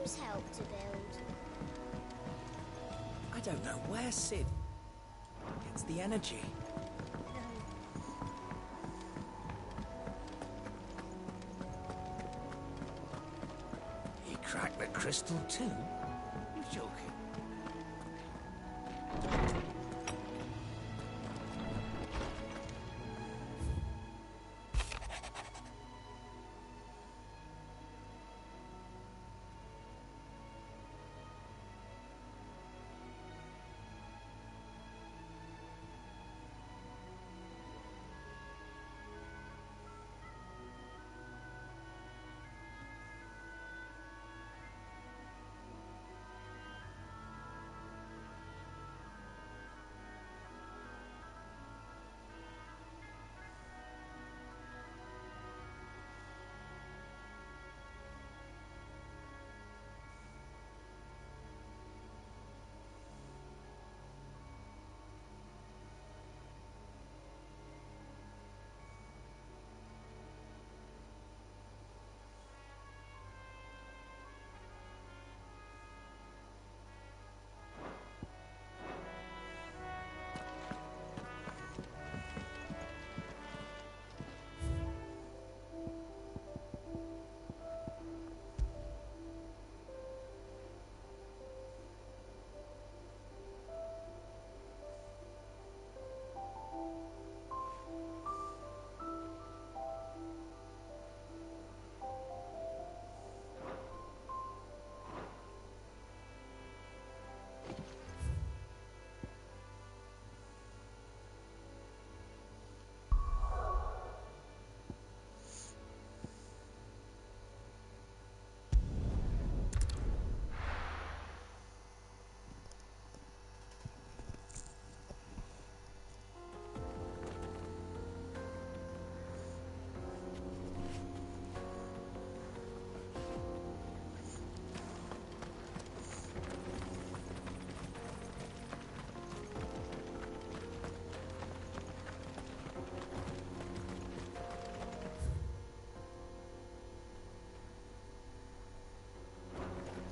Who's helped to build? I don't know where Sid gets the energy. He cracked the crystal too? You're joking.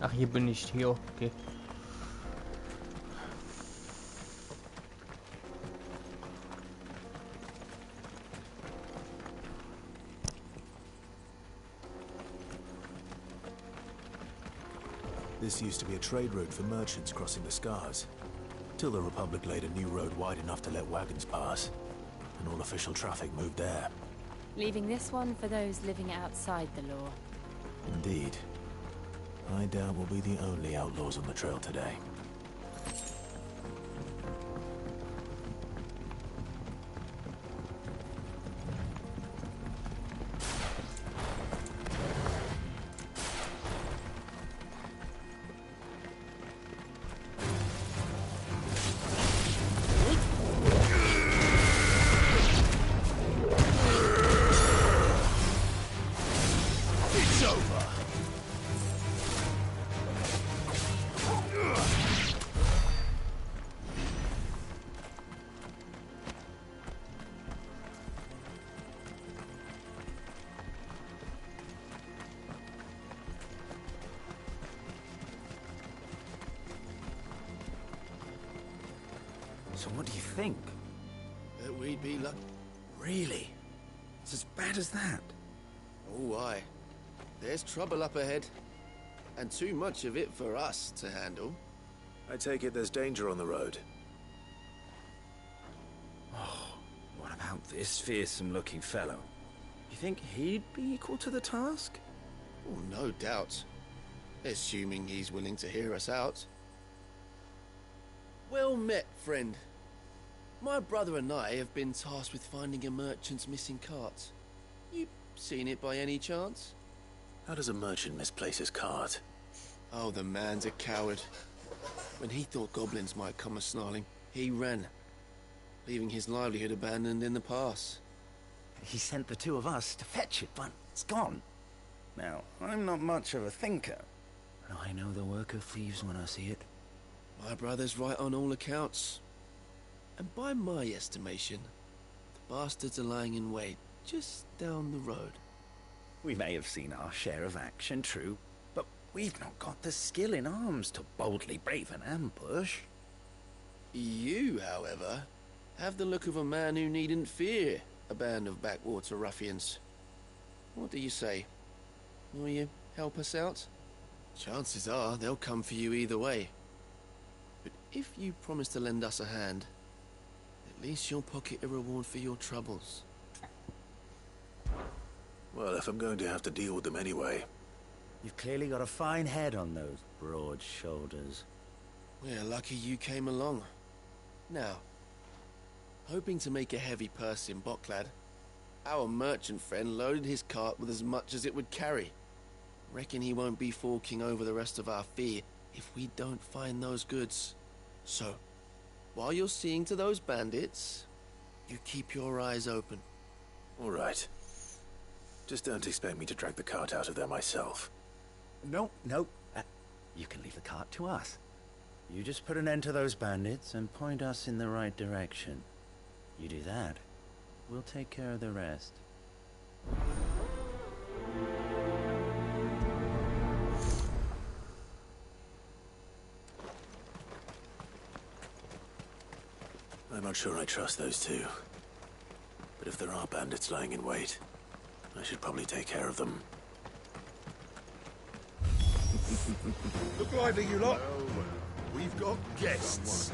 Ach, hier bin ich. Hier, okay. This used to be a trade route for merchants crossing the Scars, till the Republic laid a new road wide enough to let wagons pass, and all official traffic moved there. Leaving this one for those living outside the law. Indeed. I doubt we'll be the only outlaws on the trail today. So what do you think? That we'd be lucky. Really? It's as bad as that? Oh, aye. There's trouble up ahead. And too much of it for us to handle. I take it there's danger on the road. Oh, what about this fearsome-looking fellow? You think he'd be equal to the task? Oh, no doubt. Assuming he's willing to hear us out. Well met, friend. My brother and I have been tasked with finding a merchant's missing cart. You seen it by any chance? How does a merchant misplace his cart? Oh, the man's a coward. When he thought goblins might come a-snarling, he ran, leaving his livelihood abandoned in the pass. He sent the two of us to fetch it, but it's gone. Now, I'm not much of a thinker, but I know the work of thieves when I see it. My brother's right on all accounts. And by my estimation, the bastards are lying in wait just down the road. We may have seen our share of action, true, but We've not got the skill in arms to boldly brave an ambush. You, however, have the look of a man who needn't fear a band of backwater ruffians. What do you say? Will you help us out? Chances are they'll come for you either way. But if you promise to lend us a hand, at least you'll pocket a reward for your troubles. Well, if I'm going to have to deal with them anyway. You've clearly got a fine head on those broad shoulders. We're lucky you came along. Now, hoping to make a heavy purse in Boklad, our merchant friend loaded his cart with as much as it would carry. Reckon he won't be forking over the rest of our fee if we don't find those goods. So, while you're seeing to those bandits, you keep your eyes open. All right. Just don't expect me to drag the cart out of there myself. No. You can leave the cart to us. You just put an end to those bandits and point us in the right direction. You do that, we'll take care of the rest. I'm not sure I trust those two. But if there are bandits lying in wait, I should probably take care of them. Look lively, you lot. We've got guests.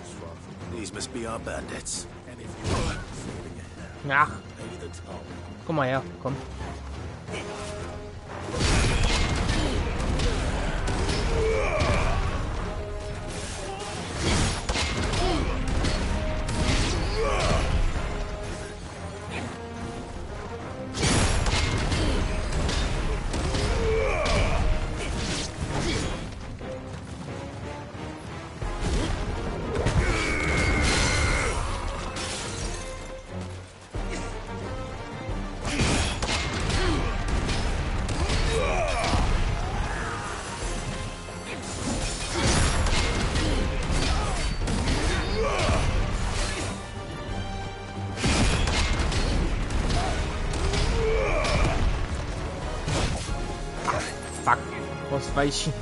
These must be our bandits. And if you are feeling a Ja, pay the toll. kom maar ja, kom. Fuck, Ffxvi.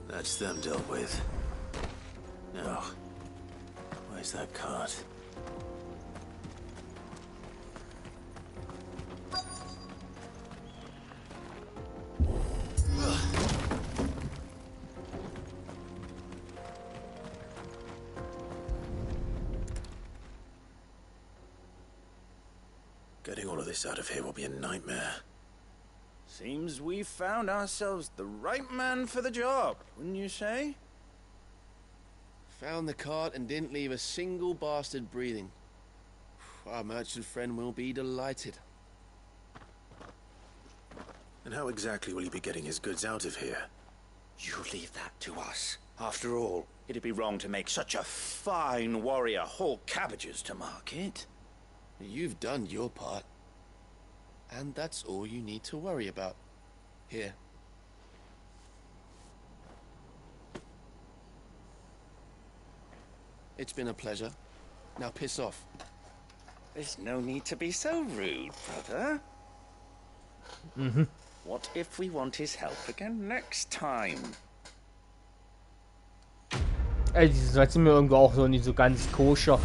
That's them dealt with. Now, where's that cart? Getting all of this out of here will be a nightmare. Seems we've found ourselves the right man for the job, wouldn't you say? Found the cart and didn't leave a single bastard breathing. Our merchant friend will be delighted. And how exactly will he be getting his goods out of here? You leave that to us. After all, it'd be wrong to make such a fine warrior haul cabbages to market. You've done your part. And that's all you need to worry about. Here. It's been a pleasure. Now piss off. There's no need to be so rude, brother. What if we want his help again next time? Ey, diese Seite sind mir irgendwo auch so nicht so ganz koscher.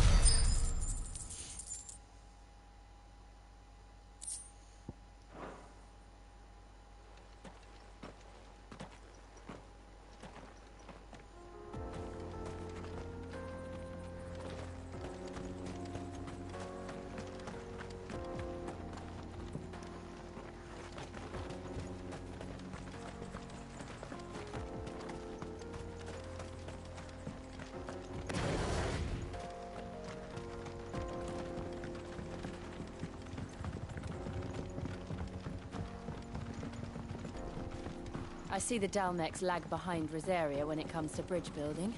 I see the Dalnecs lag behind Rosaria when it comes to bridge building.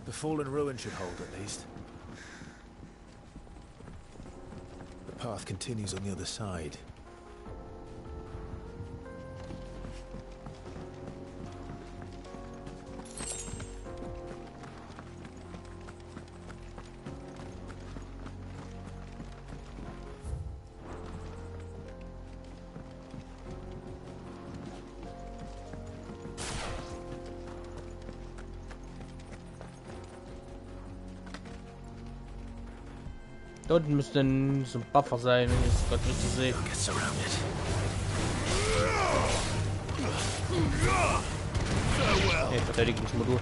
The fallen ruin should hold, at least. The path continues on the other side. Dort müsste so ein Buffer sein, wenn ich es gerade richtig sehe. Get surrounded. Nee, Verteidigungsmodul.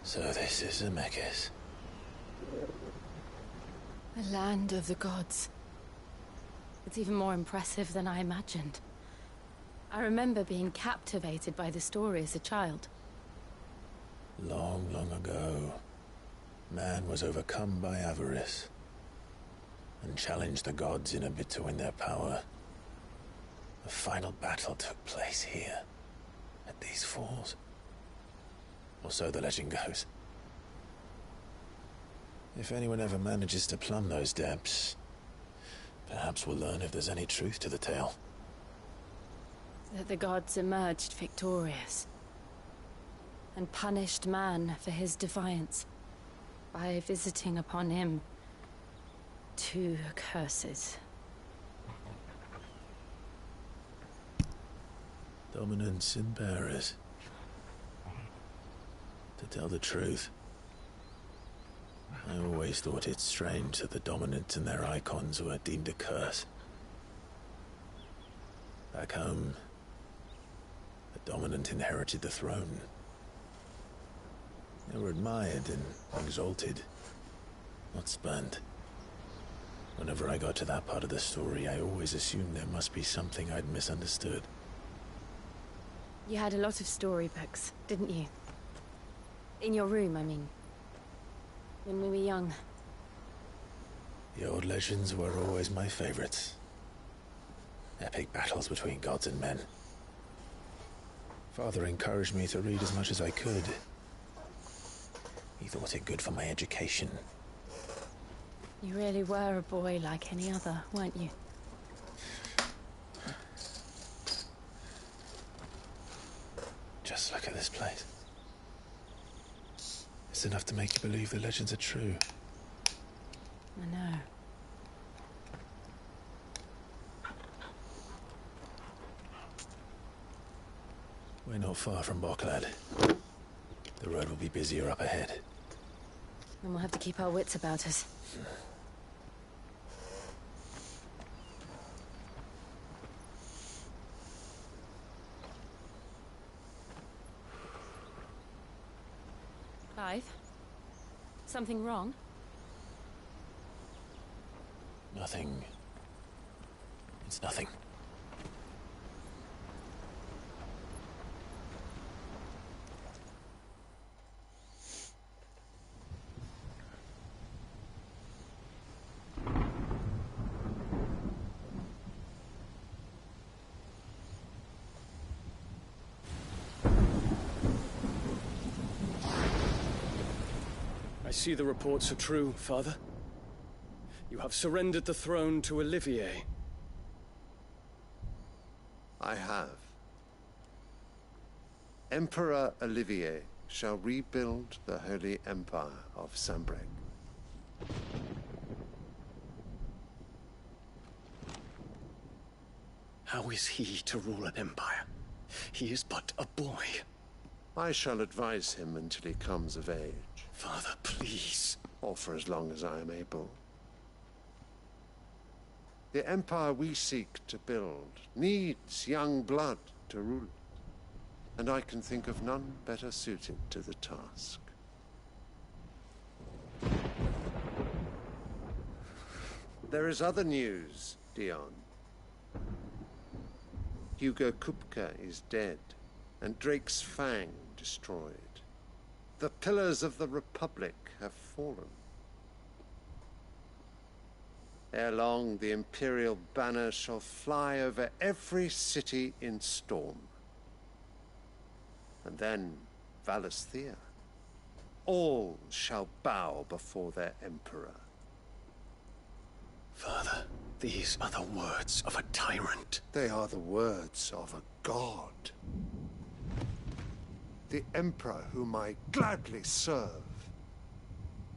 So this is Ffxvi. The land of the gods. It's even more impressive than I imagined. I remember being captivated by the story as a child. Long, long ago, man was overcome by avarice and challenged the gods in a bid to win their power. The final battle took place here, at these falls. Or so the legend goes. If anyone ever manages to plumb those depths, perhaps we'll learn if there's any truth to the tale. That the gods emerged victorious and punished man for his defiance by visiting upon him 2 curses. Dominance and bearers. To tell the truth, I always thought it strange that the dominant and their icons were deemed a curse. Back home, the dominant inherited the throne. They were admired and exalted, not spurned. Whenever I got to that part of the story, I always assumed there must be something I'd misunderstood. You had a lot of storybooks, didn't you? In your room, I mean. When we were young. The old legends were always my favorites. Epic battles between gods and men. Father encouraged me to read as much as I could. He thought it good for my education. You really were a boy like any other, weren't you? Just look at this place. It's enough to make you believe the legends are true. I know. We're not far from Boklad. The road will be busier up ahead. Then we'll have to keep our wits about us. Clive? Something wrong? Nothing. It's nothing. I see the reports are true, Father. You have surrendered the throne to Olivier. I have. Emperor Olivier shall rebuild the Holy Empire of Sanbreque. How is he to rule an empire? He is but a boy. I shall advise him until he comes of age, Father, please. or for as long as I am able. The empire we seek to build needs young blood to rule it, and I can think of none better suited to the task. There is other news, Dion. Hugo Kupka is dead, and Drake's Fang destroyed. The pillars of the Republic have fallen. Ere long, the Imperial banner shall fly over every city in Storm. And then, Valisthea. All shall bow before their Emperor. Father, these are the words of a tyrant. They are the words of a god. The Emperor whom I gladly serve.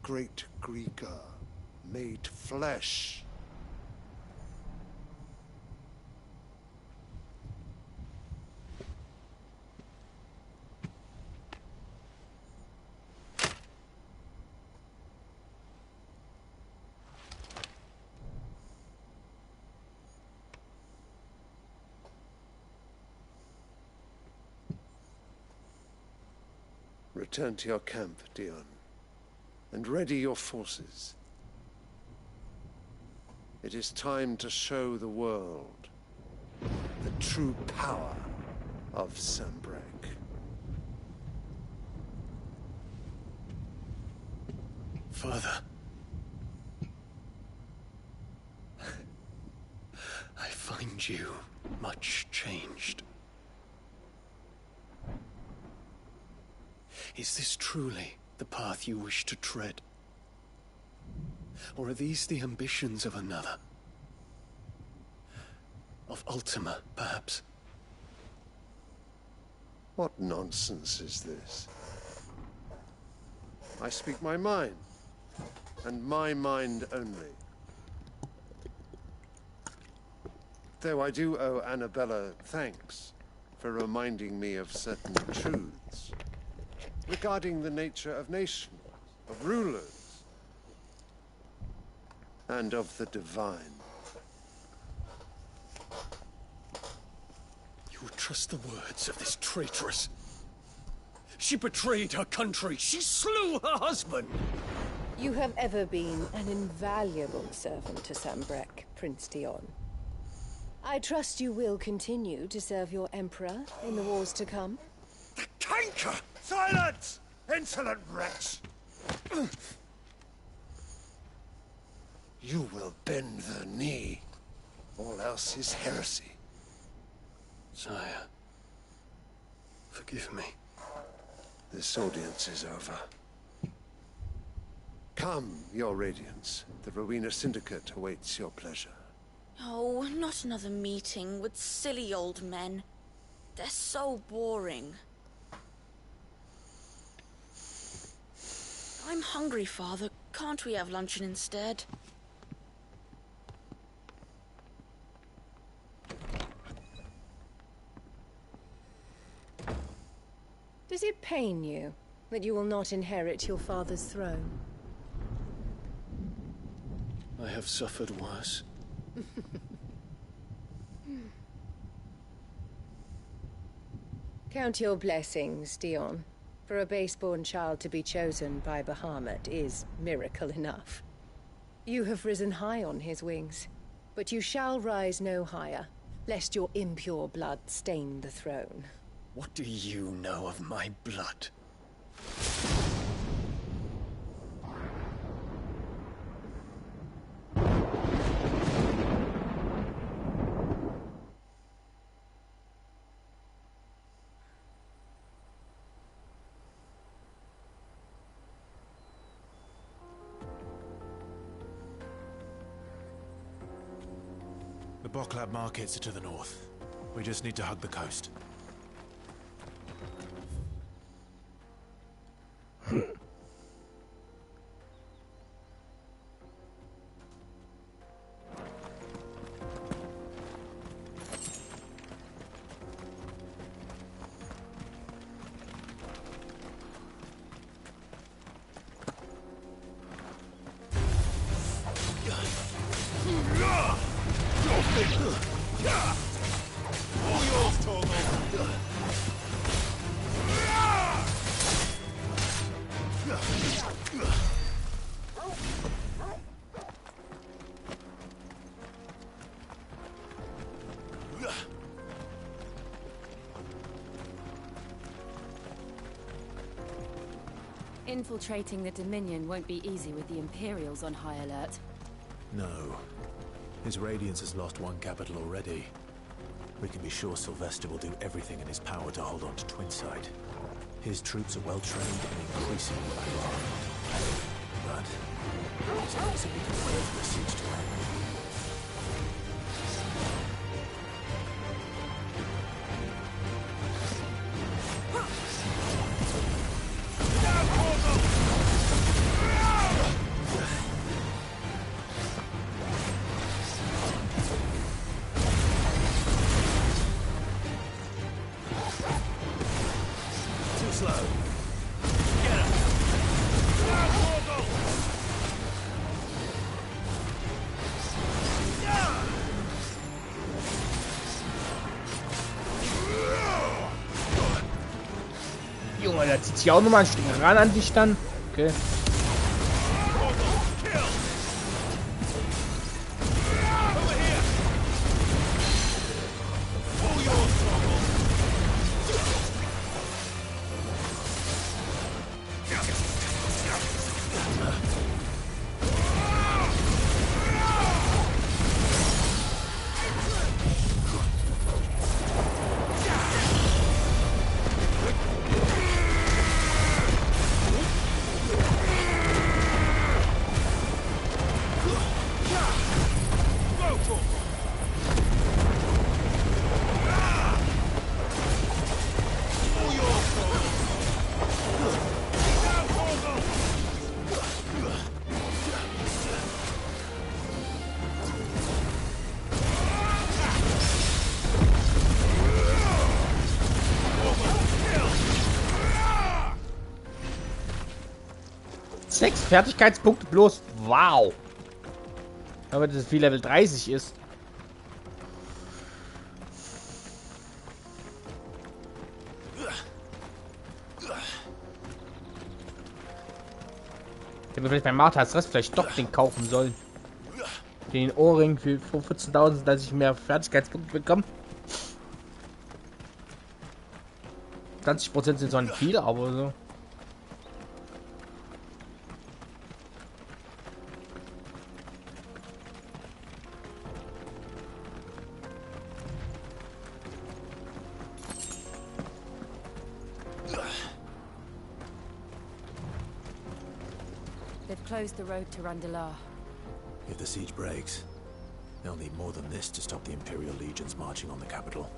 Great Grieger, made flesh. Return to your camp, Dion, and ready your forces. It is time to show the world the true power of Sanbreque. Father. I find you much changed. Is this truly the path you wish to tread? Or are these the ambitions of another? Of Ultima, perhaps? What nonsense is this? I speak my mind, and my mind only. Though I do owe Annabella thanks for reminding me of certain truths regarding the nature of nations, of rulers, and of the divine. You would trust the words of this traitress? She betrayed her country. She slew her husband. You have ever been an invaluable servant to Sanbreque, Prince Dion. I trust you will continue to serve your Emperor in the wars to come. The canker! Silence! Insolent wretch! You will bend the knee. All else is heresy. Sire, forgive me. This audience is over. Come, your Radiance. The Rowena Syndicate awaits your pleasure. Oh, not another meeting with silly old men. They're so boring. I'm hungry, Father. Can't we have luncheon instead? Does it pain you that you will not inherit your father's throne? I have suffered worse. Count your blessings, Dion. For a base-born child to be chosen by Bahamut is miracle enough. You have risen high on his wings, but you shall rise no higher, lest your impure blood stain the throne. What do you know of my blood? The Boklab markets are to the north. We just need to hug the coast. Infiltrating the Dominion won't be easy with the Imperials on high alert. No. His Radiance has lost one capital already. We can be sure Sylvester will do everything in his power to hold on to Twinside. His troops are well trained and increasingly battle-hardened. But it's not as if we can wait for the siege to end. Junge, da zieht sich auch nochmal ein Stück ran an dich dann. Okay. Sechs Fertigkeitspunkte bloß. Wow. Aber das wie Level 30 ist. Ich hätte vielleicht bei Marthas Rest vielleicht doch den kaufen sollen. Den Ohrring für 14.000, dass ich mehr Fertigkeitspunkte bekomme. 20% sind zwar nicht viele, aber so. They've closed the road to Randalar. If the siege breaks, they'll need more than this to stop the Imperial legions marching on the capital.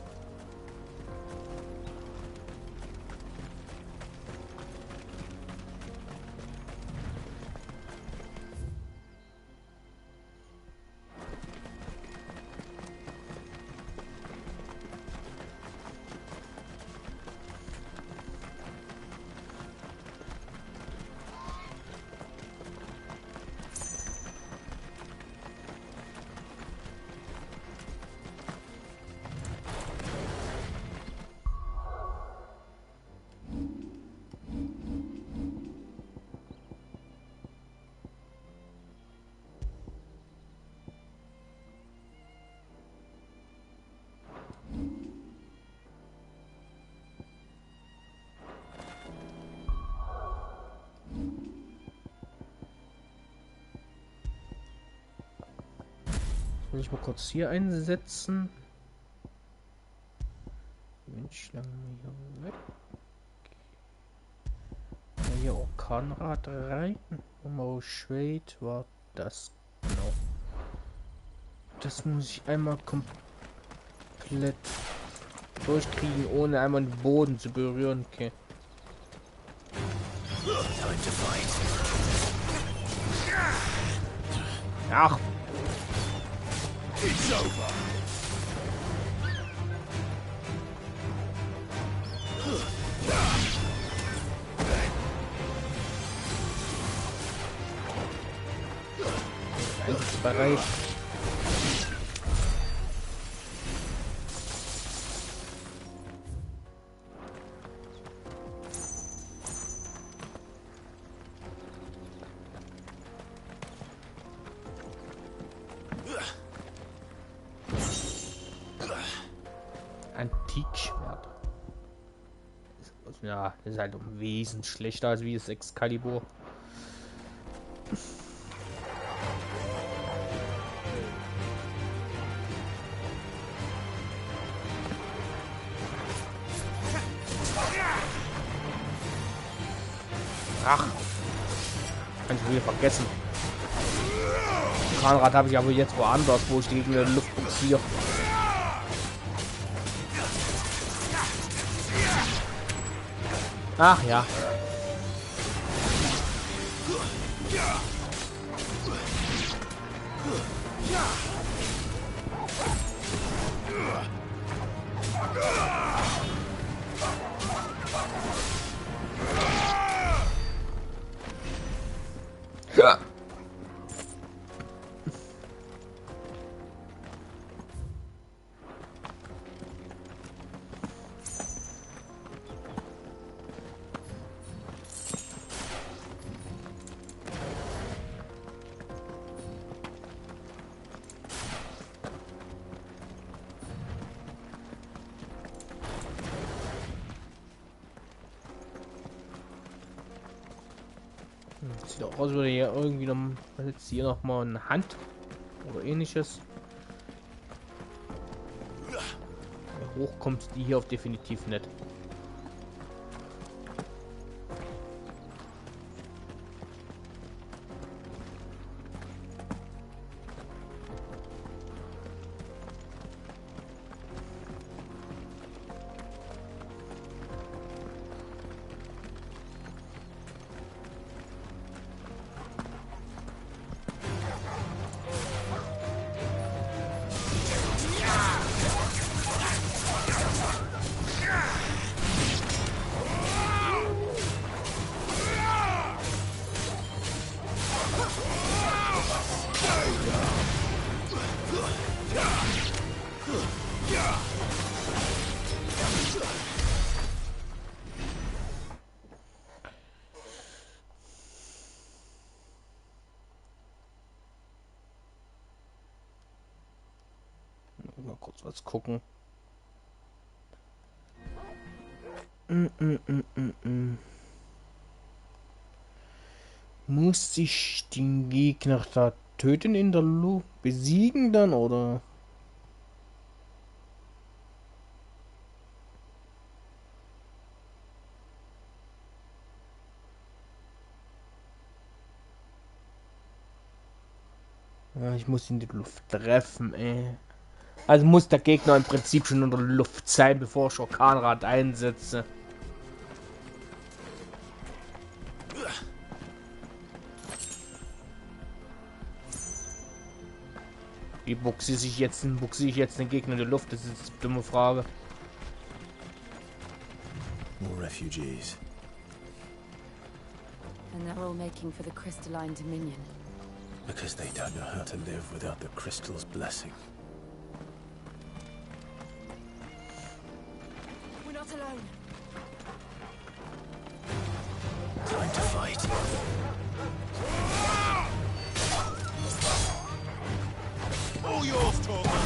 Will ich mal kurz hier einsetzen. Windschlangen hier weg. Hier Orkanrad rein. Shade war das. Genau. Das muss ich einmal komplett durchkriegen, ohne einmal den Boden zu berühren. Okay. Ach. It's over. Bereit. Antikschwert. Ja, das ist halt um Wesen schlechter als wie das Excalibur. Ach, kann ich wieder vergessen. Zahnrad habe ich aber jetzt woanders, wo ich gegen die Luft boxiere. Ach ja. Ja. Sieht auch aus, würde hier irgendwie noch jetzt hier noch mal eine Hand oder ähnliches. Hoch kommt die hier auf definitiv nicht. Mal kurz was gucken. Muss ich den Gegner da töten in der Luft? Besiegen dann, oder? Ja, ich muss in die Luft treffen, ey. Also muss der Gegner im Prinzip schon in der Luft sein, bevor ich Orkanrad einsetze. Wie boxe ich jetzt den Gegner in die Luft? Das ist eine dumme Frage. More refugees. And they're all making for the crystalline dominion. Because they don't know how to live without the crystal's blessing. We're not alone. Time to fight. All yours, Torment.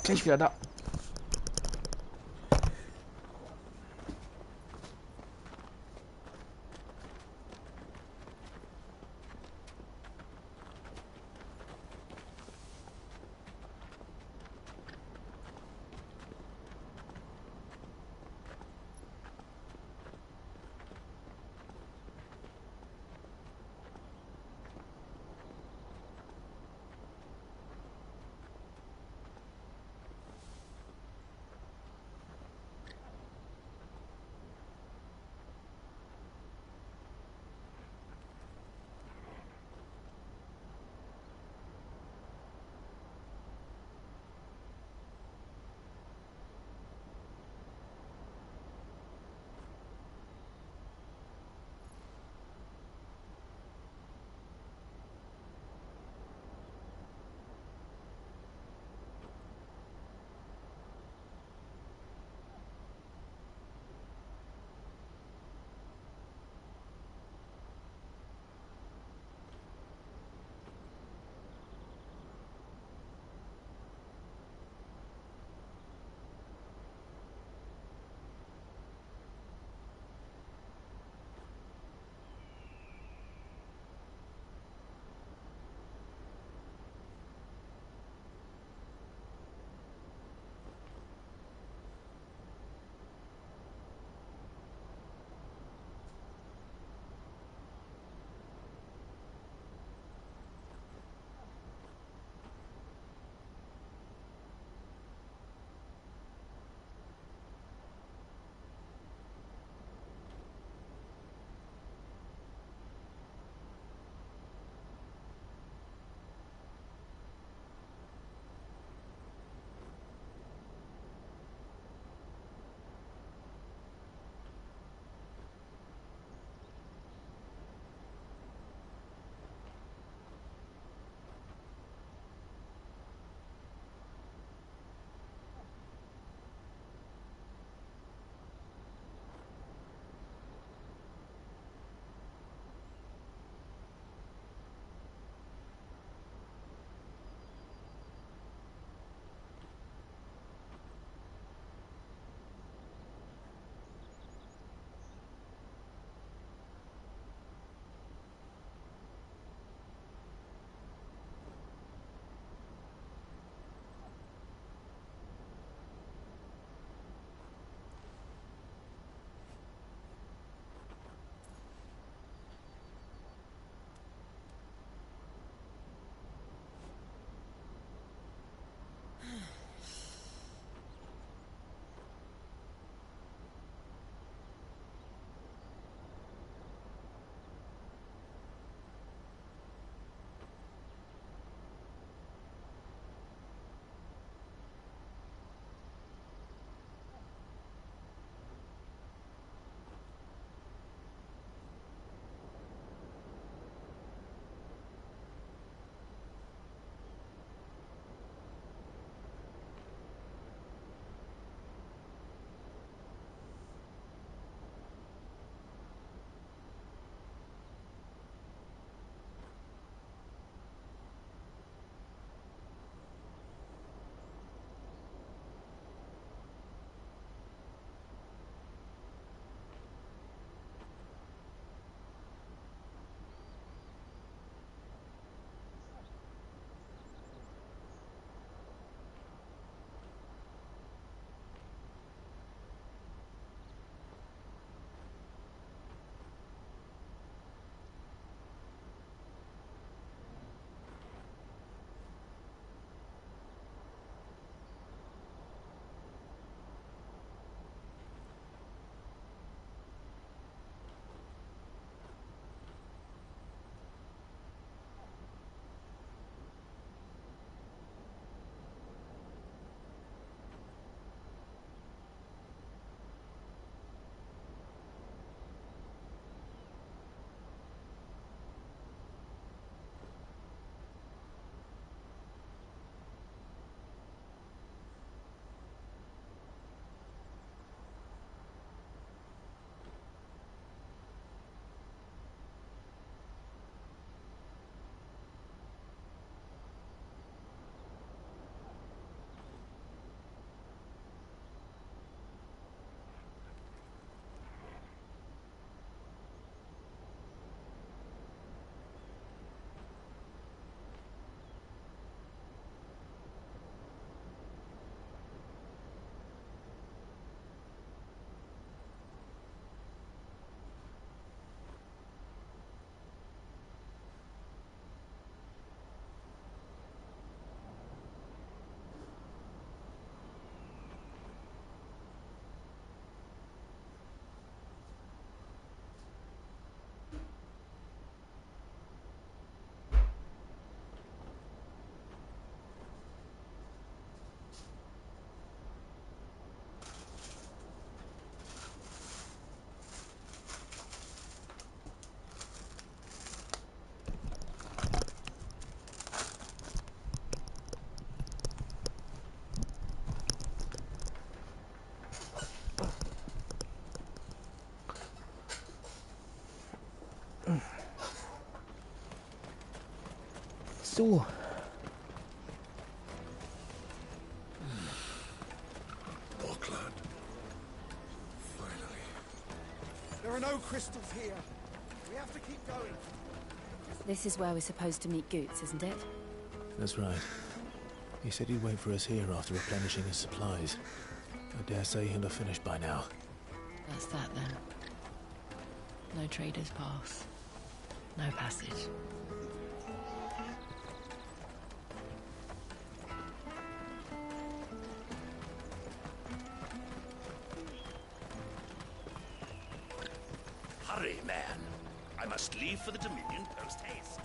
Gleich wieder da. du? Auckland. Finally. There are no crystals here. We have to keep going. This is where we're supposed to meet Goots, isn't it? That's right. He said he'd wait for us here after replenishing his supplies. I dare say he'll have finished by now. That's that then. No trader's pass. No passage. Hurry, man. I must leave for the Dominion post haste.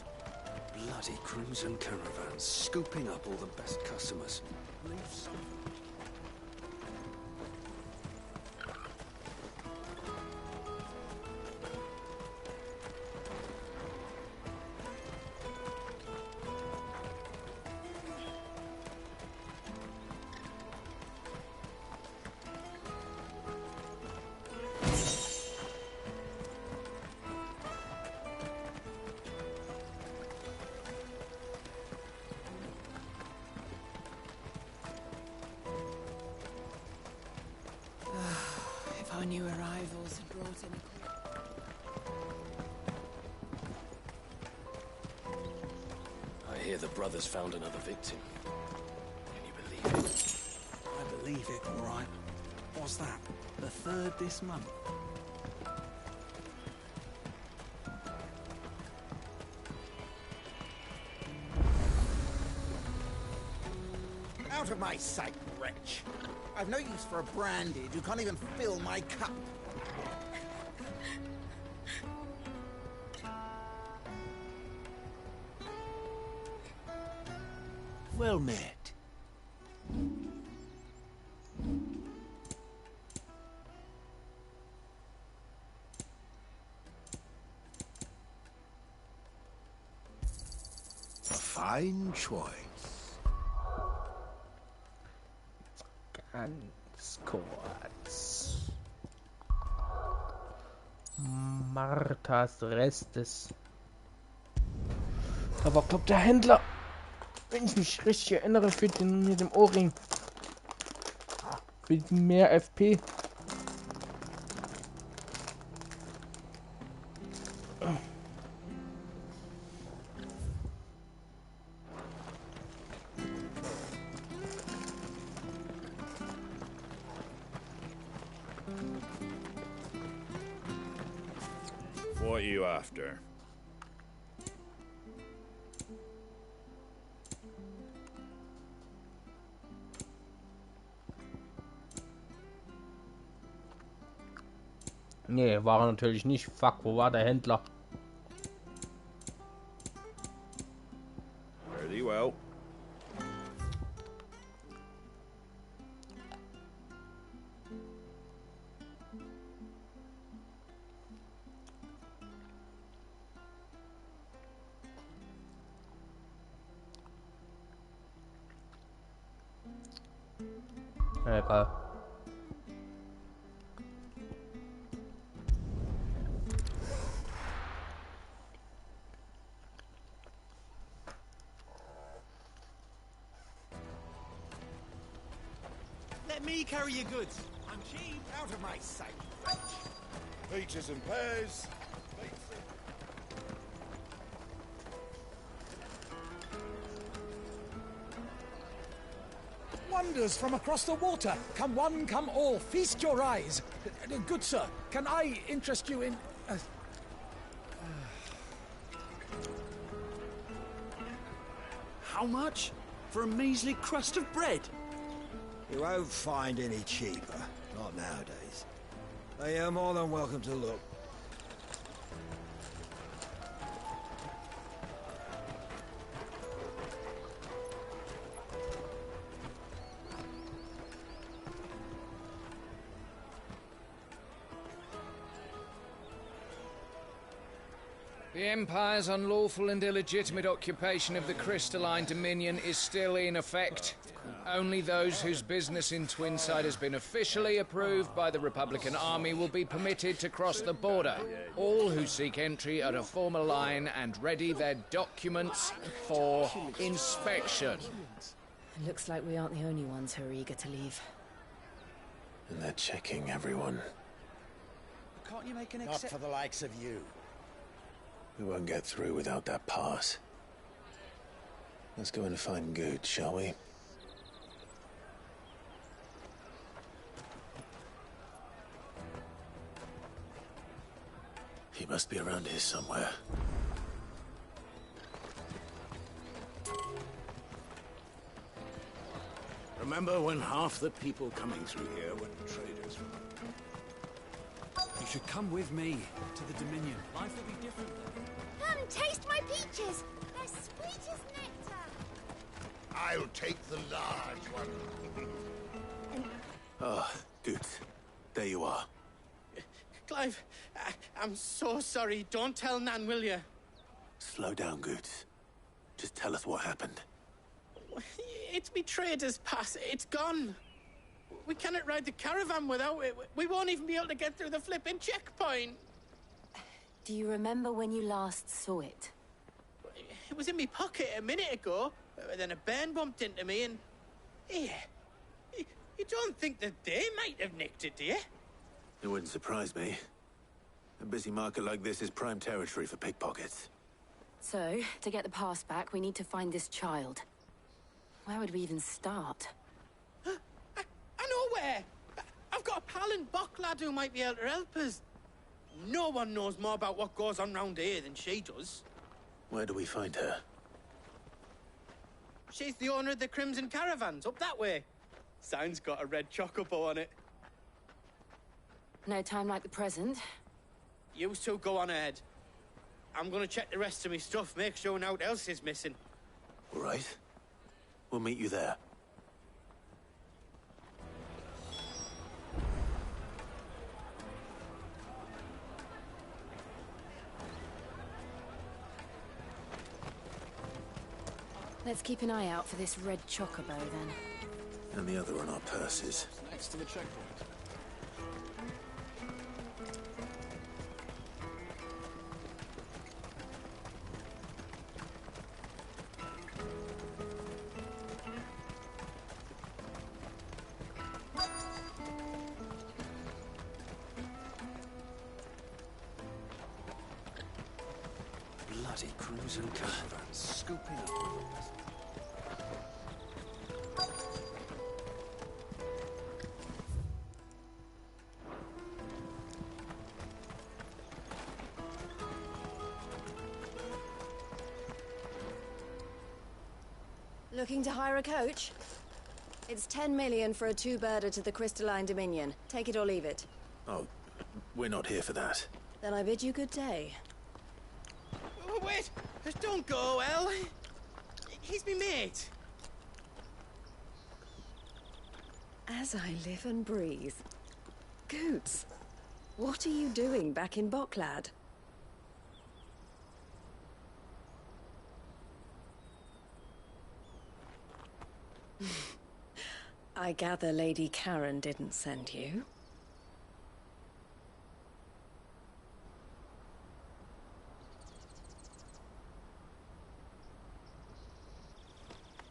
Bloody crimson caravans, scooping up all the best customers. Leave some. If our new arrivals had brought in I hear the brothers found another victim. Can you believe it? I believe it, all right. What's that? The third this month? Out of my sight, wretch. I've no use for a branded who can't even fill my cup. Well met. A fine choice. Ganz kurz. Marthas Restes. Da war, glaub, der Händler, wenn ich mich richtig erinnere, für den mit dem Ohrring. Für mehr FP. What are you after? Nee, war er natürlich nicht. Fuck, wo war der Händler? Very well. Egal. Let me carry your goods. I'm cheap. Out of my sight, wretch. Peaches and pears. Wonders from across the water. Come one, come all. Feast your eyes. Good sir, can I interest you in... How much? For a measly crust of bread? You won't find any cheaper. Not nowadays. But you're more than welcome to look. The Empire's unlawful and illegitimate occupation of the Crystalline Dominion is still in effect. Only those whose business in Twinside has been officially approved by the Republican Army will be permitted to cross the border. All who seek entry are to form a line and ready their documents for inspection. It looks like we aren't the only ones who are eager to leave. And they're checking everyone. Can't you make an Not for the likes of you. We won't get through without that pass. Let's go in and find Good, shall we? He must be around here somewhere. Remember when half the people coming through here were traders? You should come with me to the Dominion. Life will be different then. Come, taste my peaches. They're sweet as nectar. I'll take the large one. Ah, Good. There you are. Clive, I'm so sorry. Don't tell Nan, will you? Slow down, Good. Just tell us what happened. It's me trader's pass. It's gone. We cannot ride the caravan without it. We won't even be able to get through the flipping checkpoint. Do you remember when you last saw it? It was in my pocket a minute ago. Then a bairn bumped into me and... Yeah. You don't think that they might have nicked it, do you? It wouldn't surprise me. A busy market like this is prime territory for pickpockets. So, to get the pass back, we need to find this child. Where would we even start? I know where! I've got a pal in Bock lad who might be able to help us. No one knows more about what goes on round here than she does. Where do we find her? She's the owner of the Crimson Caravans, up that way. Sign's got a red chocobo on it. No time like the present. You two go on ahead. I'm gonna check the rest of my stuff, make sure naught else is missing. All right. We'll meet you there. Let's keep an eye out for this red chocobo, then. And the other on our purses. Next to the checkpoint. Bloody cruising caravans scooping up. Looking to hire a coach? It's 10 million for a two-birder to the Crystalline Dominion. Take it or leave it. Oh, we're not here for that. Then I bid you good day. Oh, wait! Don't go, El. He's me mate. As I live and breathe. Goots, what are you doing back in Bocklad? I gather Lady Karen didn't send you.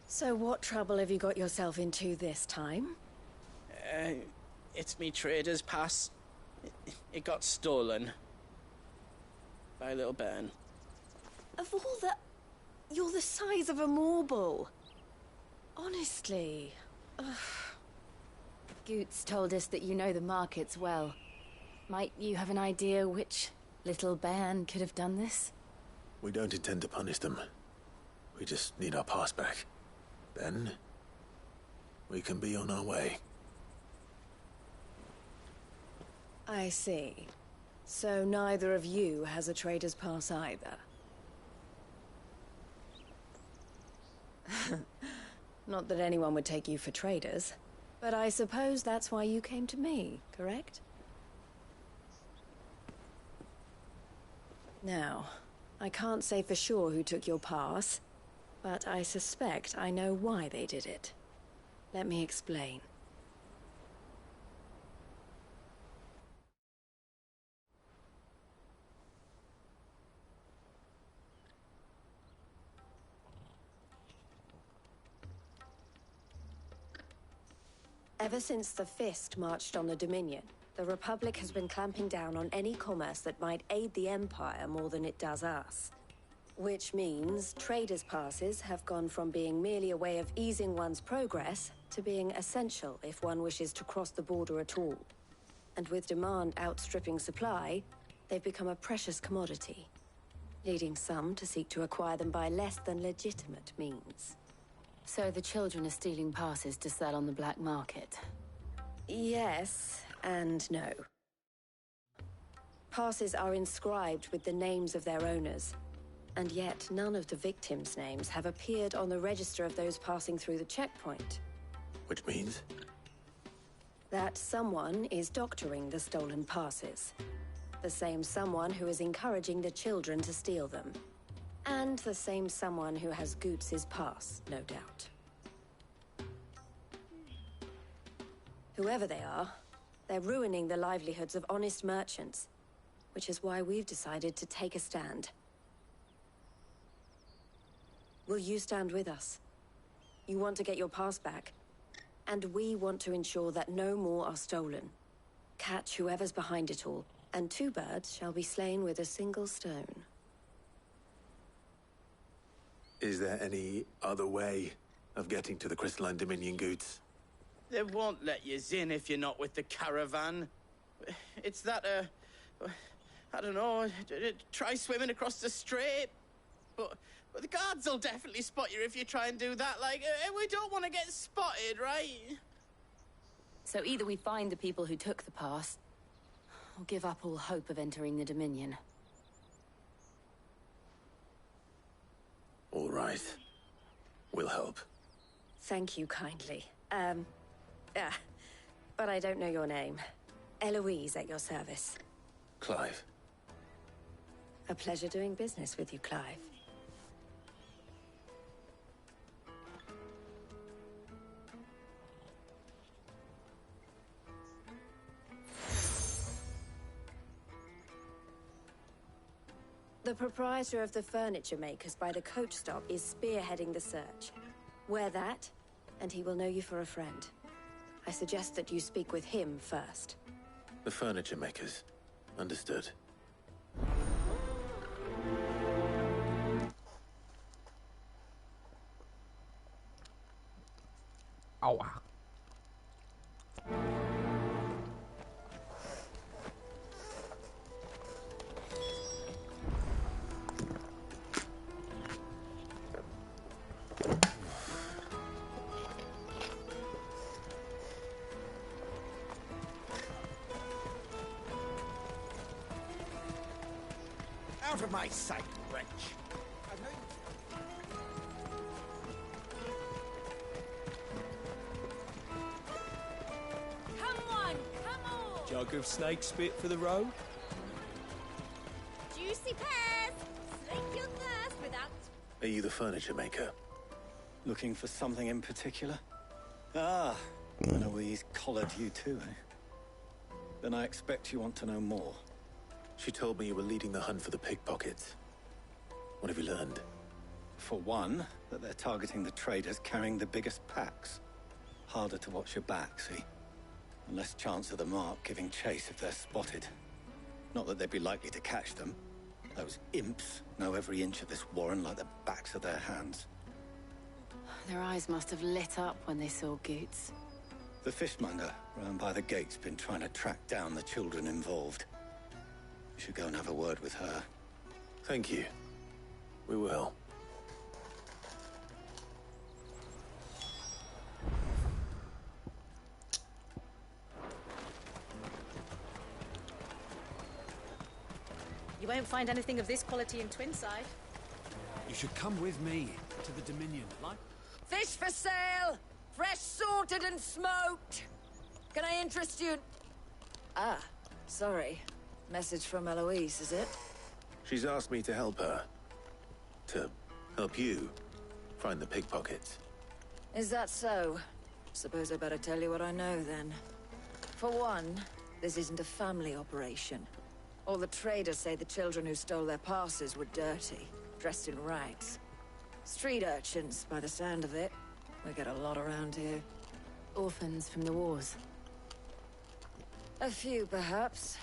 So what trouble have you got yourself into this time? It's me trader's pass. It got stolen. By a little bairn. Of all the... You're the size of a marble. Honestly. Ugh. Goots told us that you know the markets well. Might you have an idea which little bairn could have done this? We don't intend to punish them. We just need our pass back. Then, we can be on our way. I see. So neither of you has a trader's pass either. Not that anyone would take you for traders, but I suppose that's why you came to me, correct? Now, I can't say for sure who took your pass, but I suspect I know why they did it. Let me explain. Ever since the Fist marched on the Dominion, the Republic has been clamping down on any commerce that might aid the Empire more than it does us. Which means traders' passes have gone from being merely a way of easing one's progress to being essential if one wishes to cross the border at all. And with demand outstripping supply, they've become a precious commodity, leading some to seek to acquire them by less than legitimate means. So the children are stealing passes to sell on the black market? Yes, and no. Passes are inscribed with the names of their owners, and yet none of the victims' names have appeared on the register of those passing through the checkpoint. Which means? That someone is doctoring the stolen passes. The same someone who is encouraging the children to steal them. And the same someone who has Goots's pass, no doubt. Whoever they are, they're ruining the livelihoods of honest merchants, which is why we've decided to take a stand. Will you stand with us? You want to get your pass back, and we want to ensure that no more are stolen. Catch whoever's behind it all, and two birds shall be slain with a single stone. Is there any other way of getting to the Crystalline Dominion Goods? They won't let you in if you're not with the caravan. It's that, I don't know, try swimming across the strait. But the guards will definitely spot you if you try and do that. Like, we don't want to get spotted, right? So either we find the people who took the pass, or give up all hope of entering the Dominion. All right. We'll help. Thank you kindly. But I don't know your name. Eloise at your service. Clive. A pleasure doing business with you, Clive. The proprietor of the furniture makers by the coach stop is spearheading the search. Wear that, and he will know you for a friend. I suggest that you speak with him first. The furniture makers. Understood. Aua. Out of my sight, wretch! I've no... Come on, come on! Jug of snake spit for the road? Juicy pears! Slake your thirst without... Are you the furniture maker? Looking for something in particular? Ah, Eloise collared you too, eh? Then I expect you want to know more. She told me you were leading the hunt for the pickpockets. What have you learned? For one, that they're targeting the traders carrying the biggest packs. Harder to watch your back, see? And less chance of the mark giving chase if they're spotted. Not that they'd be likely to catch them. Those imps know every inch of this warren like the backs of their hands. Their eyes must have lit up when they saw Goots. The fishmonger round by the gate's been trying to track down the children involved. You should go and have a word with her. Thank you. We will. You won't find anything of this quality in Twinside. You should come with me to the Dominion. Like? Fish for sale! Fresh sorted and smoked! Can I interest you? Ah, sorry. Message from Eloise, is it? She's asked me to help her. To help you find the pickpockets. Is that so? Suppose I better tell you what I know, then. For one, this isn't a family operation. All the traders say the children who stole their passes were dirty, dressed in rags. Street urchins, by the sound of it. We get a lot around here. Orphans from the wars. A few, perhaps.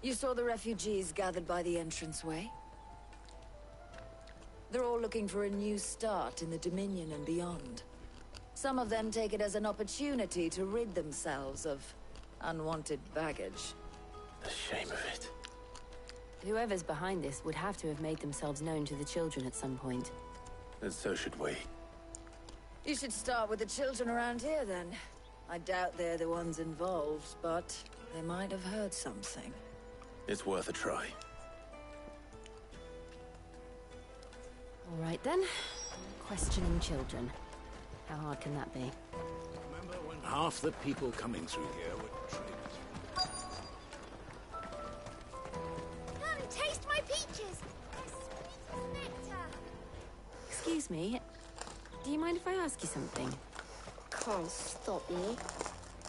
You saw the refugees gathered by the entranceway? They're all looking for a new start in the Dominion and beyond. Some of them take it as an opportunity to rid themselves of unwanted baggage. The shame of it. Whoever's behind this would have to have made themselves known to the children at some point. And so should we. You should start with the children around here, then. I doubt they're the ones involved, but they might have heard something. It's worth a try. All right, then. Questioning children. How hard can that be? Remember when half the people coming through here were traders? Come, taste my peaches! They're sweet as nectar! Excuse me. Do you mind if I ask you something? Can't stop me.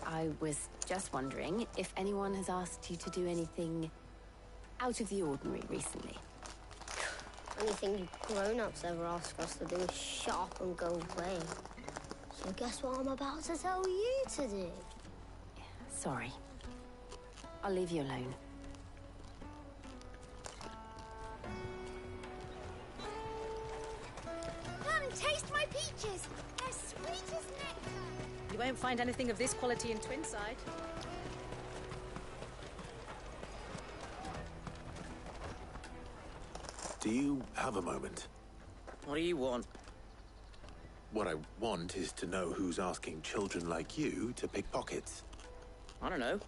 I was just wondering if anyone has asked you to do anything out of the ordinary recently. Anything you grown-ups ever ask us to do is shut up and go away. So guess what I'm about to tell you to do? Sorry. I'll leave you alone. Come, taste my peaches! They're sweet as nectar! You won't find anything of this quality in Twinside. Do you have a moment? What do you want? What I want is to know who's asking children like you to pick pockets. I don't know.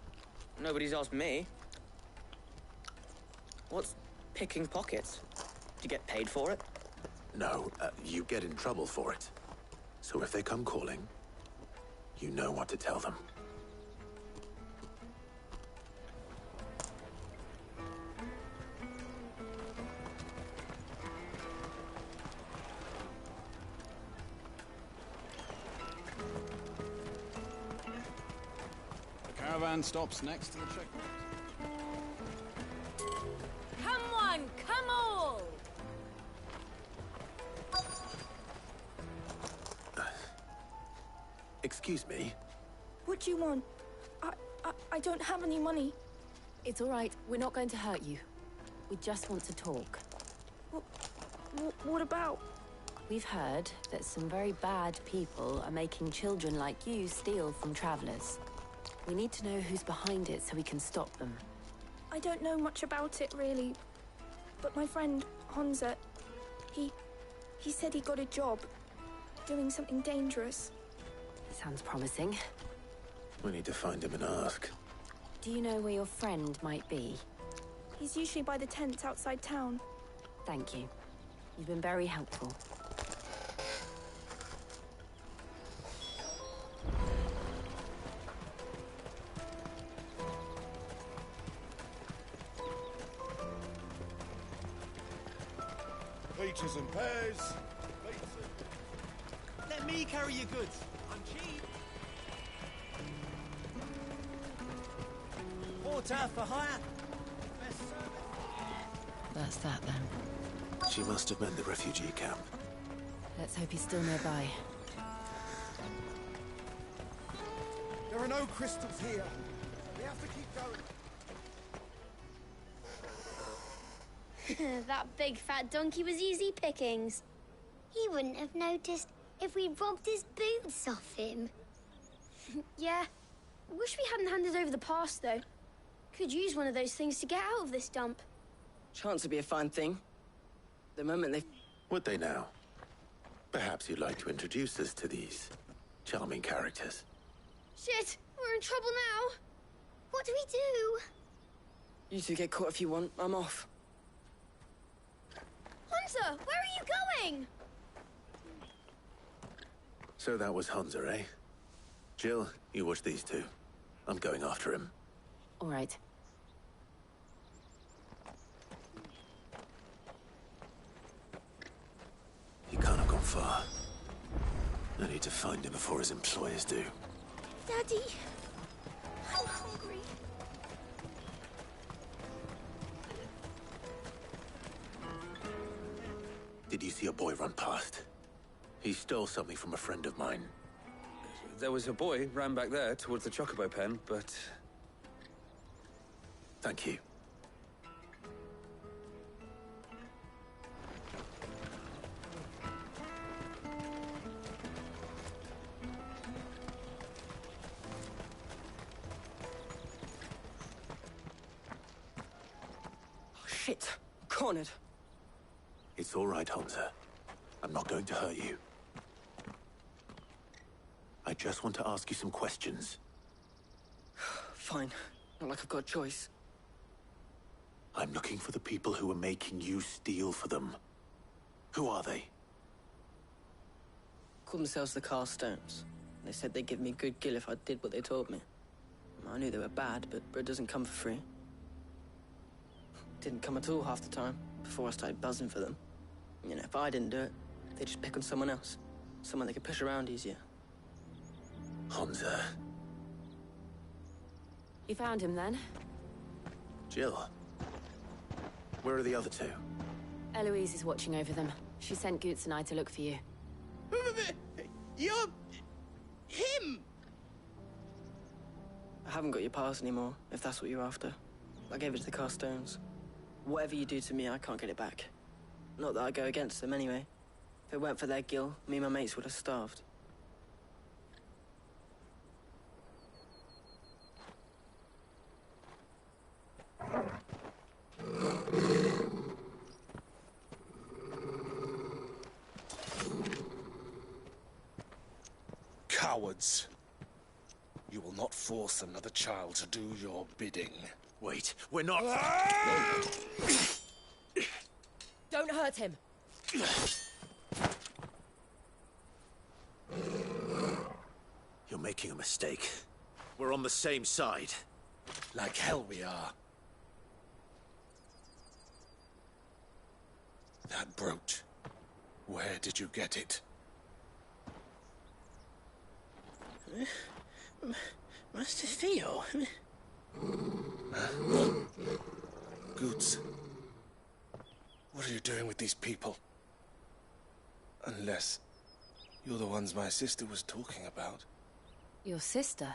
Nobody's asked me. What's picking pockets? Do you get paid for it? No, you get in trouble for it. So if they come calling, you know what to tell them. The caravan stops next to the checkpoint. Come one, come all! Excuse me? What do you want? I don't have any money. It's all right. We're not going to hurt you. We just want to talk. What about? We've heard that some very bad people are making children like you steal from travelers. We need to know who's behind it so we can stop them. I don't know much about it, really. But my friend, Honza, he said he got a job doing something dangerous. Sounds promising. We need to find him and ask. Do you know where your friend might be? He's usually by the tents outside town. Thank you. You've been very helpful. Peaches and pears. Let me carry your goods. I'm cheap. Porter for hire. Best service. That's that then. She must have meant the refugee camp. Let's hope he's still nearby. There are no crystals here. We have to keep going. That big fat donkey was easy pickings. He wouldn't have noticed if we robbed his boots off him. Yeah. Wish we hadn't handed over the pass, though. Could use one of those things to get out of this dump. Chance would be a fine thing. The moment they... Would they now? Perhaps you'd like to introduce us to these charming characters. Shit! We're in trouble now. What do we do? You two get caught if you want. I'm off. Hunter, where are you going? So that was Hunter, eh? Jill, you watch these two. I'm going after him. All right. I need to find him before his employers do. Daddy, I'm hungry. Did you see a boy run past? He stole something from a friend of mine. There was a boy ran back there towards the chocobo pen, but... Thank you. Shit! Cornered. It's all right, Hansa. I'm not going to hurt you. I just want to ask you some questions. Fine. Not like I've got a choice. I'm looking for the people who are making you steal for them. Who are they? Called themselves the Carstones. They said they'd give me good gill if I did what they told me. I knew they were bad, but bread doesn't come for free. Didn't come at all half the time, before I started buzzing for them. You know, if I didn't do it, they'd just pick on someone else. Someone they could push around easier. Hansa. You found him then? Jill. Where are the other two? Eloise is watching over them. She sent Goots and I to look for you. You're... him! I haven't got your pass anymore, if that's what you're after. I gave it to the Carstones. Whatever you do to me, I can't get it back. Not that I go against them anyway. If it weren't for their gill, me and my mates would have starved. Cowards. You will not force another child to do your bidding. Wait, we're not... Don't hurt him. You're making a mistake. We're on the same side. Like hell we are. That brooch. Where did you get it? Master Theo? Goots. What are you doing with these people? Unless you're the ones my sister was talking about. Your sister?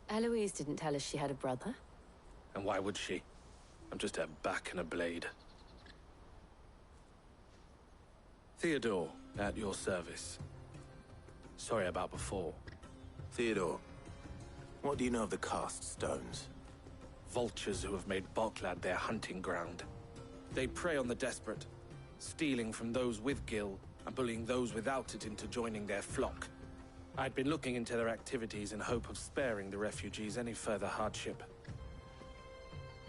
Eloise didn't tell us she had a brother. And why would she? I'm just her back and a blade. Theodore, at your service. Sorry about before. Theodore, what do you know of the Cast Stones? Vultures who have made Boklad their hunting ground. They prey on the desperate, stealing from those with gil and bullying those without it into joining their flock. I'd been looking into their activities in hope of sparing the refugees any further hardship.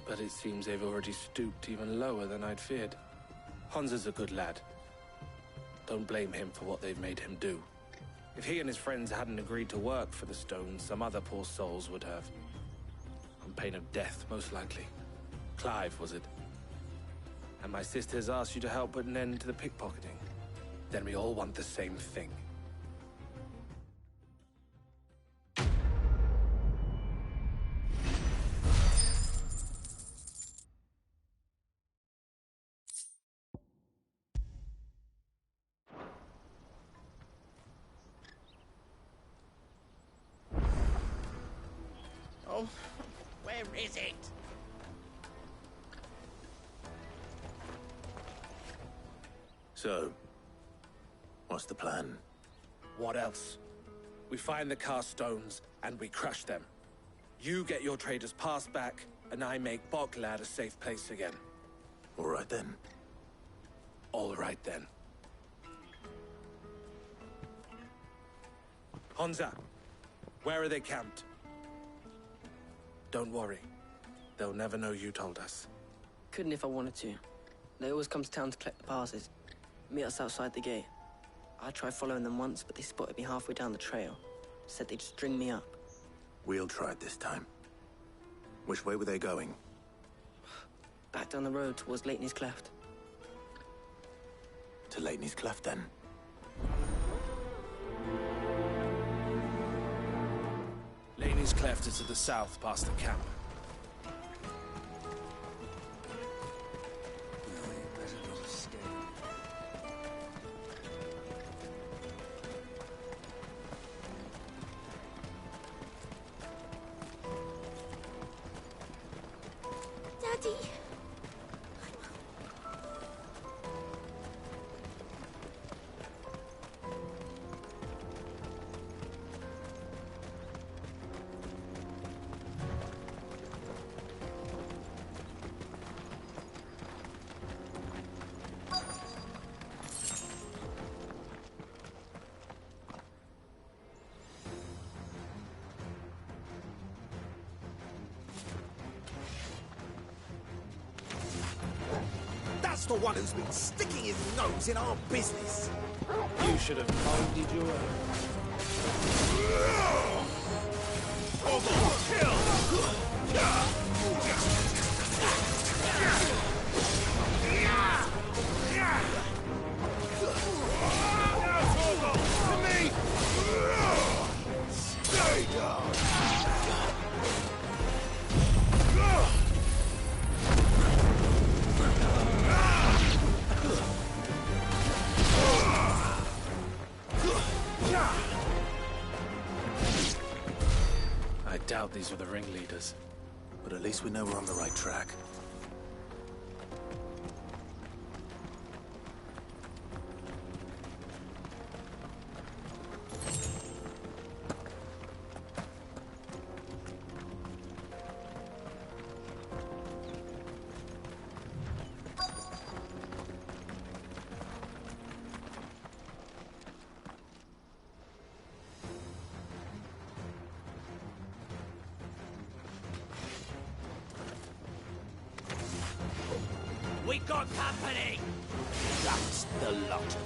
But it seems they've already stooped even lower than I'd feared. Hansa's a good lad. Don't blame him for what they've made him do. If he and his friends hadn't agreed to work for the Stones, some other poor souls would have. On pain of death, most likely. Clive, was it? And my sisters asked you to help put an end to the pickpocketing. Then we all want the same thing. Oh, where is it? So, what's the plan? What else? We find the Carstones, and we crush them. You get your traders' pass back, and I make Boklad a safe place again. All right then. All right then. Hansa, where are they camped? Don't worry. They'll never know you told us. Couldn't if I wanted to. They always come to town to collect the passes. Meet us outside the gate. I tried following them once, but they spotted me halfway down the trail. Said they'd string me up. We'll try it this time. Which way were they going? Back down the road towards Leighton's Cleft. To Leighton's Cleft, then. Laney's Cleft is to the south, past the camp. Daddy. That's the one who's been sticking his nose in our business. You should have minded your own. Stay down. I doubt these were the ringleaders. But at least we know we're on the right track. We got company! That's the lot of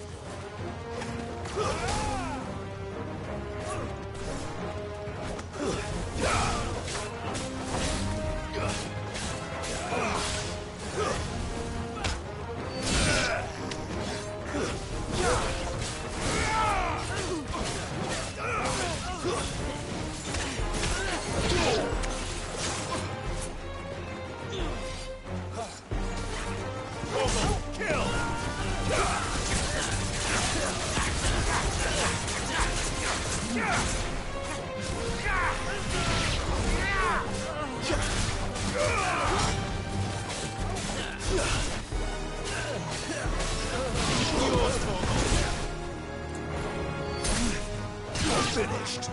finished.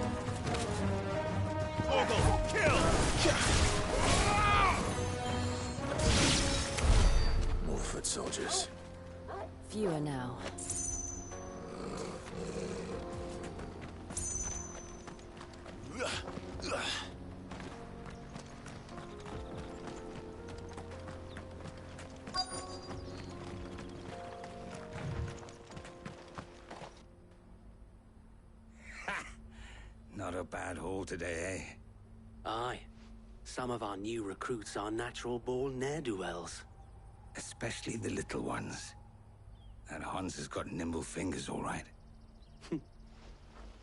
Ogle, kill! More foot soldiers. Fewer now. Not a bad haul today, eh? Aye. Some of our new recruits are natural-born ne'er-do-wells. Especially the little ones. That Hans has got nimble fingers, all right.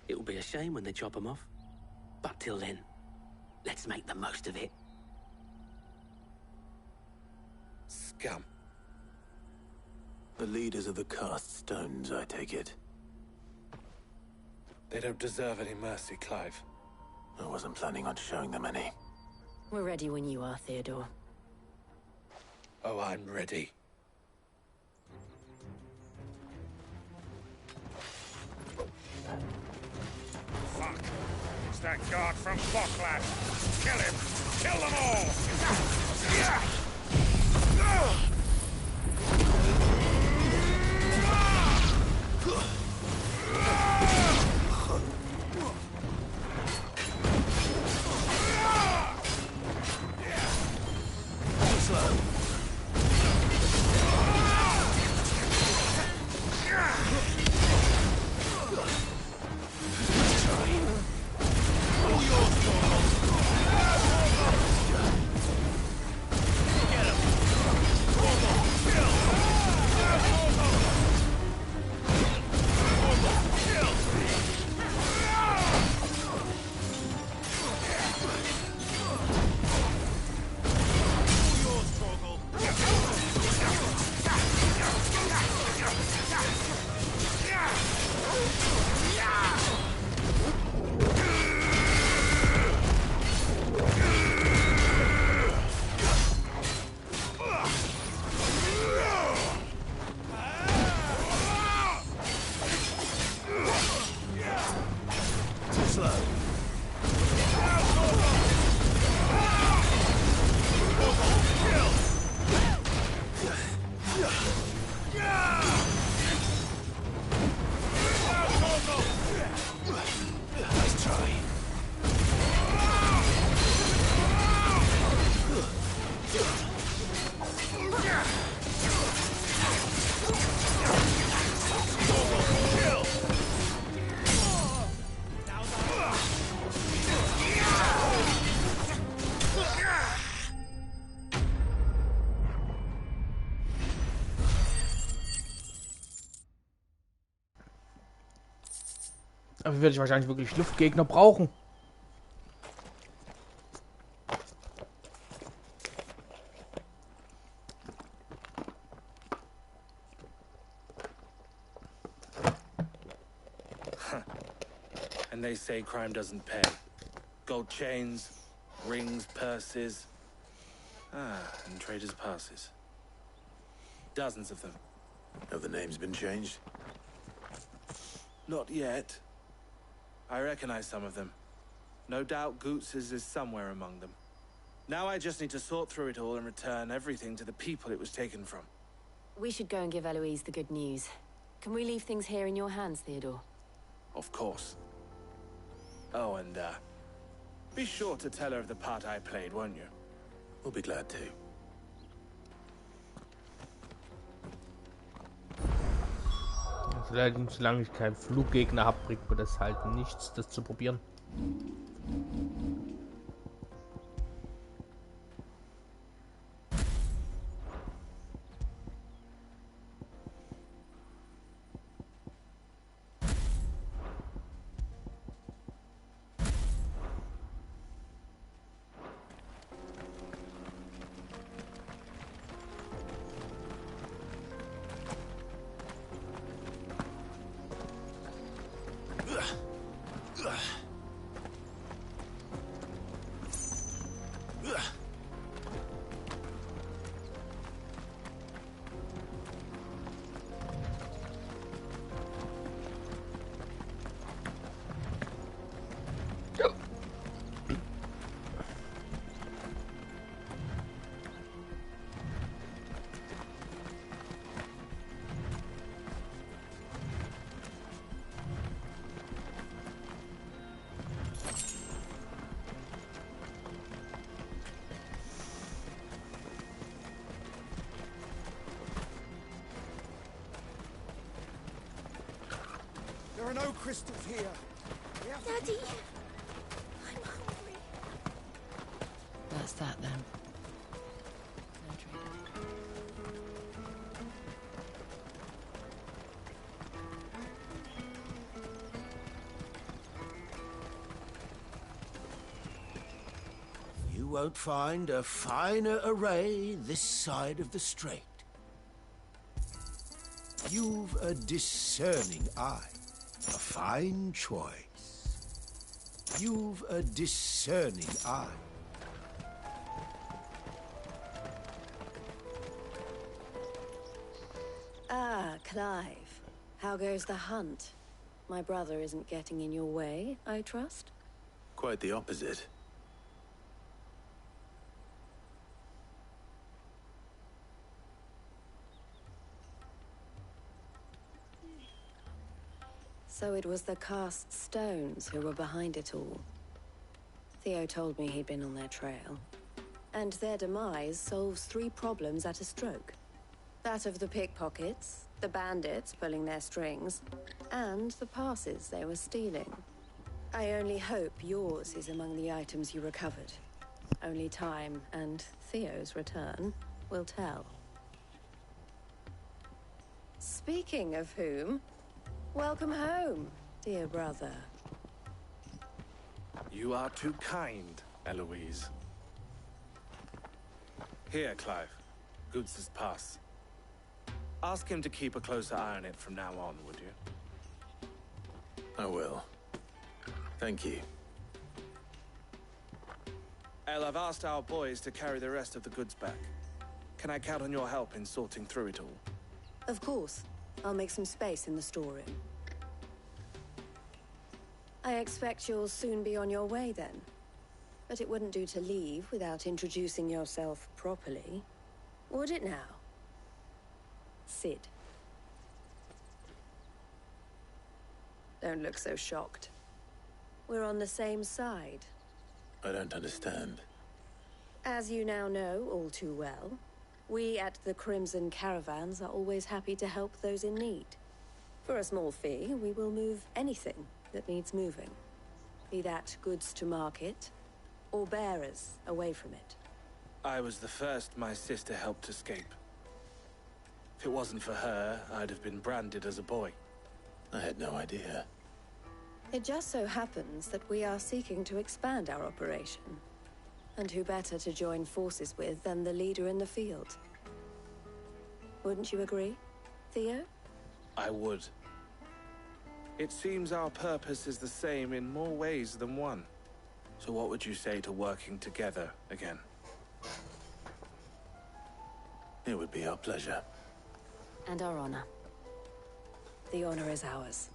It'll be a shame when they chop them off. But till then, let's make the most of it. Scum. The leaders of the cast stones, I take it. They don't deserve any mercy, Clive. I wasn't planning on showing them any. We're ready when you are, Theodore. Oh, I'm ready. Fuck. It's that guard from Bocklad. Kill him! Kill them all! Yeah! slow. Nice try. Dafür werde ich wahrscheinlich wirklich Luftgegner brauchen. And they say crime doesn't pay. Gold chains, rings, purses. And traders' passes. Dozens of them. Have the names been changed? Not yet. I recognize some of them. No doubt Goots's is somewhere among them. Now I just need to sort through it all and return everything to the people it was taken from. We should go and give Eloise the good news. Can we leave things here in your hands, Theodore? Of course. Oh, and, be sure to tell her of the part I played, won't you? We'll be glad to. Solange ich keinen Fluggegner habe, bringt mir das halt nichts, das zu probieren. There are no crystals here. Daddy, I'm hungry. That's that then. You won't find a finer array this side of the strait. You've a discerning eye. A fine choice. You've a discerning eye. Ah, Clive. How goes the hunt? My brother isn't getting in your way, I trust? Quite the opposite. So it was the cast stones who were behind it all. Theo told me he'd been on their trail. And their demise solves 3 problems at a stroke. That of the pickpockets, the bandits pulling their strings, and the passes they were stealing. I only hope yours is among the items you recovered. Only time and Theo's return will tell. Speaking of whom, welcome home, dear brother. You are too kind, Eloise. Here, Clive. Goots's pass. Ask him to keep a closer eye on it from now on, would you? I will. Thank you. El, I've asked our boys to carry the rest of the goods back. Can I count on your help in sorting through it all? Of course. I'll make some space in the storeroom. I expect you'll soon be on your way then. But it wouldn't do to leave without introducing yourself properly. Would it now? Cid. Don't look so shocked. We're on the same side. I don't understand. As you now know all too well, we at the Crimson Caravans are always happy to help those in need. For a small fee, we will move anything that needs moving. Be that goods to market, or bearers away from it. I was the first my sister helped escape. If it wasn't for her, I'd have been branded as a boy. I had no idea. It just so happens that we are seeking to expand our operation. And who better to join forces with than the leader in the field? Wouldn't you agree, Theo? I would. It seems our purpose is the same in more ways than one. So what would you say to working together again? It would be our pleasure. And our honor. The honor is ours.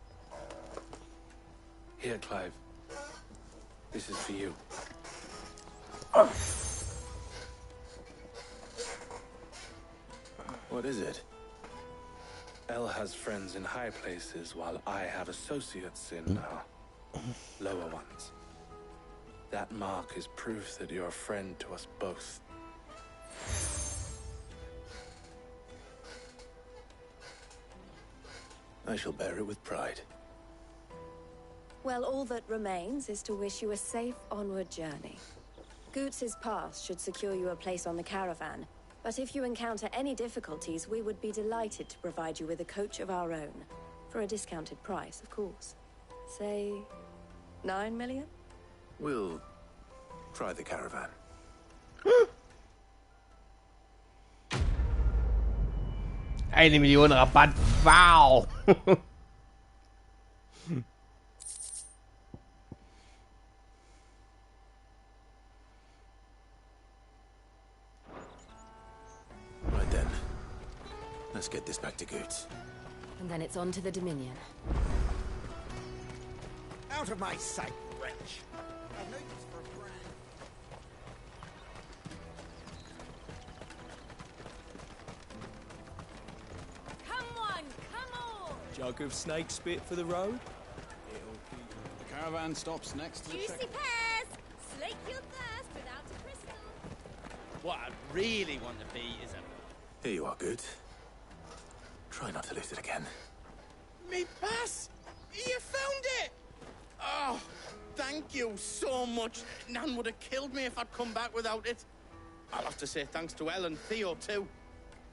Here, Clive. This is for you. What is it? Elle has friends in high places, while I have associates in lower ones. That mark is proof that you're a friend to us both. I shall bear it with pride. Well, all that remains is to wish you a safe onward journey. Goots's pass should secure you a place on the caravan, but if you encounter any difficulties, we would be delighted to provide you with a coach of our own. For a discounted price, of course. Say, 9 million? We'll try the caravan. 1 Million Rabatt, wow! Right then. Let's get this back to Goots. And then it's on to the Dominion. Out of my sight, wretch! I've no use for a brand. Come on, come on! Jug of snake spit for the road? The caravan stops next to the Juicy check. pears! Slake your thirst without a crystal. What I really want to be is a... Here you are, Goots. Try not to lose it again. Me pass! You found it! Oh, thank you so much. Nan would have killed me if I'd come back without it. I'll have to say thanks to Elle and Theo, too.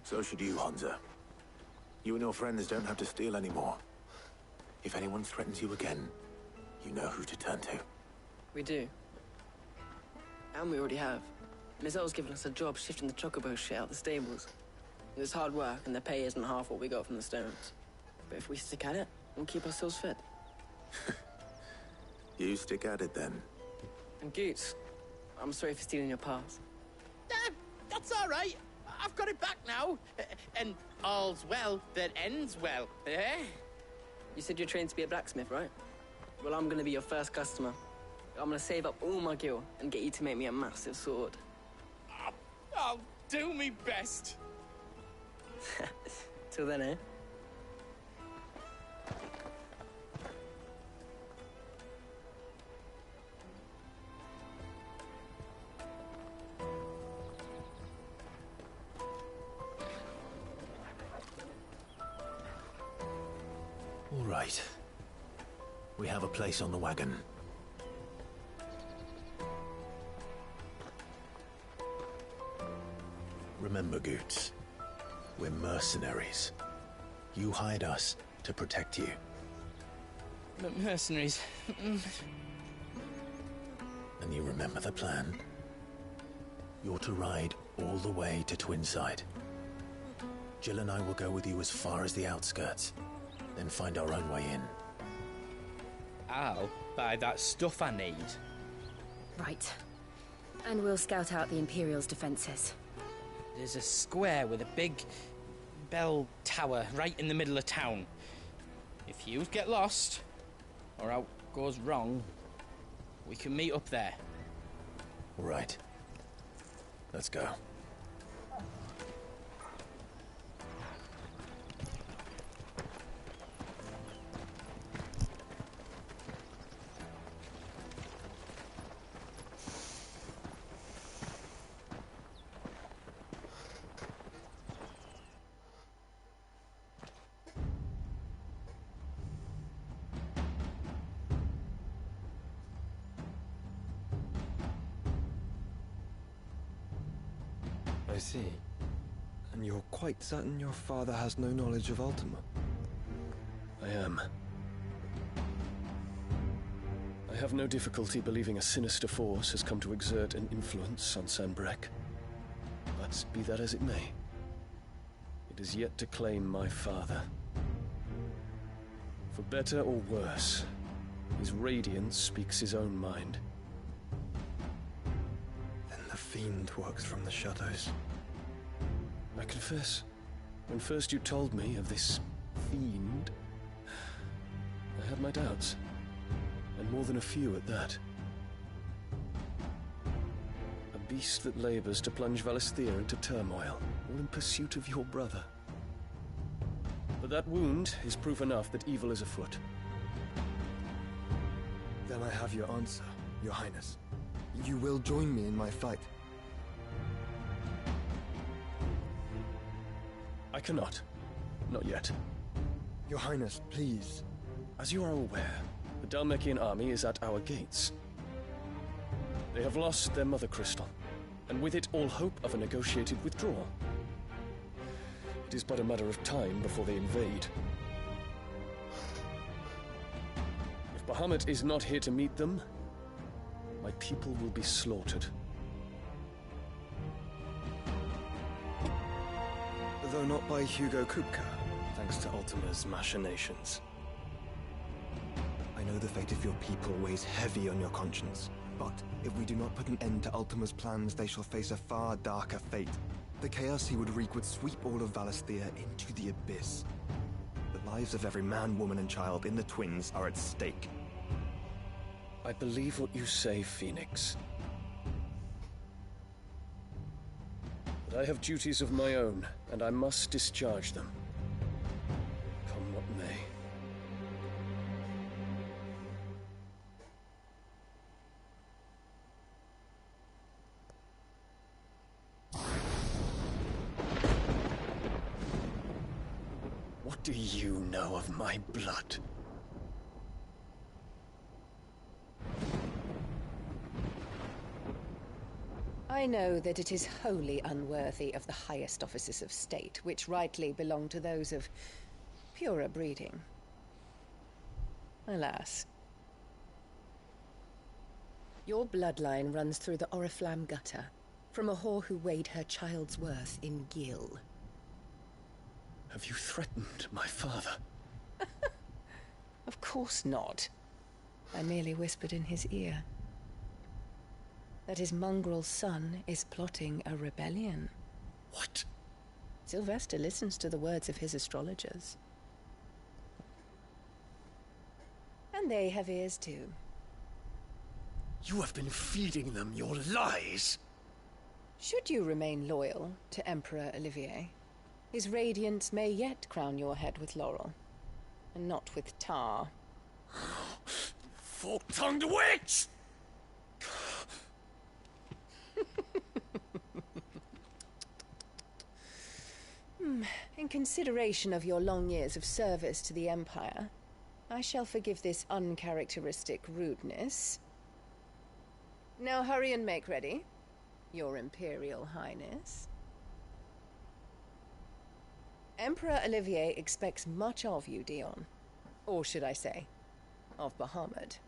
So should you, Hansa. You and your friends don't have to steal anymore. If anyone threatens you again, you know who to turn to. We do. And we already have. Miss L's given us a job shifting the chocobo shit out the stables. It's hard work, and the pay isn't half what we got from the stones. But if we stick at it, we'll keep ourselves fit. You stick at it, then. And Goots, I'm sorry for stealing your pass. That's all right. I've got it back now. And all's well that ends well, eh? You said you're trained to be a blacksmith, right? Well, I'm gonna be your first customer. I'm gonna save up all my gil and get you to make me a massive sword. I'll do me best. Till then, eh? All right. We have a place on the wagon. Remember, Goots, we're mercenaries. You hired us to protect you. Mercenaries. And you remember the plan? You're to ride all the way to Twinside. Jill and I will go with you as far as the outskirts, then find our own way in. I'll buy that stuff I need. Right. And we'll scout out the Imperial's defenses. There's a square with a big bell tower right in the middle of town. If you get lost, or out goes wrong, we can meet up there. Right. Let's go. I see. And you're quite certain your father has no knowledge of Ultima? I am. I have no difficulty believing a sinister force has come to exert an influence on Sanbreque. But be that as it may, it is yet to claim my father. For better or worse, his radiance speaks his own mind. Then the fiend works from the shadows. I confess, when first you told me of this fiend, I had my doubts, and more than a few at that. A beast that labors to plunge Valisthea into turmoil, all in pursuit of your brother. But that wound is proof enough that evil is afoot. Then I have your answer, Your Highness. You will join me in my fight. I cannot. Not yet. Your Highness, please. As you are aware, the Dhalmekian army is at our gates. They have lost their mother crystal, and with it all hope of a negotiated withdrawal. It is but a matter of time before they invade. If Bahamut is not here to meet them, my people will be slaughtered. Though not by Hugo Kupka, thanks to Ultima's machinations. I know the fate of your people weighs heavy on your conscience, but if we do not put an end to Ultima's plans, they shall face a far darker fate. The chaos he would wreak would sweep all of Valisthea into the abyss. The lives of every man, woman, and child in the Twins are at stake. I believe what you say, Phoenix. But I have duties of my own, and I must discharge them. Come what may. What do you know of my blood? I know that it is wholly unworthy of the highest offices of state, which rightly belong to those of purer breeding. Alas. Your bloodline runs through the Oriflamme gutter, from a whore who weighed her child's worth in gil. Have you threatened my father? Of course not. I merely whispered in his ear that his mongrel son is plotting a rebellion. What? Sylvester listens to the words of his astrologers. And they have ears too. You have been feeding them your lies! Should you remain loyal to Emperor Olivier, his radiance may yet crown your head with laurel, and not with tar. Fork-tongued witch! In consideration of your long years of service to the Empire, I shall forgive this uncharacteristic rudeness. Now hurry and make ready, Your Imperial Highness. Emperor Olivier expects much of you, Dion. Or should I say, of Bahamut.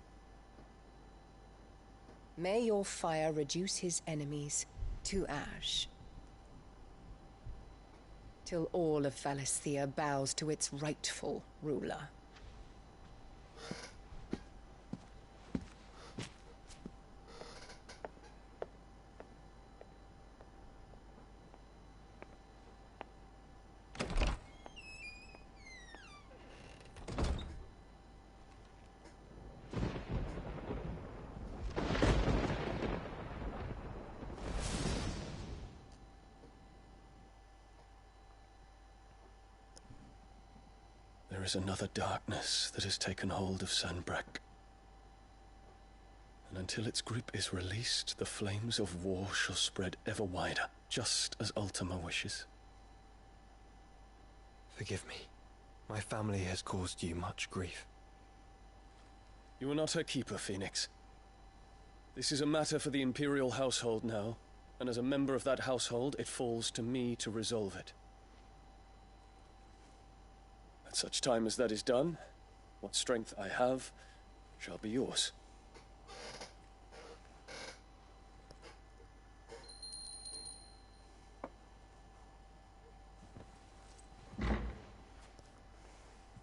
May your fire reduce his enemies to ash, till all of Valisthea bows to its rightful ruler. There is another darkness that has taken hold of Sanbreque. And until its grip is released, the flames of war shall spread ever wider, just as Ultima wishes. Forgive me. My family has caused you much grief. You are not her keeper, Phoenix. This is a matter for the Imperial household now, and as a member of that household, it falls to me to resolve it. At such time as that is done, what strength I have shall be yours.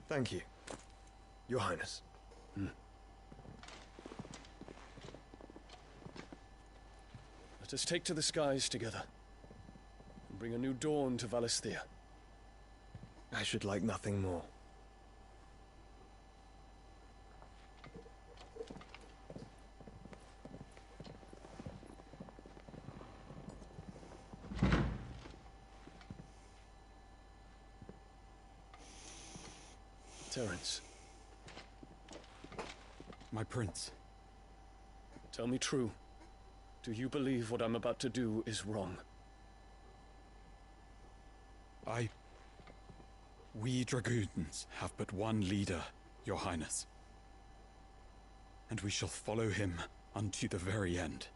Thank you, Your Highness. Let us take to the skies together, and bring a new dawn to Valisthea. I should like nothing more. Terence. My prince. Tell me true. Do you believe what I'm about to do is wrong? We dragoons have but one leader, Your Highness. And we shall follow him unto the very end.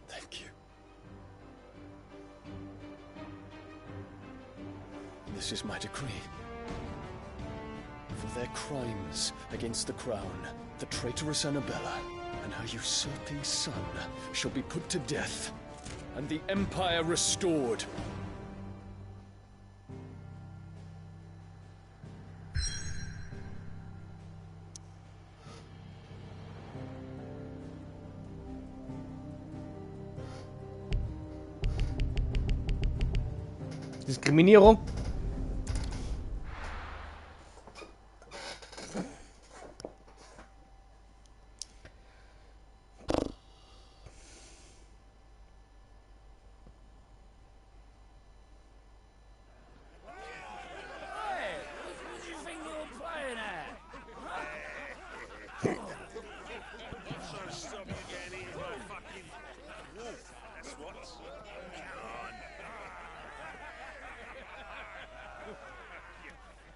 Thank you. This is my decree. For their crimes against the crown, the traitorous Annabella and her usurping son shall be put to death, and the Empire restored. Diskriminierung.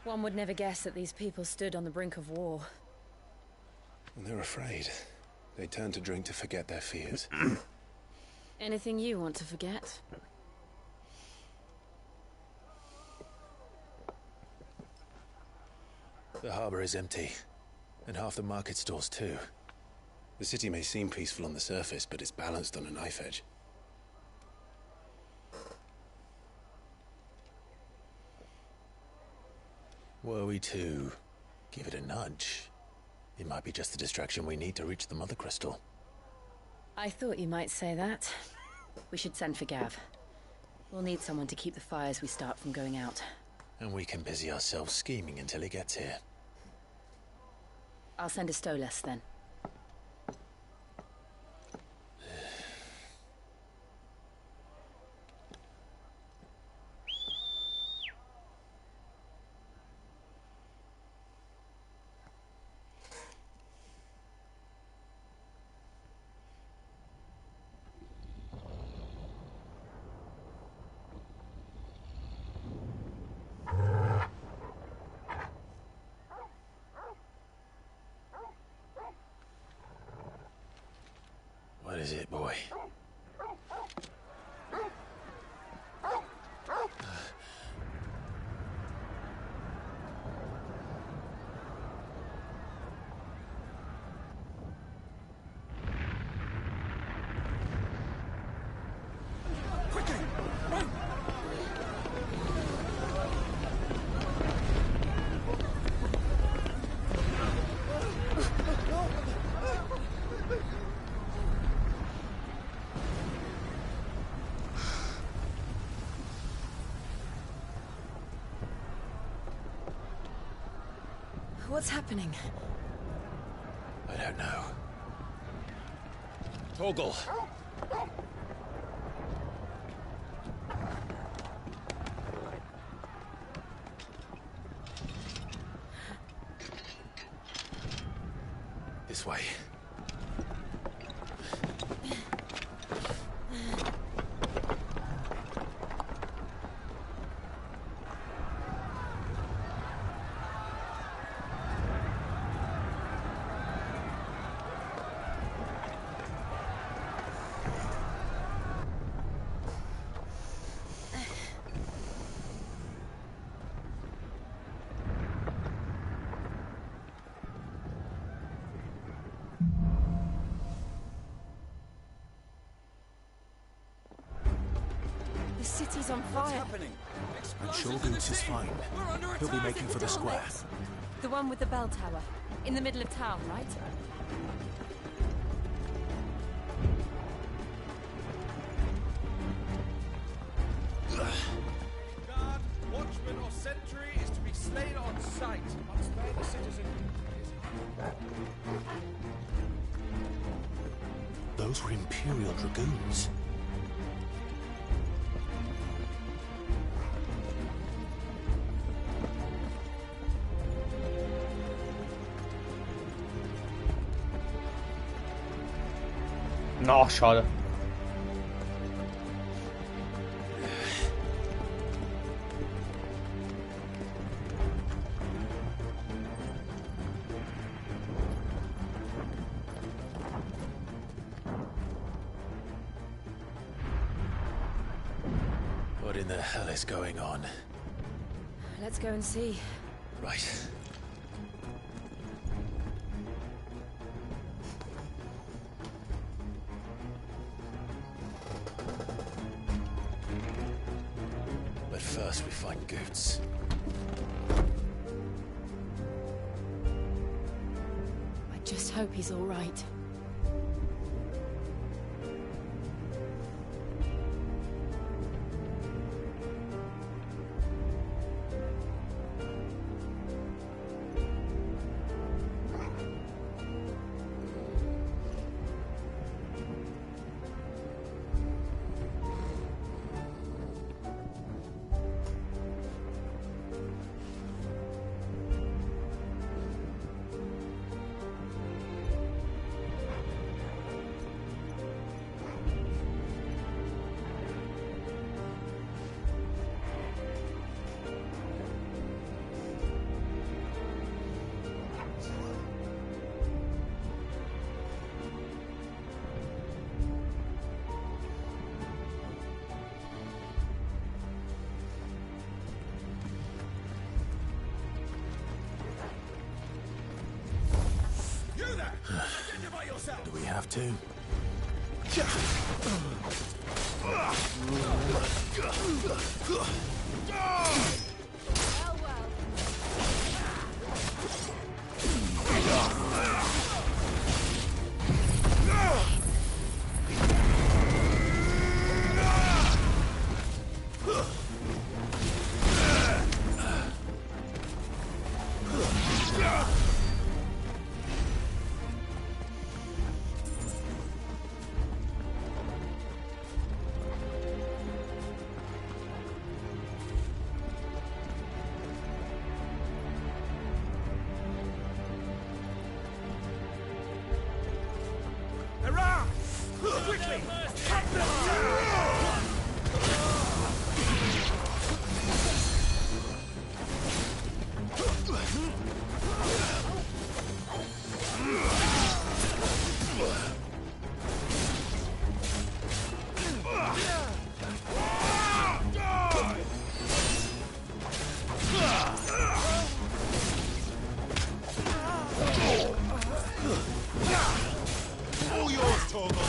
One would never guess that these people stood on the brink of war. And they're afraid. They turn to drink to forget their fears. Anything you want to forget? The harbor is empty, and half the market stalls too. The city may seem peaceful on the surface, but it's balanced on a knife edge. Were we to give it a nudge, it might be just the distraction we need to reach the Mother Crystal. I thought you might say that. We should send for Gav. We'll need someone to keep the fires we start from going out. And we can busy ourselves scheming until he gets here. I'll send a Stolas then. What is it, boy? What's happening? I don't know. Torgal! This way. The city's on fire. And Shogun's is fine. He'll be making for the square. The one with the bell tower. In the middle of town, right? Guard, watchman, or sentry is to be slain on sight. Must spare the citizen. Those were Imperial Dragoons. Na, schade. What in the hell is going on? Let's go and see. Right. But first we find Goots. I just hope he's all right. Do we have to? Quickly! Cut them down! All yours, Torgal!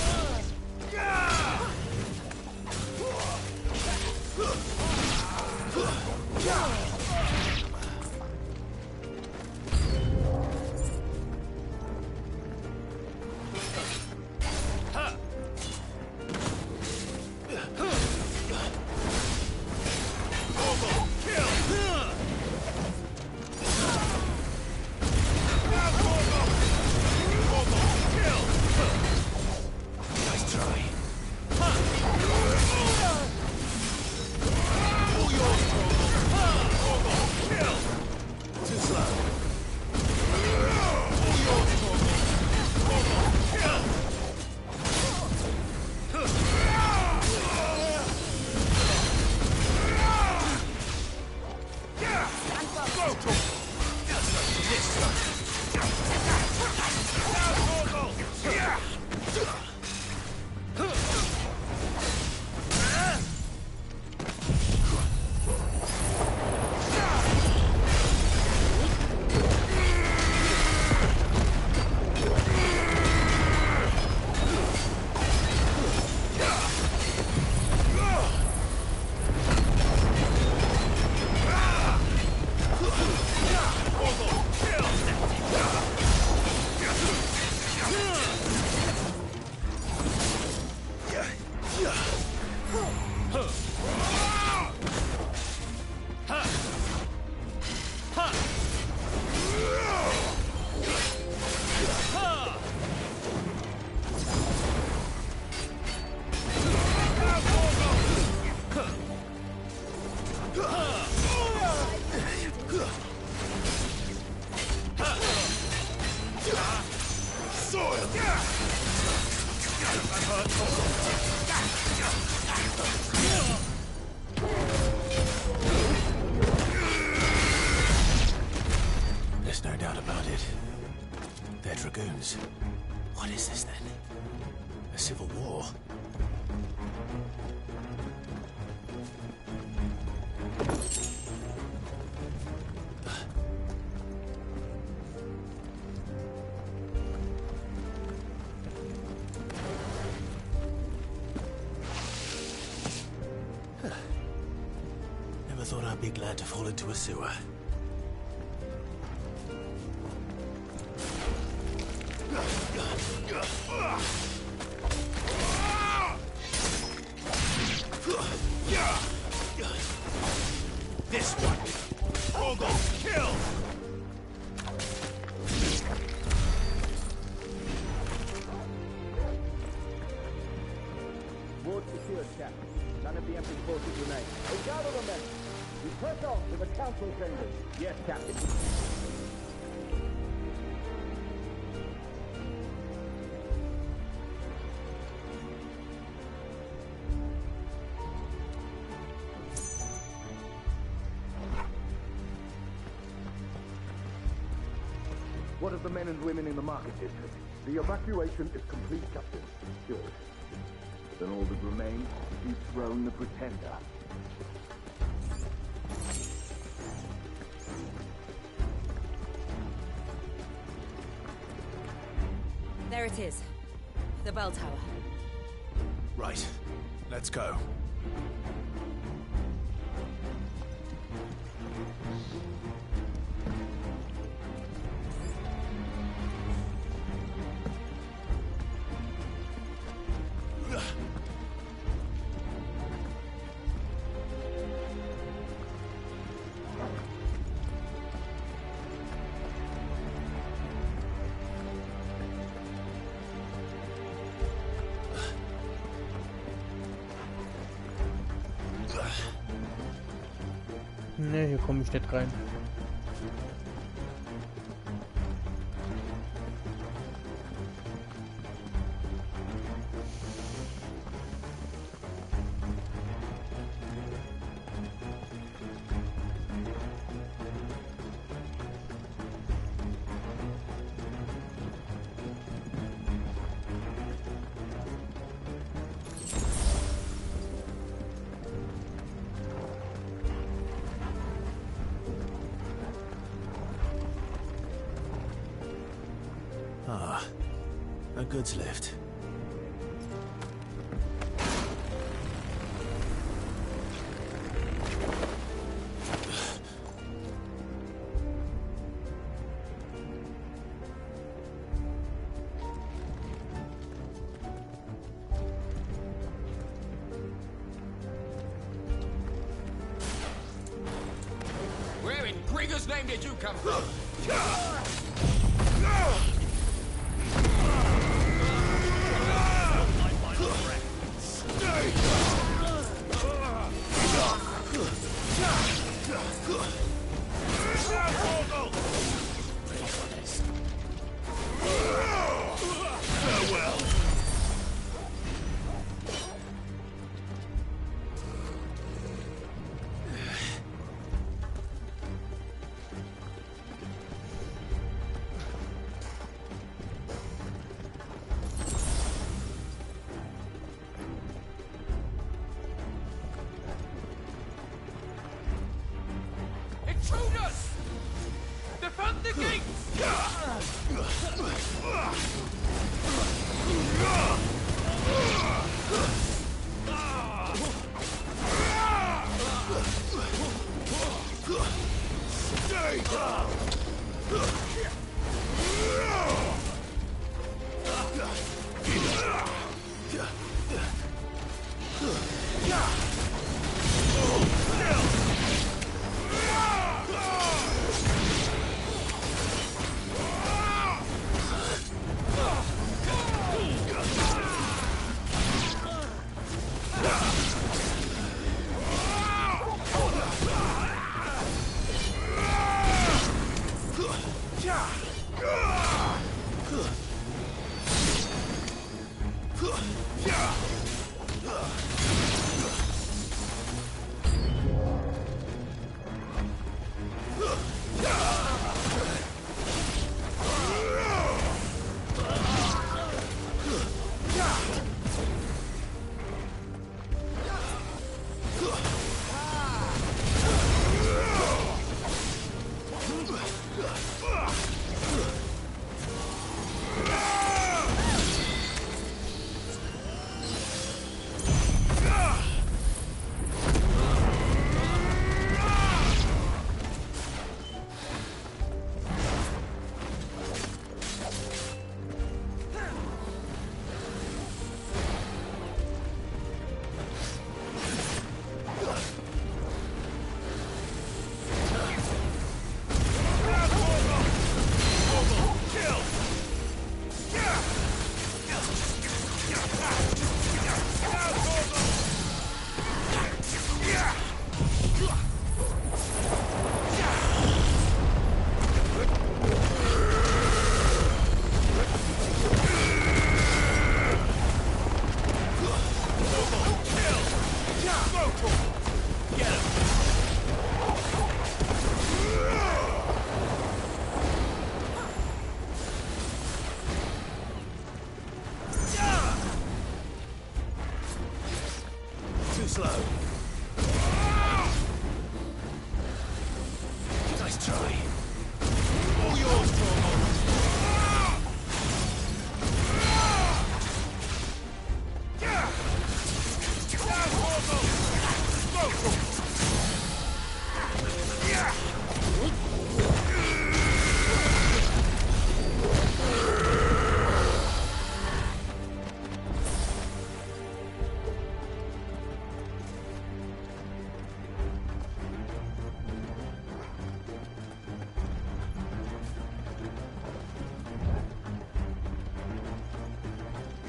Soil! There's no doubt about it. They're dragoons. What is this then? A civil war? Never thought I'd be glad to fall into a sewer. This one! Ogre, kill! Ward secured, Captain. None of the empty forces remain. Hey, gather the men! We press on to the council chambers. Yes, Captain. What of the men and women in the market district? The evacuation is complete, Captain. Good. Then all that remains is to dethrone the Pretender. There it is. The bell tower. Right. Let's go. Ne, hier komme ich nicht rein. Ah, a goods lift. Where in Gringer's name did you come from? Farewell. Intruders! Defend the gates!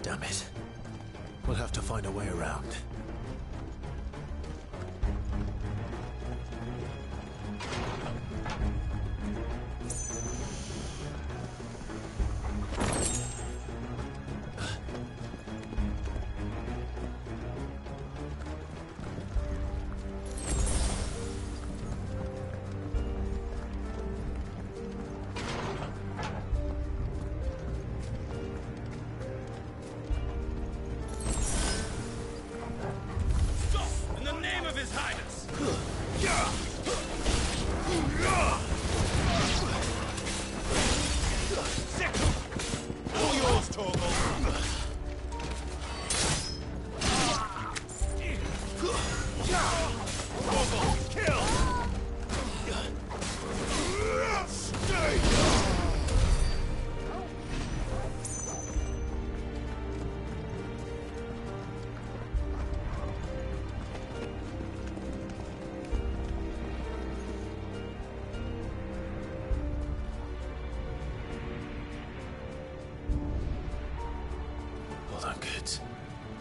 Damn it. We'll have to find a way around.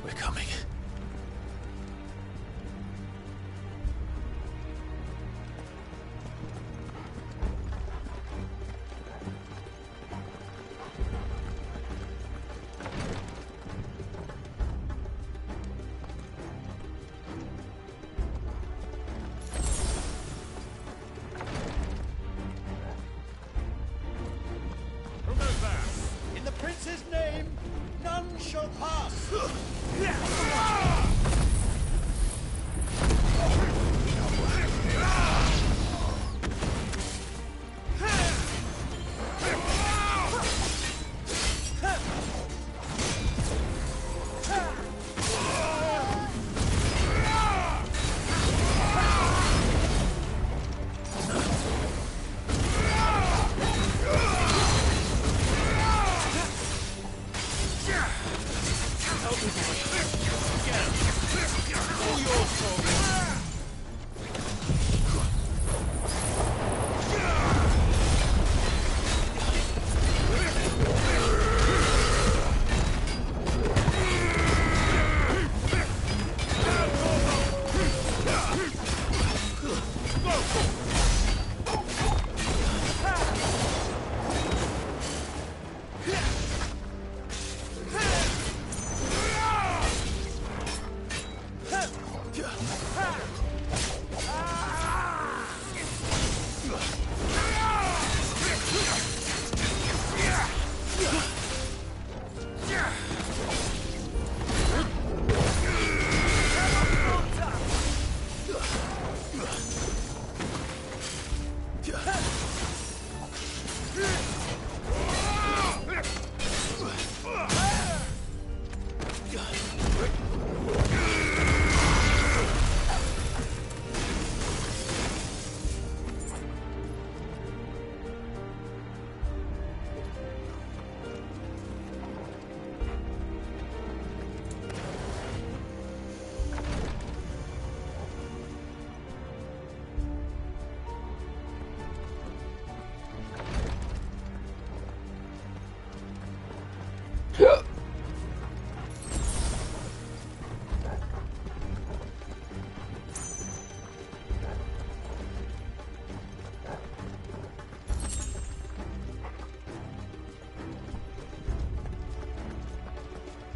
We're coming. Who goes there? In the prince's name, none shall pass. Get him!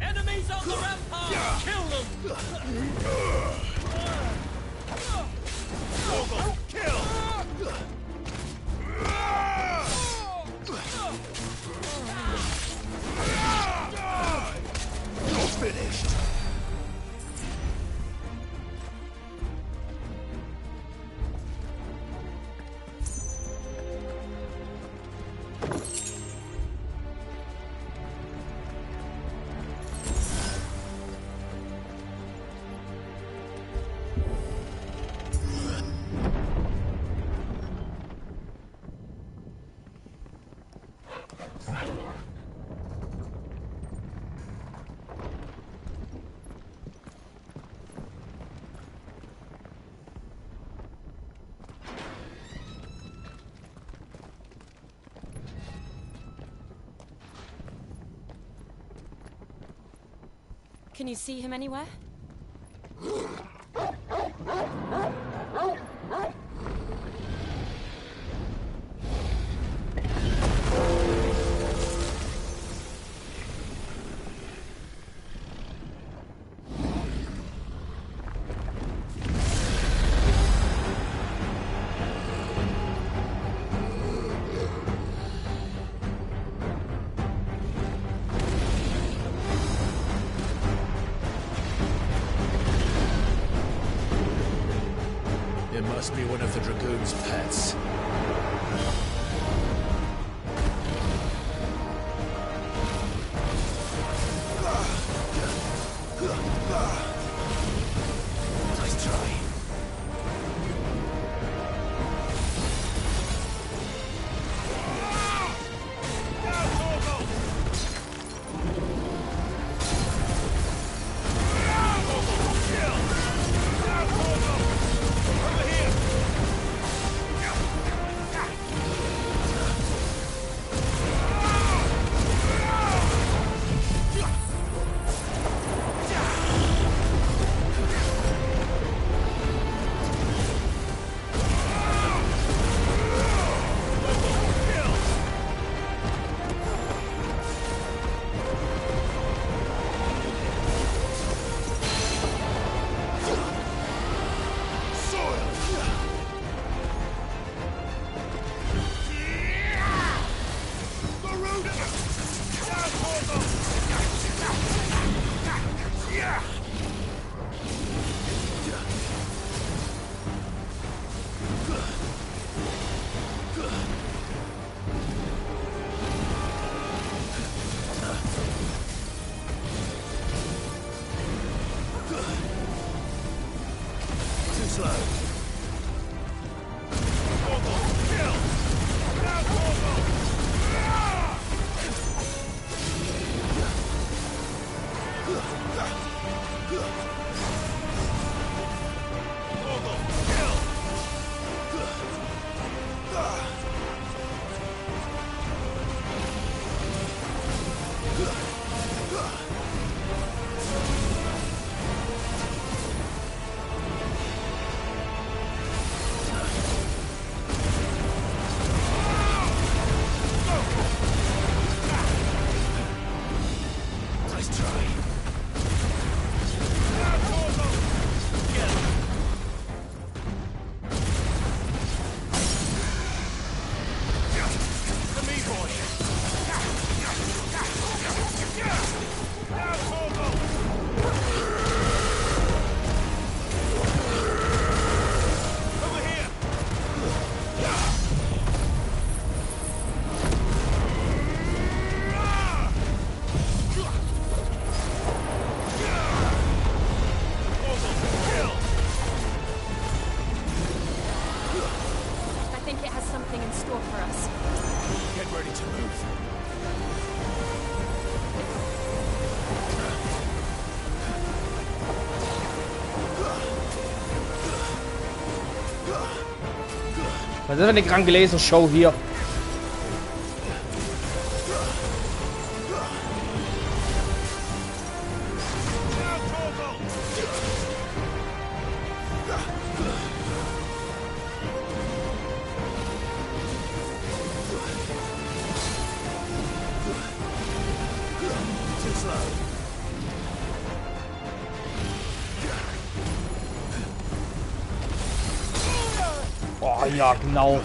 Enemies on the rampart! Kill them! Kill! You're finished. Can you see him anywhere? It must be one of the Dragoon's pets. Nice try. Was ist für eine kranke Lasershow hier? ja, genau.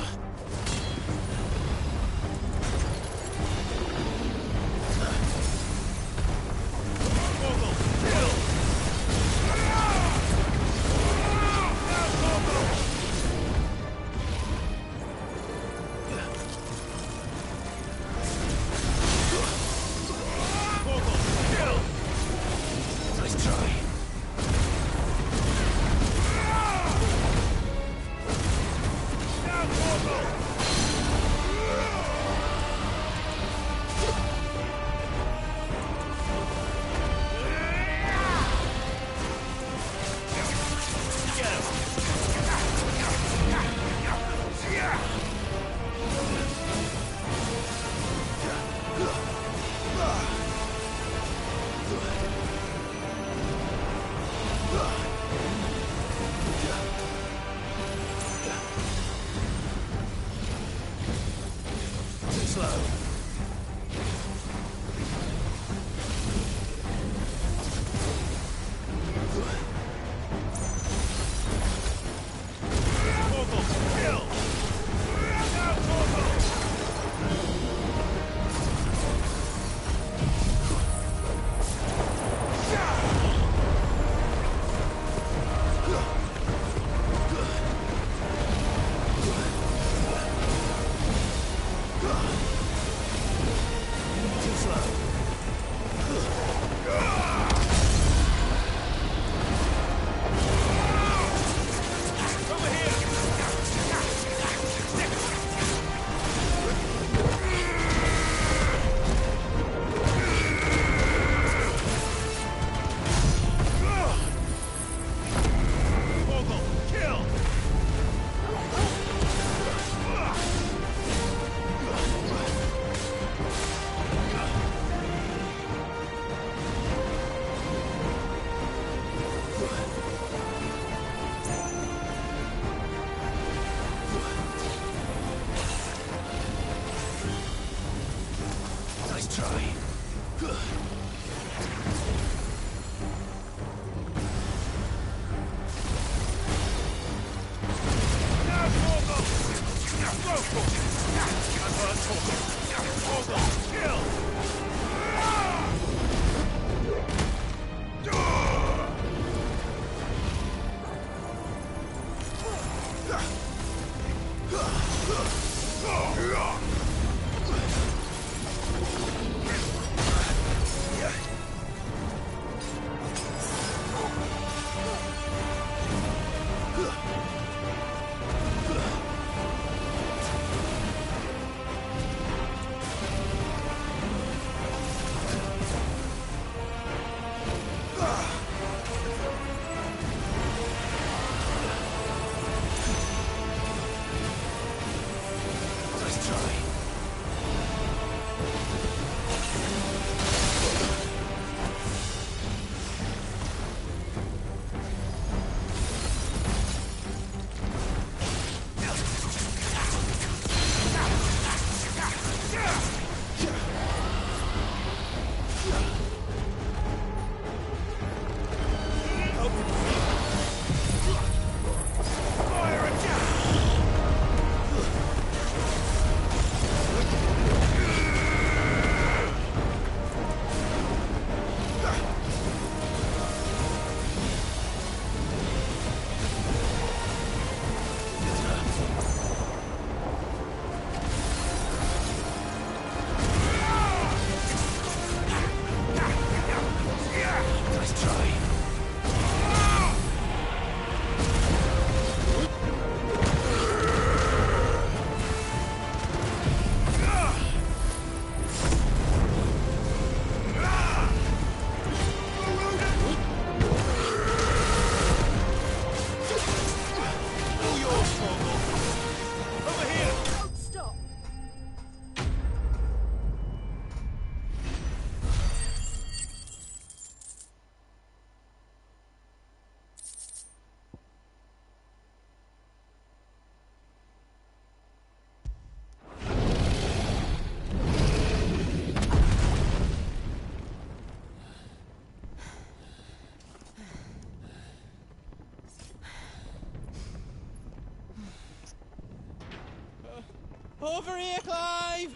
over here, Clive!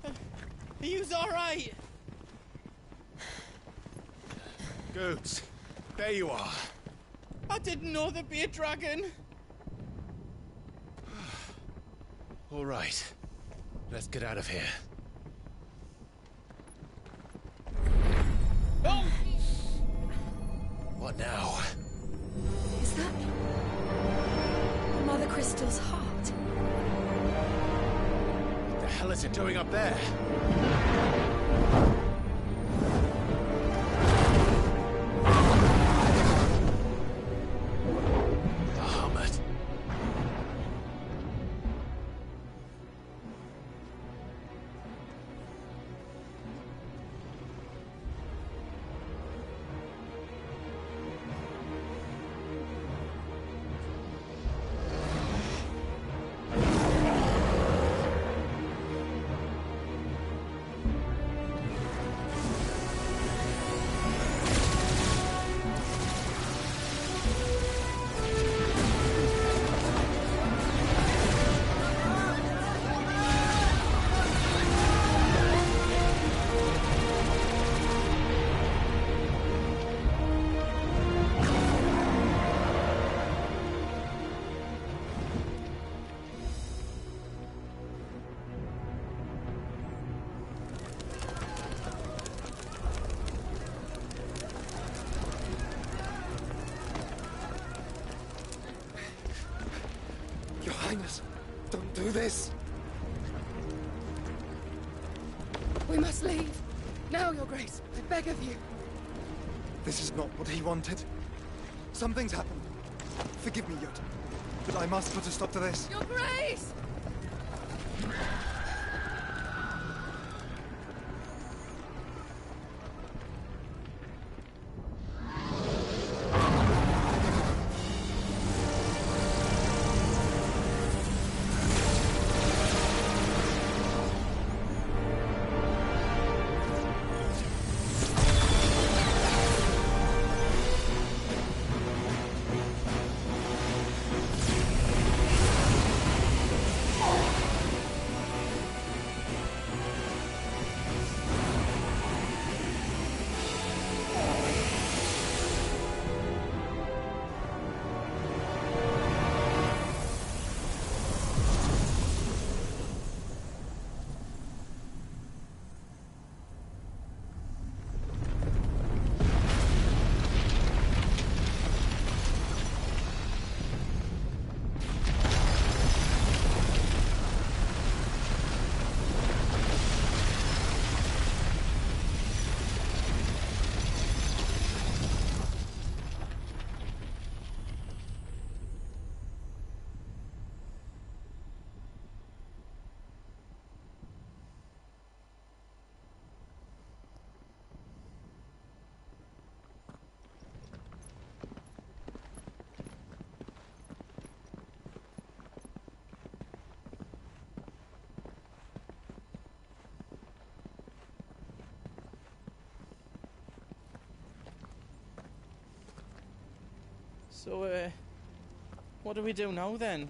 Are you alright? Goods, there you are. I didn't know there'd be a dragon. All right, let's get out of here. Oh! What now? Is that Mother Crystal's heart? What the hell is it doing up there? Bahamut. Your Highness, don't do this. We must leave. Now, Your Grace. I beg of you. This is not what he wanted. Something's happened. Forgive me, Yod, but I must put a stop to this. Your Grace! So, what do we do now, then?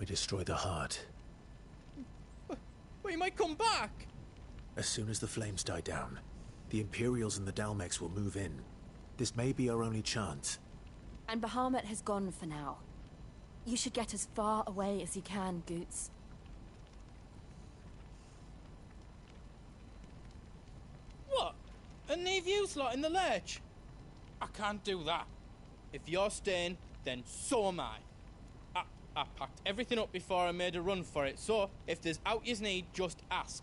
We destroy the heart. We might come back! As soon as the flames die down, the Imperials and the Dalmex will move in. This may be our only chance. And Bahamut has gone for now. You should get as far away as you can, Goots. What? And leave you lot in the lurch? I can't do that. If you're staying, then so am I. I packed everything up before I made a run for it, so if there's out you need, just ask.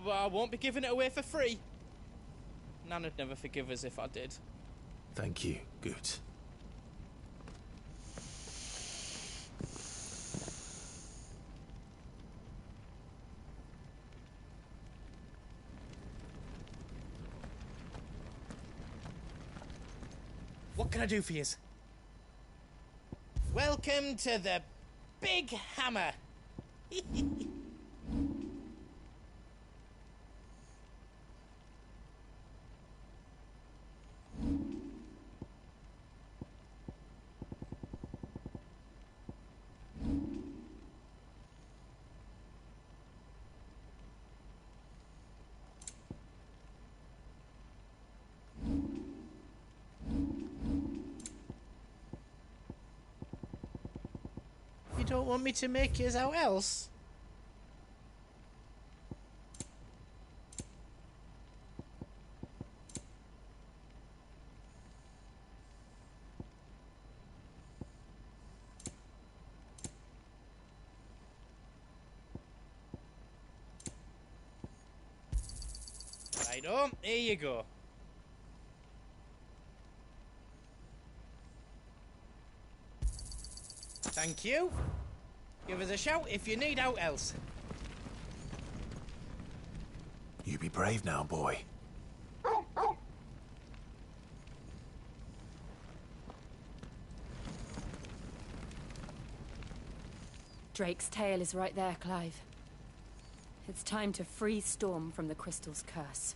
But I won't be giving it away for free. Nana'd never forgive us if I did. Thank you, Goots. What can I do for you? Welcome to the Big Hammer. don't want me to make yours out else? Right on, here you go. Thank you. Give us a shout if you need out else. You be brave now, boy. Drake's tail is right there, Clive. It's time to free Storm from the crystal's curse.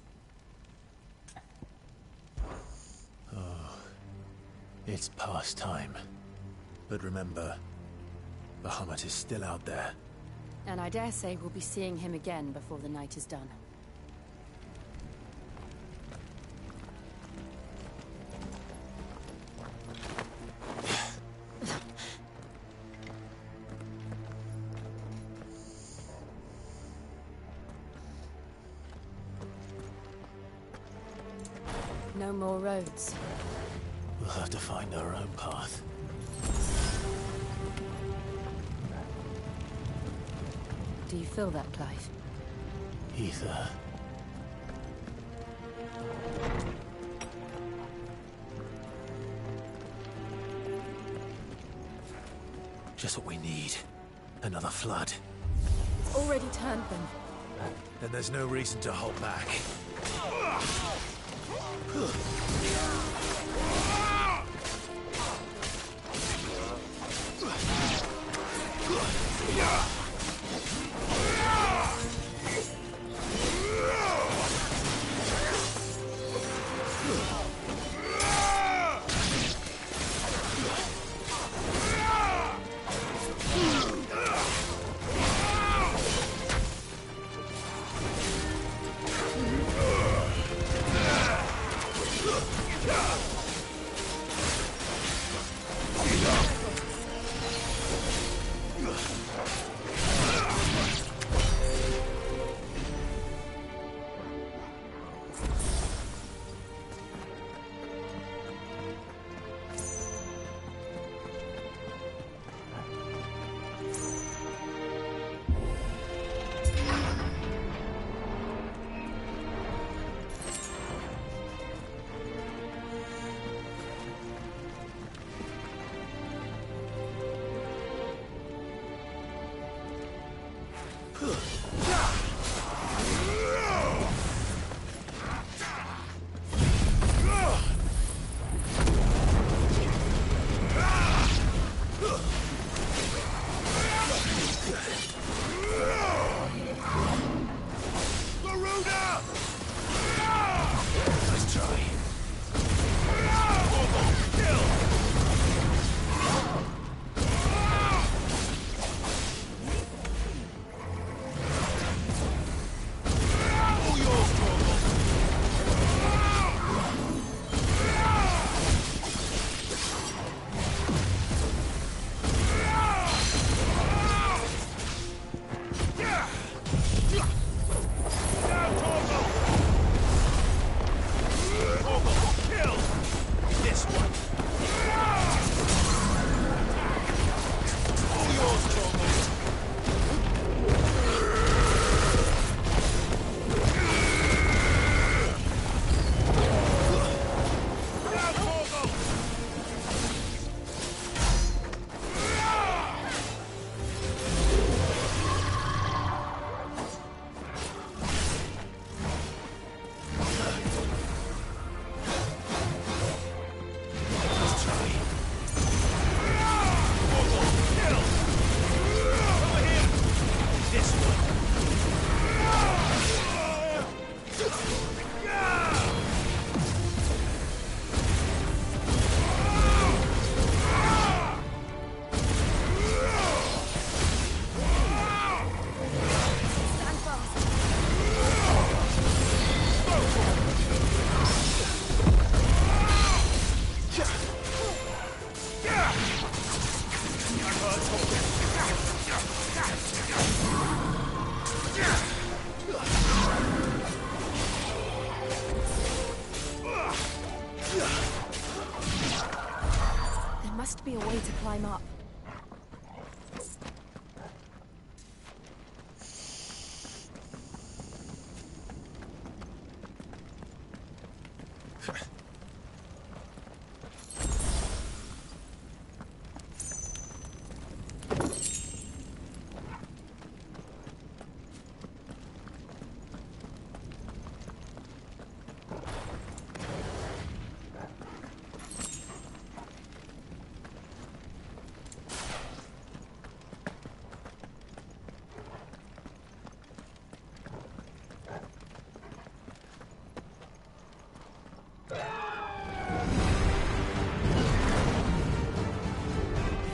Oh, it's past time. But remember, Bahamut is still out there. And I dare say we'll be seeing him again before the night is done. No more roads. We'll have to find our own path. Do you feel that, Clive? Ether. Just what we need. Another flood. It's already turned them. Then there's no reason to hold back. be a way to climb up.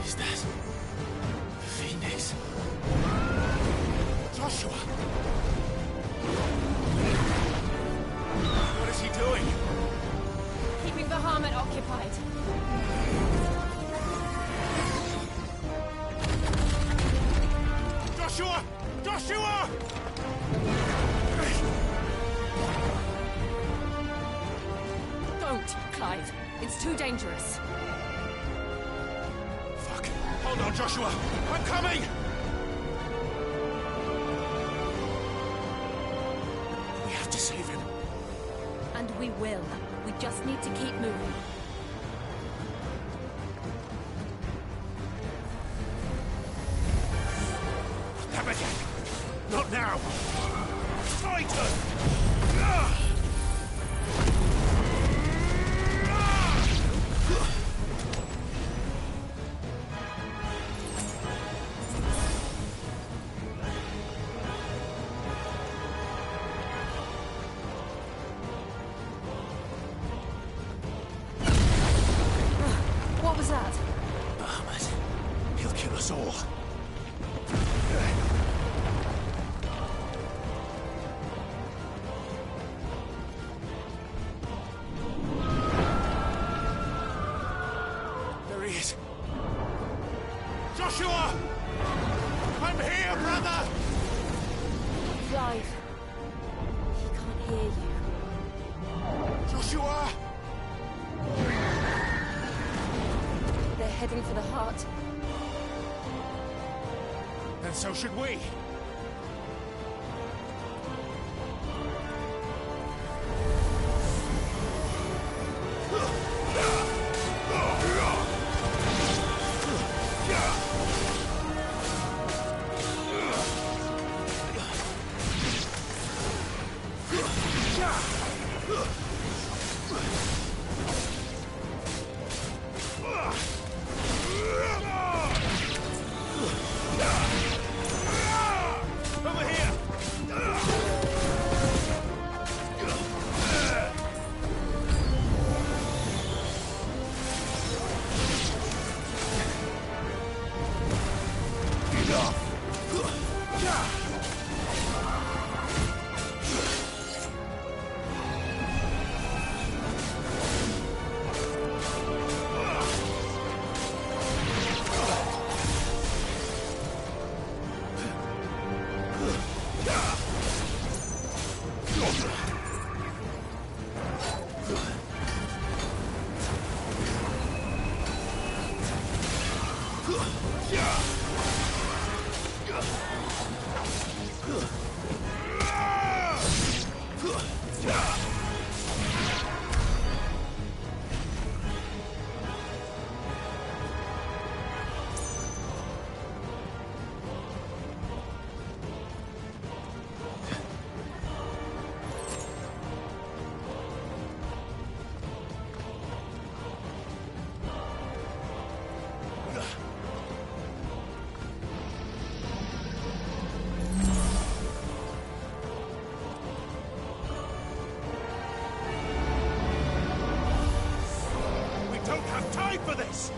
Is that Phoenix? Joshua! What is he doing? Keeping the Bahamut occupied. Joshua! Joshua! Don't, Clive. It's too dangerous. Fuck. Hold on, Joshua. I'm coming! We have to save him. And we will. We just need to keep moving. Never yet. Not now. Titan! What was that? Bahamut. He'll kill us all. There he is. Joshua! I'm here, brother! Clive. He can't hear you. Joshua! They're heading for the heart. And so should we. Over here! time for this!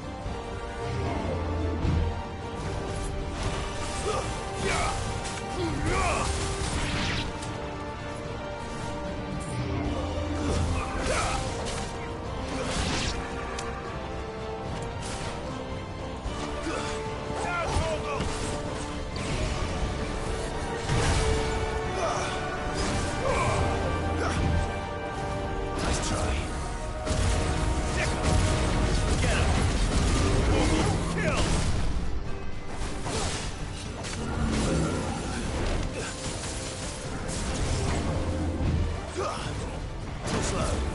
Nice try. Get him! Too slow.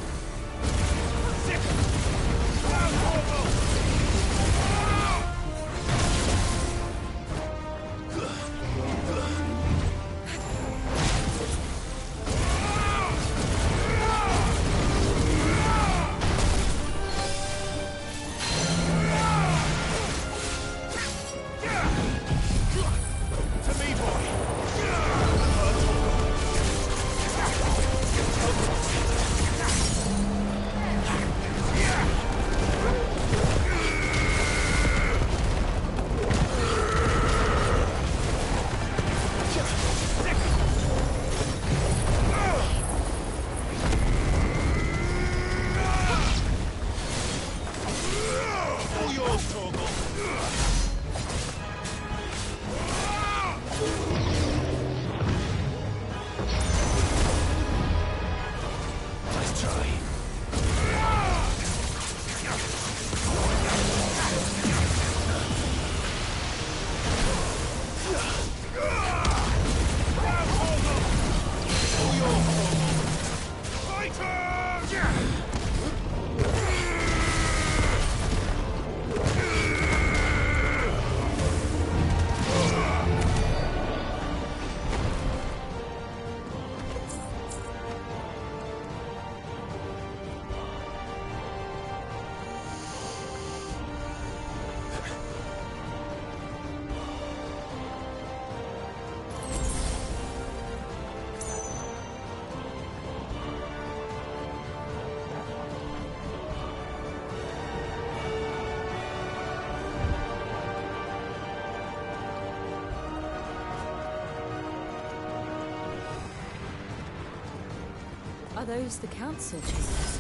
Are those the council chambers?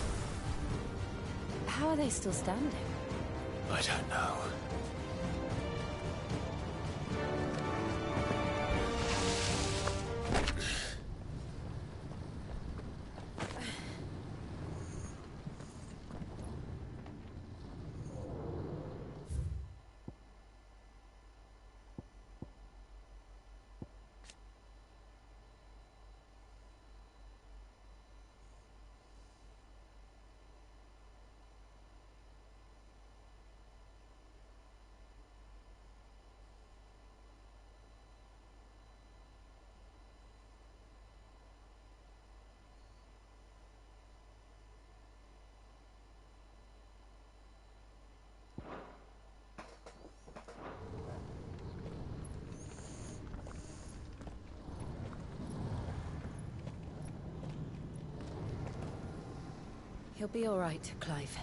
How are they still standing? I don't know. He'll be all right, Clive.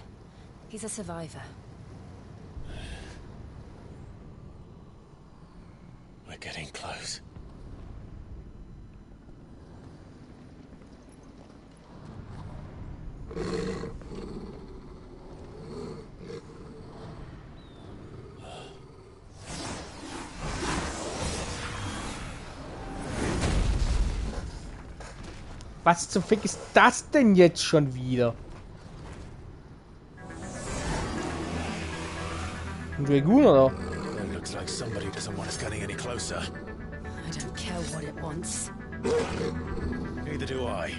He's a survivor. We're getting close. Was zum Fick ist das denn jetzt schon wieder? Ein Dragoon, oder? It looks like somebody doesn't want us getting any closer. I don't care what it wants. Neither do I.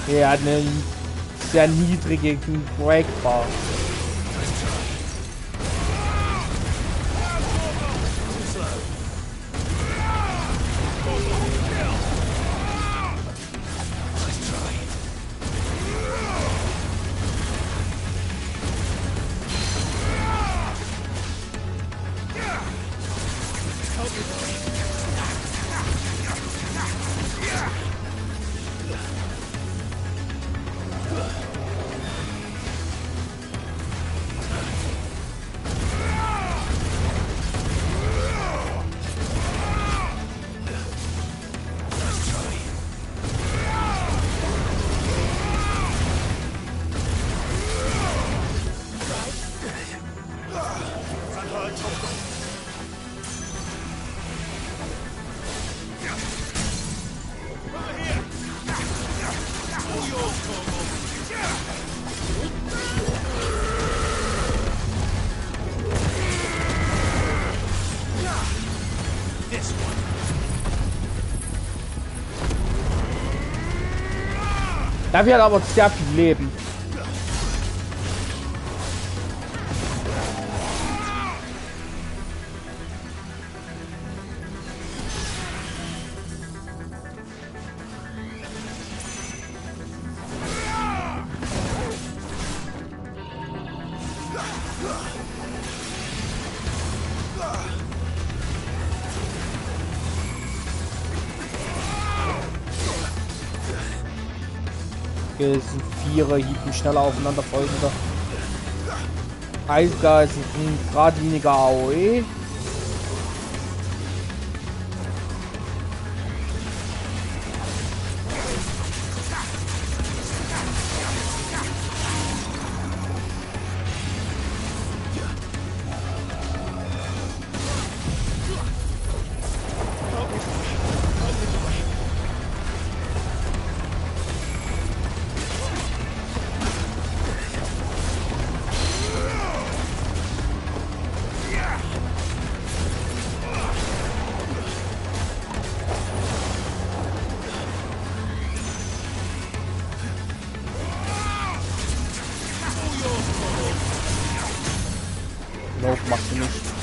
Er hat eine sehr niedrige Breakbar. this one. Dafür hat aber sehr viel Leben. Okay, es sind Vierer, hieben schneller aufeinander folgender. Eisgeist ist ein geradliniger AOE. Nope, machst du nicht.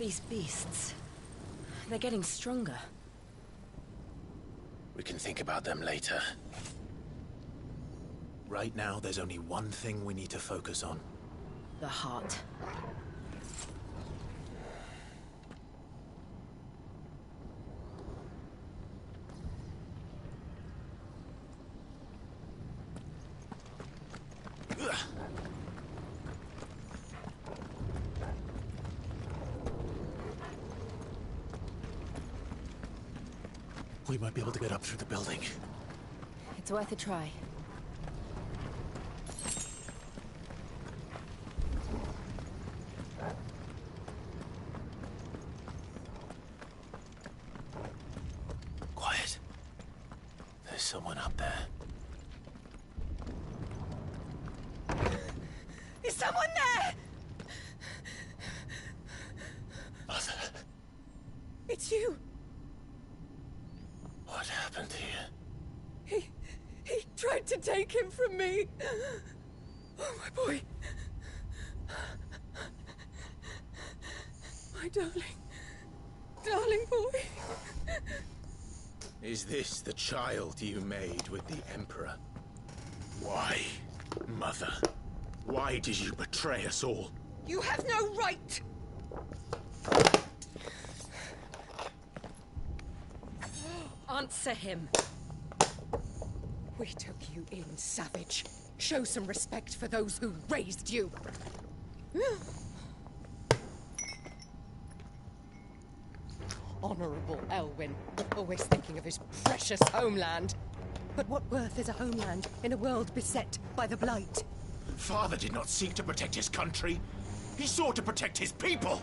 These beasts... they're getting stronger. We can think about them later. Right now, there's only one thing we need to focus on. The heart. We might be able to get up through the building. It's worth a try. Quiet. There's someone up there. Is someone there? Mother. It's you. What happened here? He tried to take him from me. Oh, my boy. My darling boy. Is this the child you made with the Emperor? Why, Mother? Why did you betray us all? You have no right! Answer him. We took you in, savage. Show some respect for those who raised you. Honorable Elwyn, always thinking of his precious homeland. But what worth is a homeland in a world beset by the Blight? Father did not seek to protect his country. He sought to protect his people.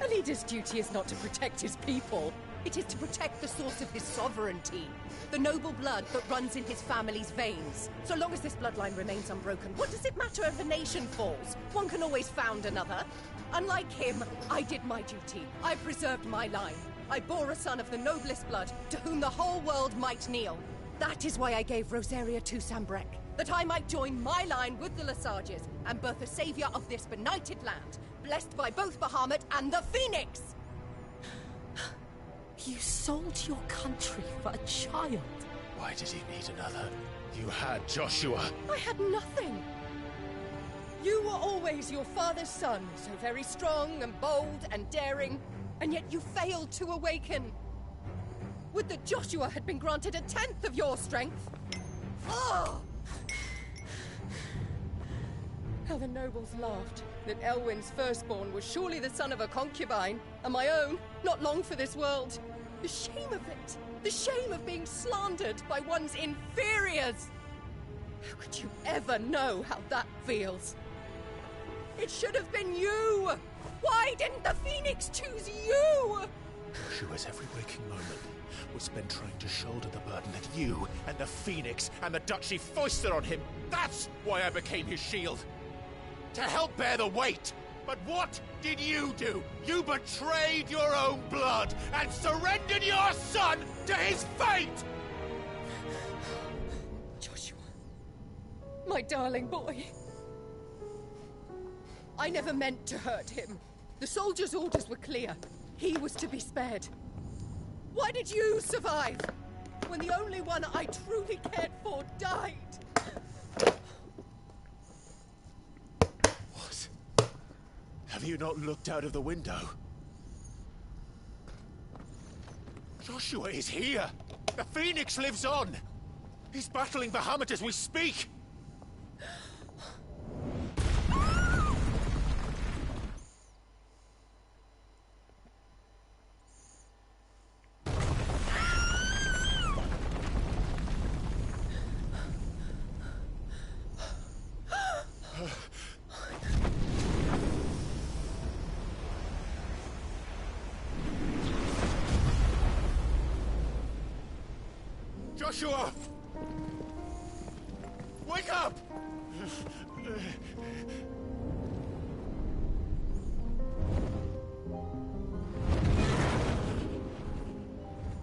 A leader's duty is not to protect his people. It is to protect the source of his sovereignty. The noble blood that runs in his family's veins. So long as this bloodline remains unbroken, what does it matter if a nation falls? One can always found another. Unlike him, I did my duty. I preserved my line. I bore a son of the noblest blood, to whom the whole world might kneel. That is why I gave Rosaria to Sambrek, that I might join my line with the Lesages and birth a savior of this benighted land, blessed by both Bahamut and the Phoenix! You sold your country for a child. Why did he need another? You had Joshua. I had nothing. You were always your father's son, so very strong and bold and daring, and yet you failed to awaken. Would that Joshua had been granted 1/10 of your strength? Oh! How the nobles laughed that Elwyn's firstborn was surely the son of a concubine, and my own, not long for this world. The shame of it! The shame of being slandered by one's inferiors! How could you ever know how that feels? It should have been you! Why didn't the Phoenix choose you? Joshua's every waking moment was spent trying to shoulder the burden that you and the Phoenix and the Duchy foisted on him. That's why I became his shield. To help bear the weight. But what did you do? You betrayed your own blood and surrendered your son to his fate! Joshua, my darling boy. I never meant to hurt him. The soldiers' orders were clear. He was to be spared. Why did you survive when the only one I truly cared for died? What? Have you not looked out of the window? Joshua is here! The Phoenix lives on! He's battling Bahamut as we speak! Joshua! Wake up!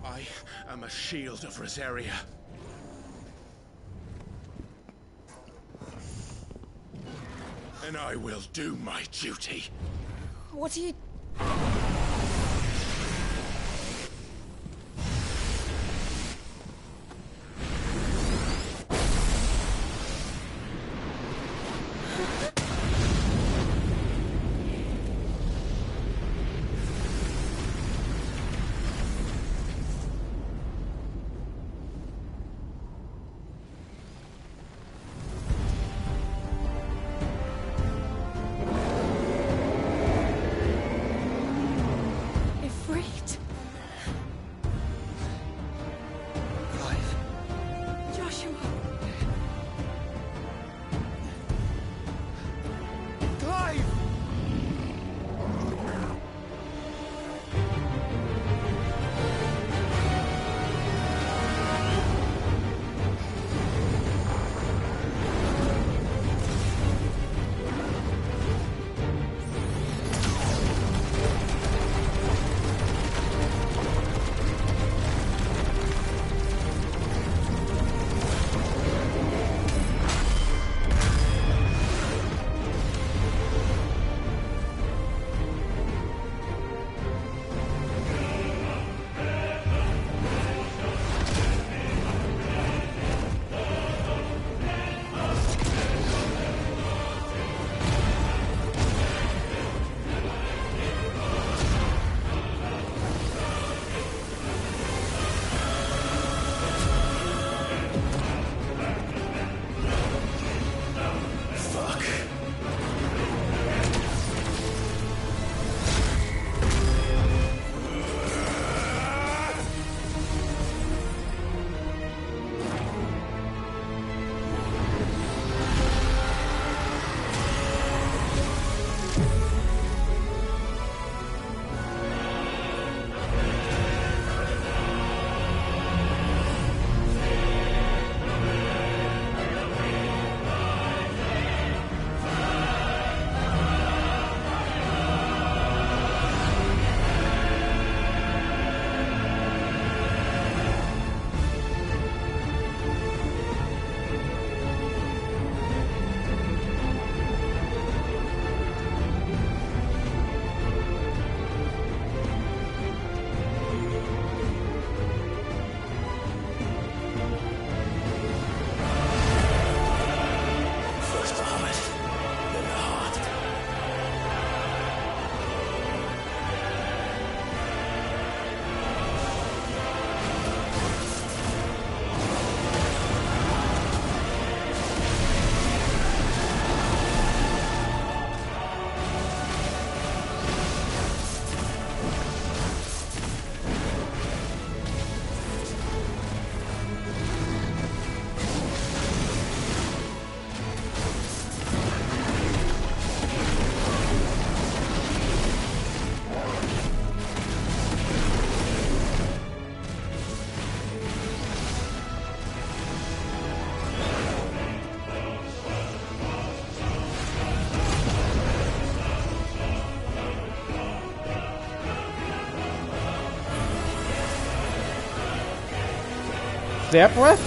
I am a shield of Rosaria. And I will do my duty. What are you... Flare Breath?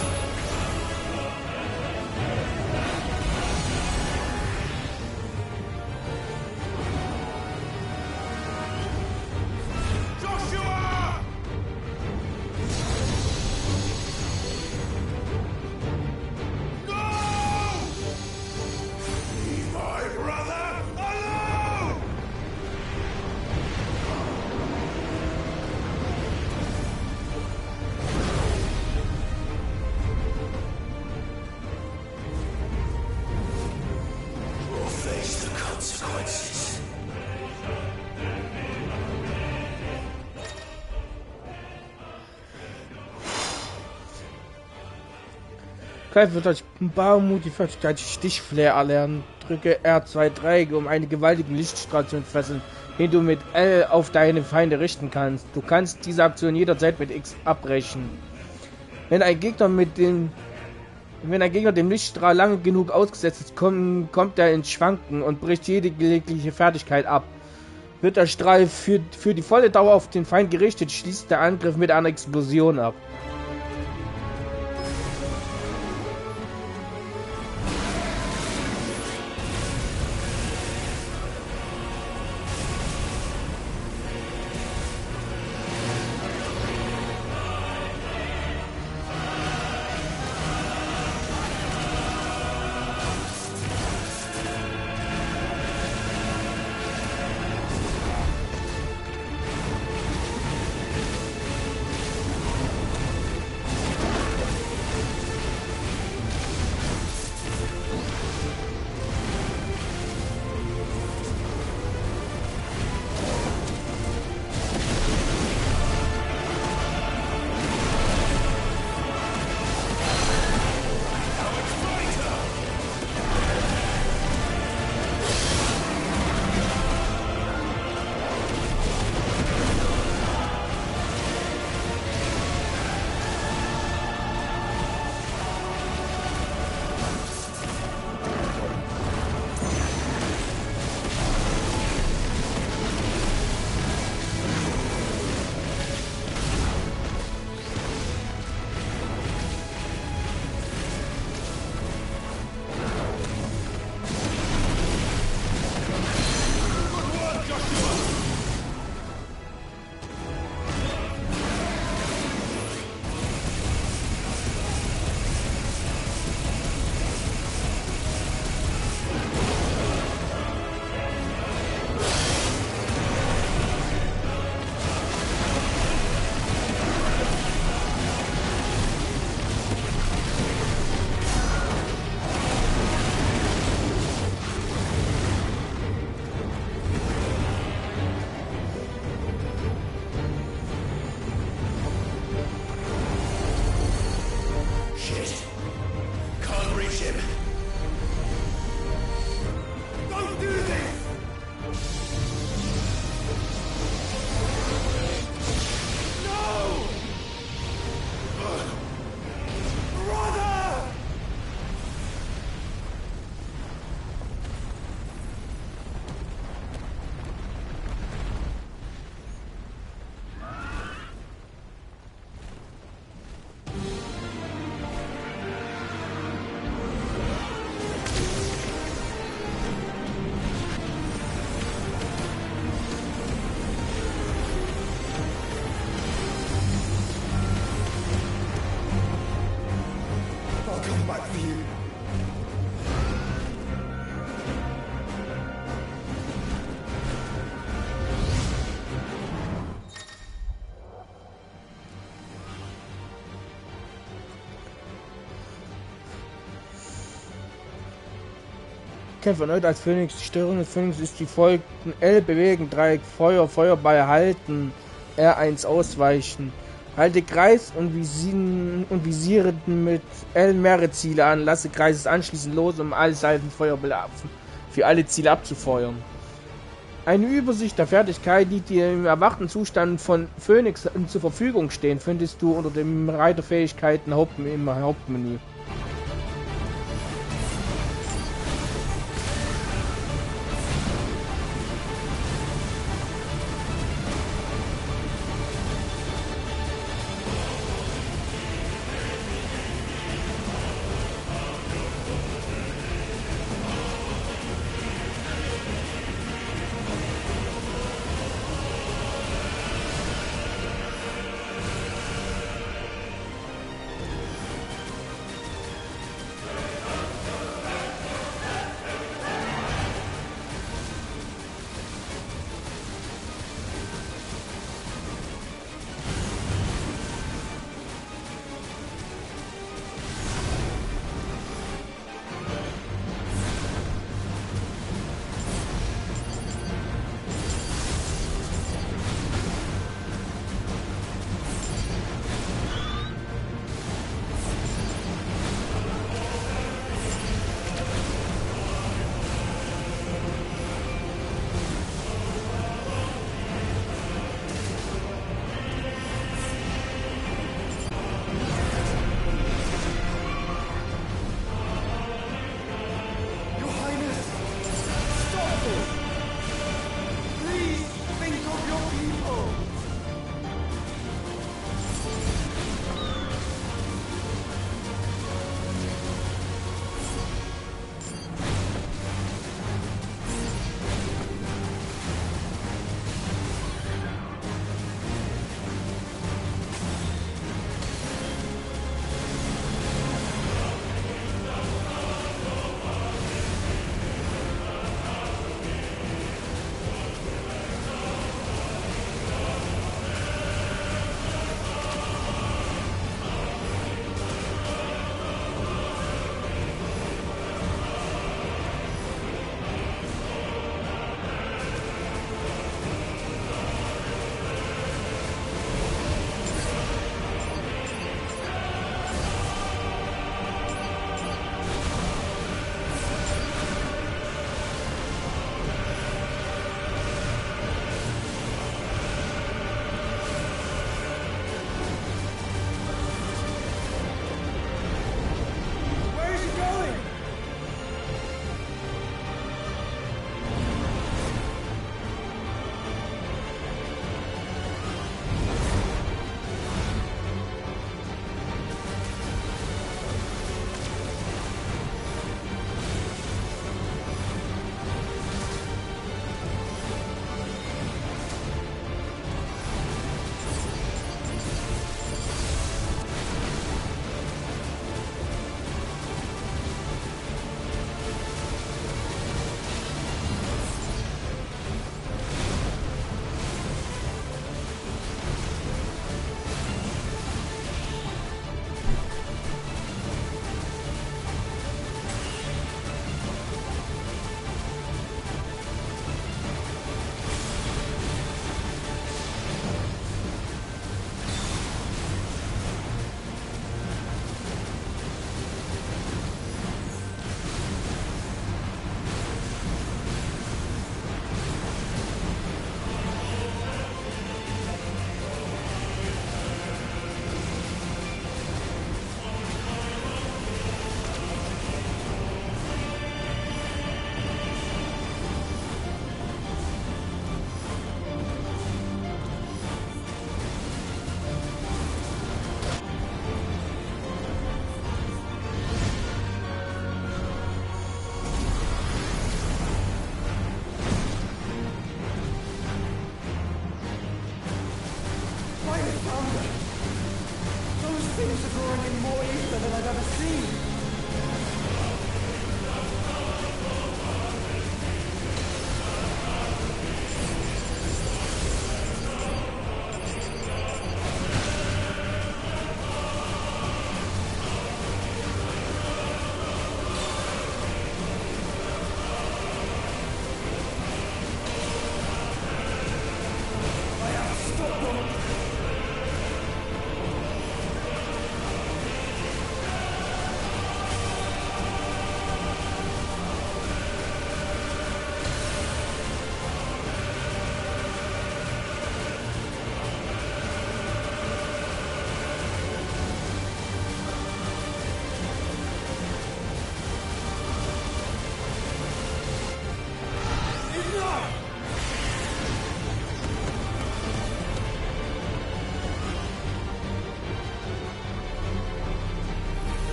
Greif wird euch Baumut die Fertigkeit Stichflare erlernen. Drücke R2 Dreiecke, um einen gewaltigen Lichtstrahl zu entfesseln, den du mit L auf deine Feinde richten kannst. Du kannst diese Aktion jederzeit mit X abbrechen. Wenn ein Gegner dem Lichtstrahl lange genug ausgesetzt ist, kommt er ins Schwanken und bricht jede gelegentliche Fertigkeit ab. Wird der Strahl für die volle Dauer auf den Feind gerichtet, schließt der Angriff mit einer Explosion ab. Kämpfe erneut als Phönix. Die Störung des Phönix ist die folgten: L bewegen, Dreieck, Feuer, Feuerball halten, R1 ausweichen. Halte Kreis und visiere mit L mehrere Ziele an. Lasse Kreises anschließend los, um alle Seiten Feuerbälle für alle Ziele abzufeuern. Eine Übersicht der Fertigkeit, die dir im erwachten Zustand von Phoenix zur Verfügung stehen, findest du unter dem Reiter Fähigkeiten im Hauptmenü.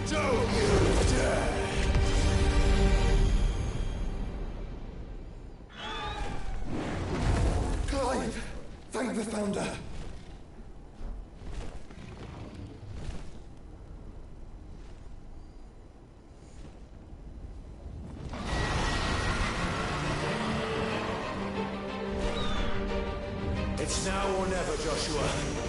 Don't you dare! Clive! Thank the Founder! It's now or never, Joshua.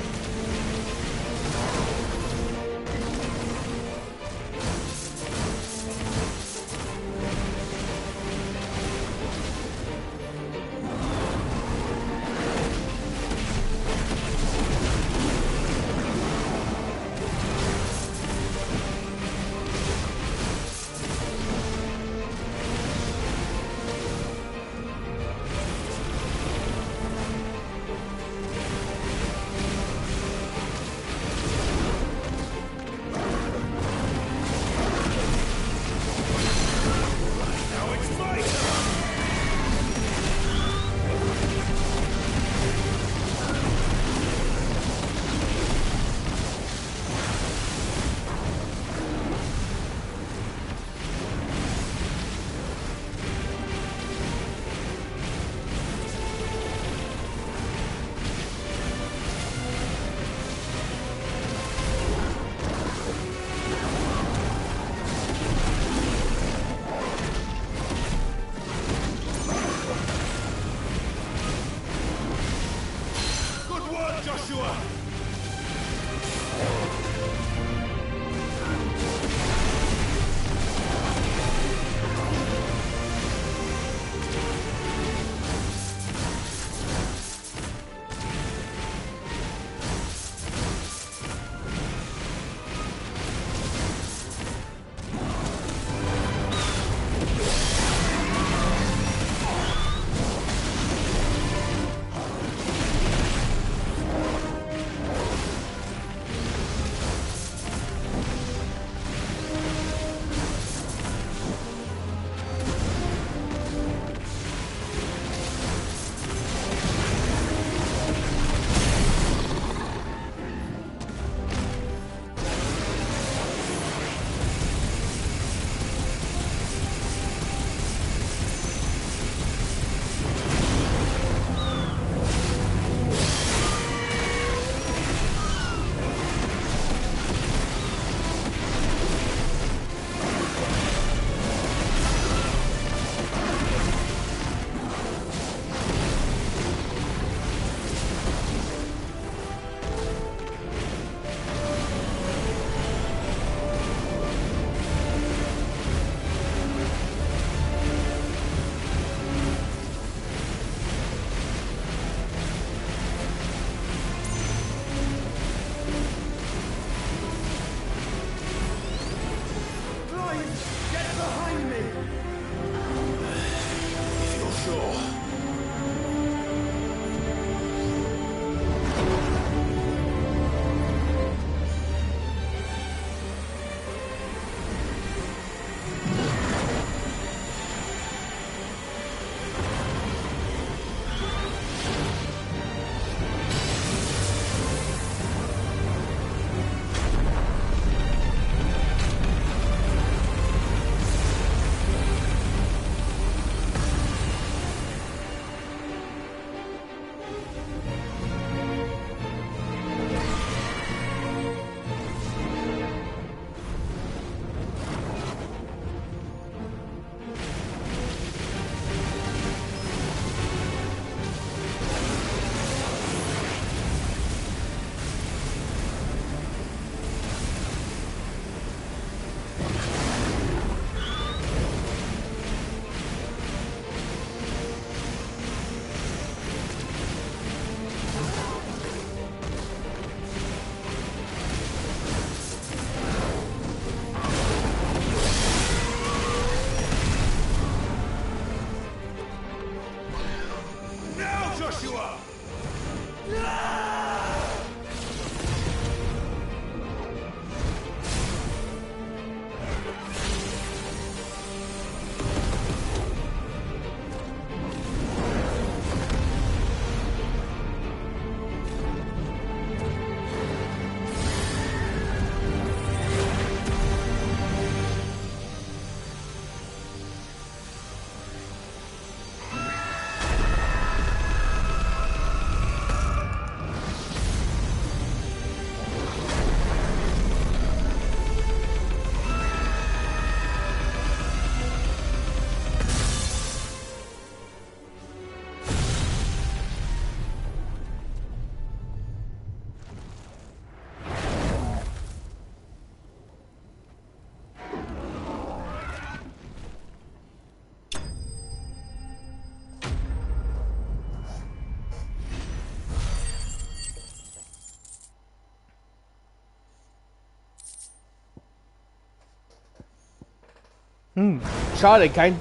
Schade, kein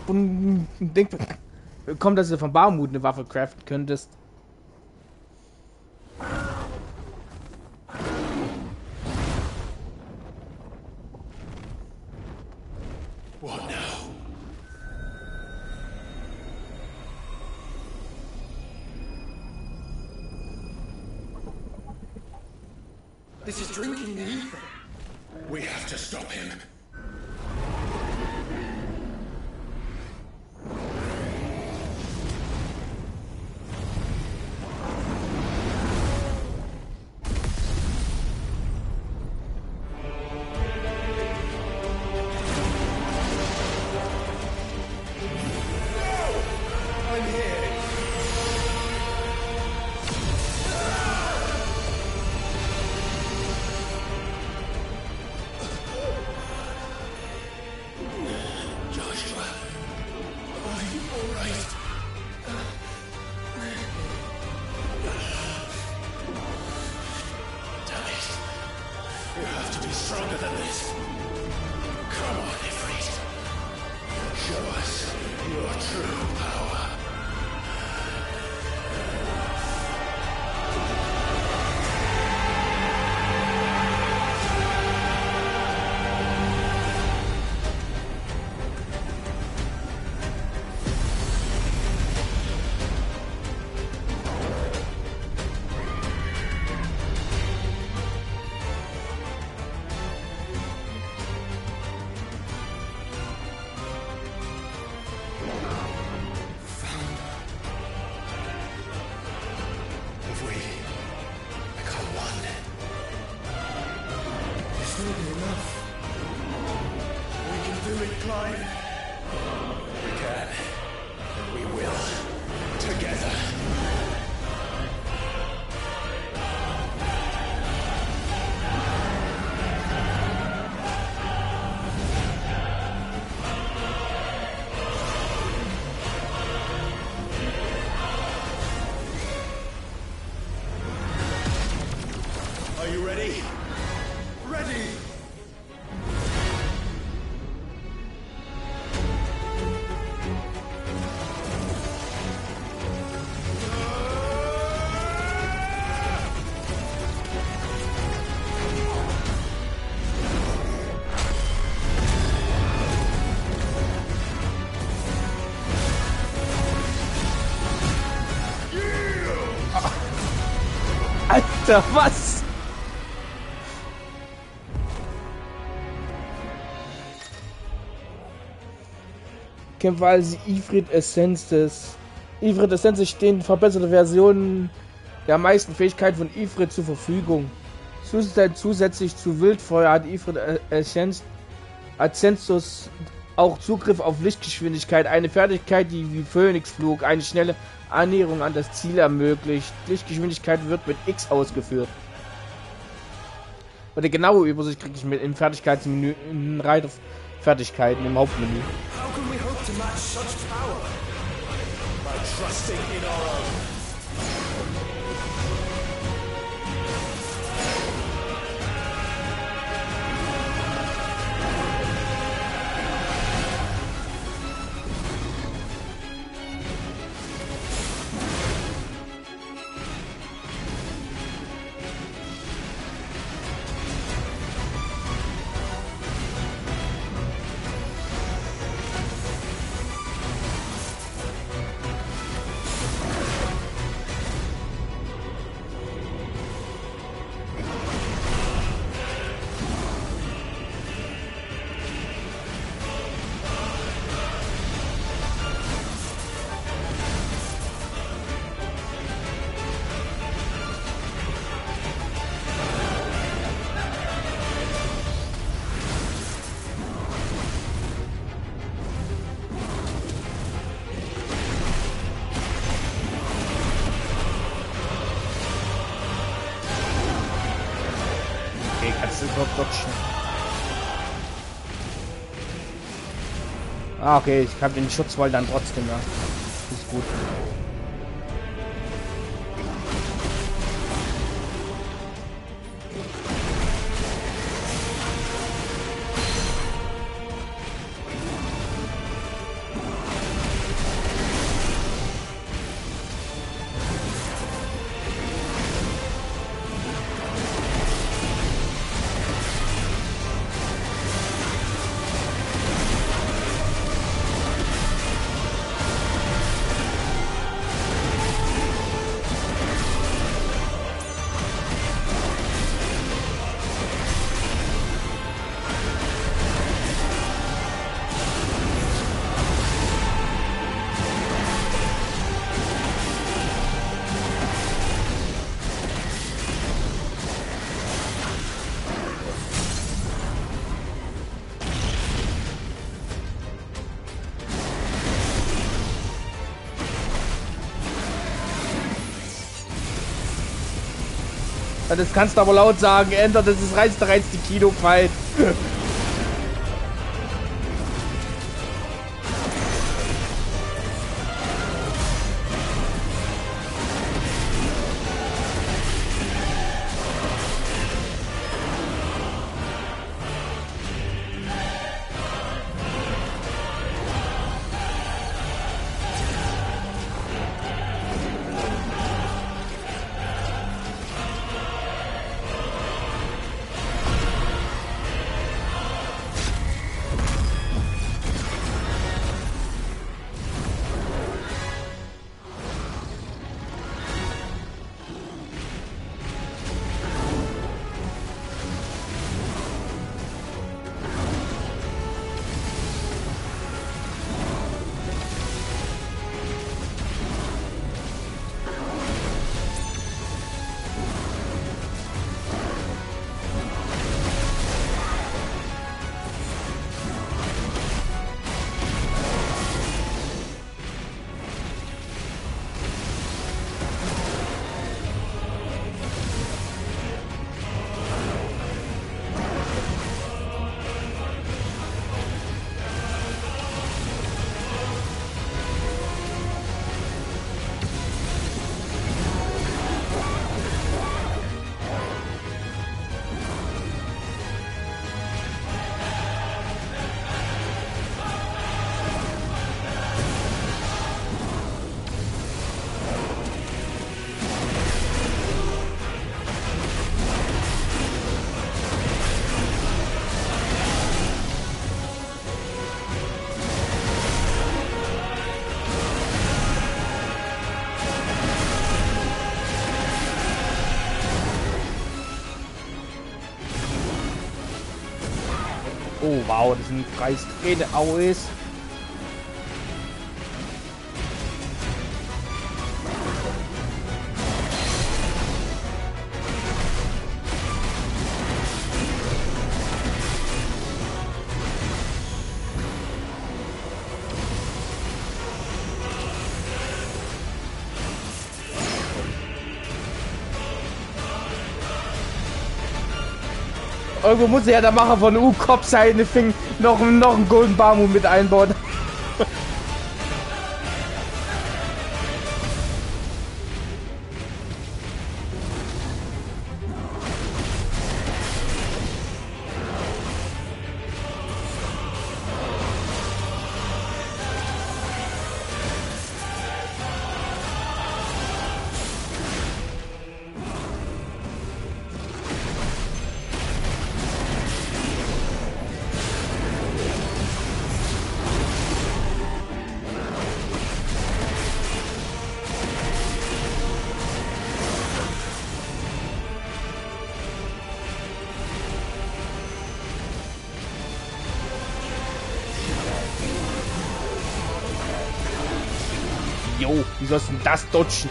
Ding. Kommt, dass du von Barmut eine Waffe craften könntest. What now? This is drinking the ether. We have to stop him. Stronger than this. Come on, Ffxvi. Show us your true power. Are you ready? Ready! Alter, was? Kämpfer als Ifrit Essences. Ifrit Essences stehen verbesserte Versionen der meisten Fähigkeiten von Ifrit zur Verfügung. Zusätzlich zu Wildfeuer hat Ifrit Essences auch Zugriff auf Lichtgeschwindigkeit, eine Fertigkeit, die wie Phönixflug eine schnelle Annäherung an das Ziel ermöglicht. Lichtgeschwindigkeit wird mit X ausgeführt. Und eine genaue Übersicht kriege ich mit im Fertigkeitsmenü, in Reiter Fertigkeiten im Hauptmenü. How can we hope to match such power? By trusting in our own. Kannst du überhaupt dodgen? Ah, okay, ich habe den Schutzwall dann trotzdem, ja. Ist gut. Das kannst du aber laut sagen. Ender, das ist reizt die Kinofight. Oh wow, das sind 3 Strähne Aues. Irgendwo muss ja der Macher von U-Cop seine Fing noch einen Golden Barmu mit einbauen. Jo, wie sollst du denn das dodgen?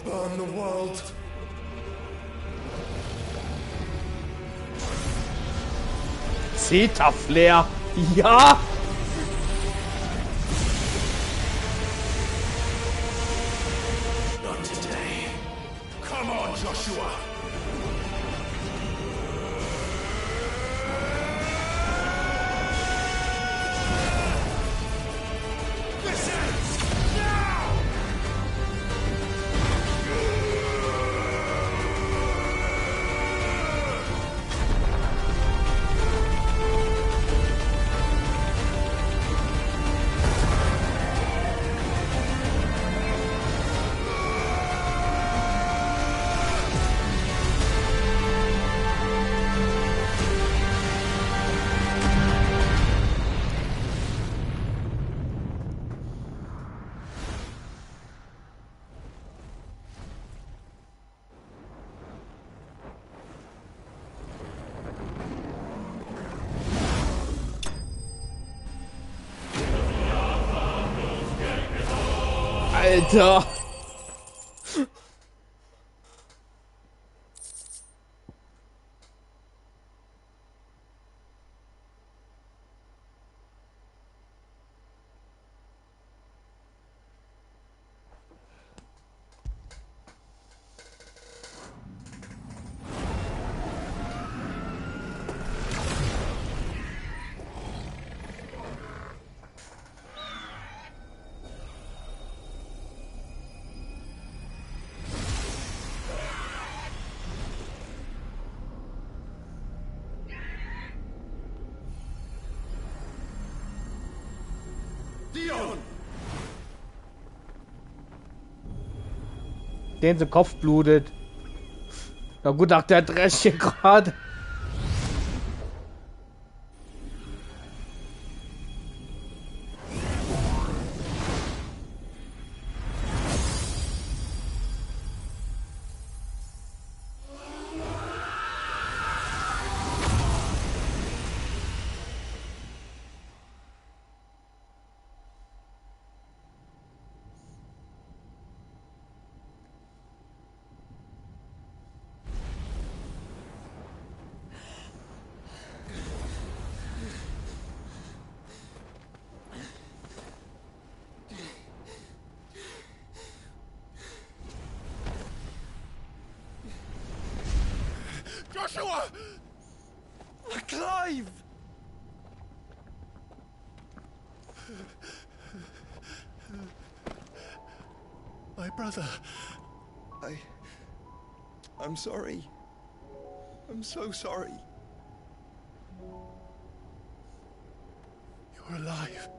burn the world. Zeta-Flair. Ja! Not today. Come on, Joshua. Alter! Den sein Kopf blutet. Na gut, ach, der Dresch hier gerade. Joshua! Clive! My brother. I'm sorry. I'm so sorry. You're alive.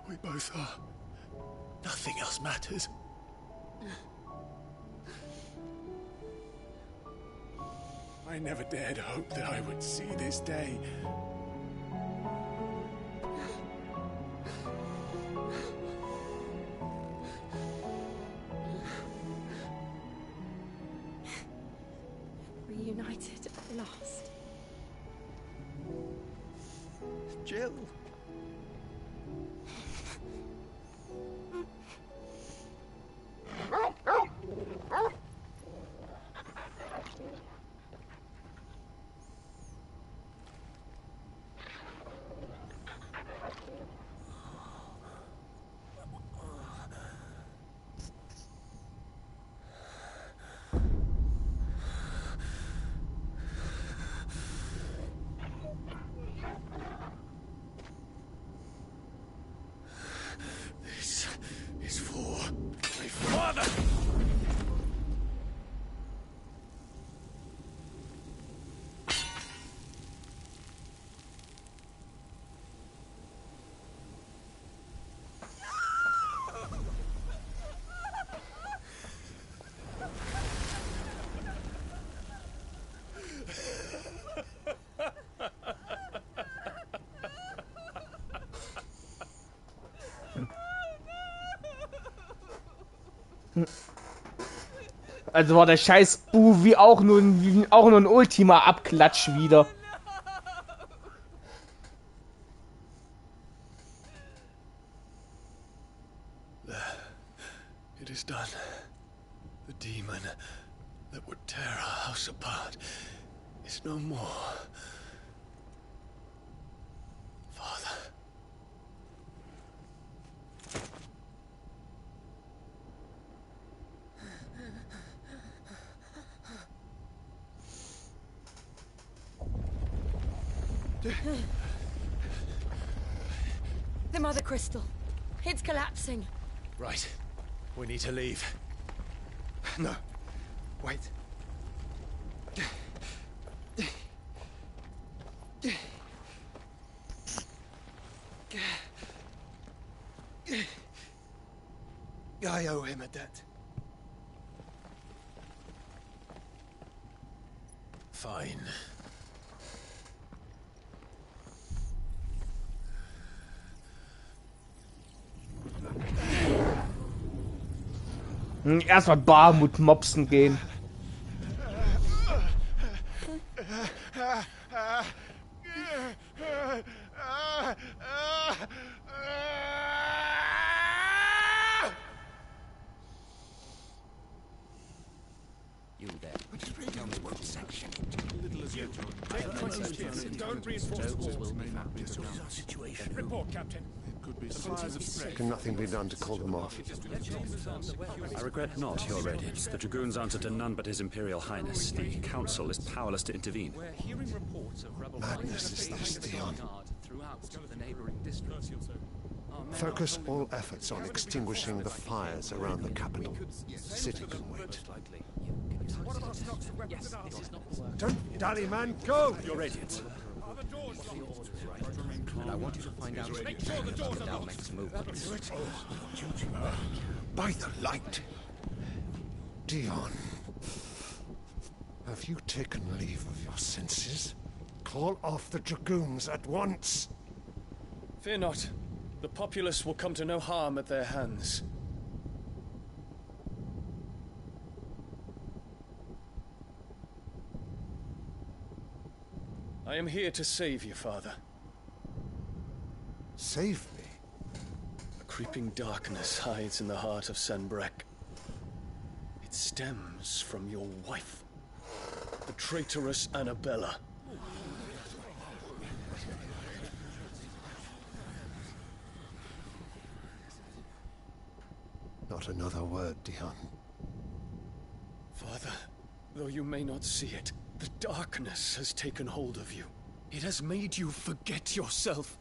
We both are. Nothing else matters. I never dared hope that I would see this day. Reunited at last. Jill. This is for my father. Also war der scheiß Buvi auch nur ein Ultima-Abklatsch wieder. It is done. The demon that would tear our house apart is no more. Father. The Mother Crystal. It's collapsing. Right. We need to leave. No. Wait. I owe him a debt. Fine. Erstmal Barmut mopsen gehen. You there. Don't reinforce the walls. Situation. Report, Captain. Can nothing be done to call them off? I regret not, Your Radiance. The Dragoons answer to none but His Imperial Highness. The Council is powerless to intervene. We're hearing reports of rebel Madness is this, Dion. throughout the neighboring districts. Focus all efforts on extinguishing the fires around the capital. The city can wait. Don't dally, man, go! Your Radiance. And I want you to find out if the Dalmec's movements. By the light! Dion, have you taken leave of your senses? Call off the Dragoons at once! Fear not. The populace will come to no harm at their hands. I am here to save you, Father. Save me? A creeping darkness hides in the heart of Sanbreque. It stems from your wife, the traitorous Annabella. Not another word, Dion. Father, though you may not see it, the darkness has taken hold of you. It has made you forget yourself.